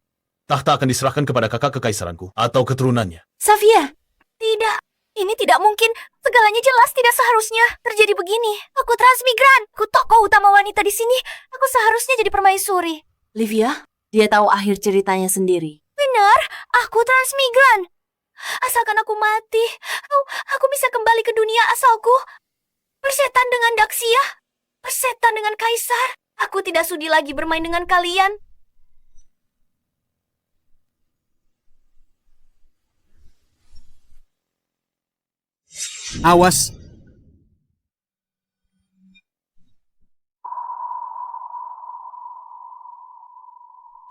tahta akan diserahkan kepada kakak kekaisaranku atau keturunannya. Safia, tidak. Ini tidak mungkin. Segalanya jelas tidak seharusnya terjadi begini. Aku transmigran. Aku tokoh utama wanita di sini. Aku seharusnya jadi permaisuri. Livia, dia tahu akhir ceritanya sendiri. Benar, aku transmigran. Asalkan aku mati, aku bisa kembali ke dunia asalku. Persetan dengan Daxia, persetan dengan Kaisar. Aku tidak sudi lagi bermain dengan kalian. Awas.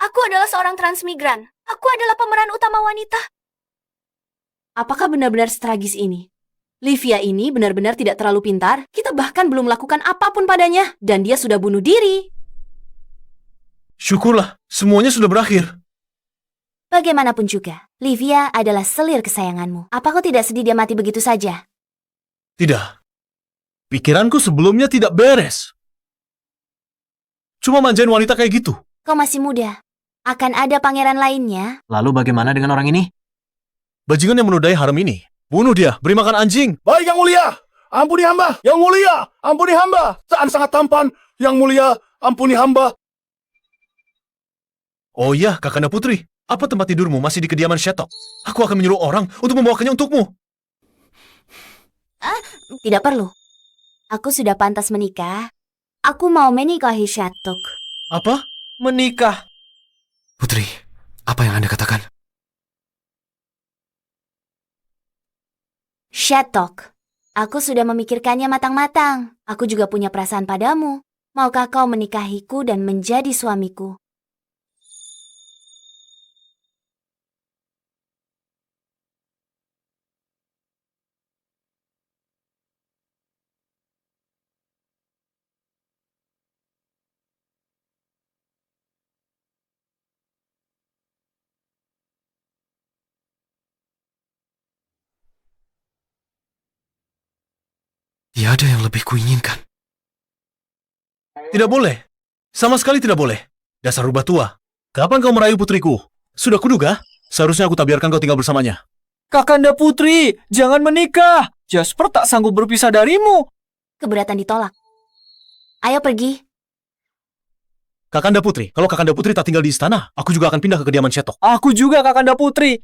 Aku adalah seorang transmigran. Aku adalah pemeran utama wanita. Apakah benar-benar setragis ini? Livia ini benar-benar tidak terlalu pintar. Kita bahkan belum melakukan apapun padanya. Dan dia sudah bunuh diri. Syukurlah, semuanya sudah berakhir. Bagaimanapun juga, Livia adalah selir kesayanganmu. Apa kau tidak sedih dia mati begitu saja? Tidak. Pikiranku sebelumnya tidak beres. Cuma manjain wanita kayak gitu. Kau masih muda. Akan ada pangeran lainnya. Lalu bagaimana dengan orang ini? Bajingan yang menodai harem ini. Bunuh dia, beri makan anjing. Baik, Yang Mulia. Ampuni hamba. Yang Mulia, ampuni hamba. Saat sangat tampan. Yang Mulia, ampuni hamba. Oh iya, Kakanda Putri. Apa tempat tidurmu masih di kediaman Shetok? Aku akan menyuruh orang untuk membawakannya untukmu. Tidak perlu. Aku sudah pantas menikah. Aku mau menikahi Shetok. Apa? Menikah. Putri, apa yang Anda katakan? Shetok. Aku sudah memikirkannya matang-matang. Aku juga punya perasaan padamu. Maukah kau menikahiku dan menjadi suamiku? Tiada yang lebih kuinginkan. Tidak boleh. Sama sekali tidak boleh. Dasar rubah tua. Kapan kau merayu putriku? Sudah kuduga. Seharusnya aku tak biarkan kau tinggal bersamanya. Kakanda Putri, jangan menikah. Jasper tak sanggup berpisah darimu. Keberatan ditolak. Ayo pergi. Kakanda Putri, kalau Kakanda Putri tak tinggal di istana, aku juga akan pindah ke kediaman Shetok. Aku juga Kakanda Putri.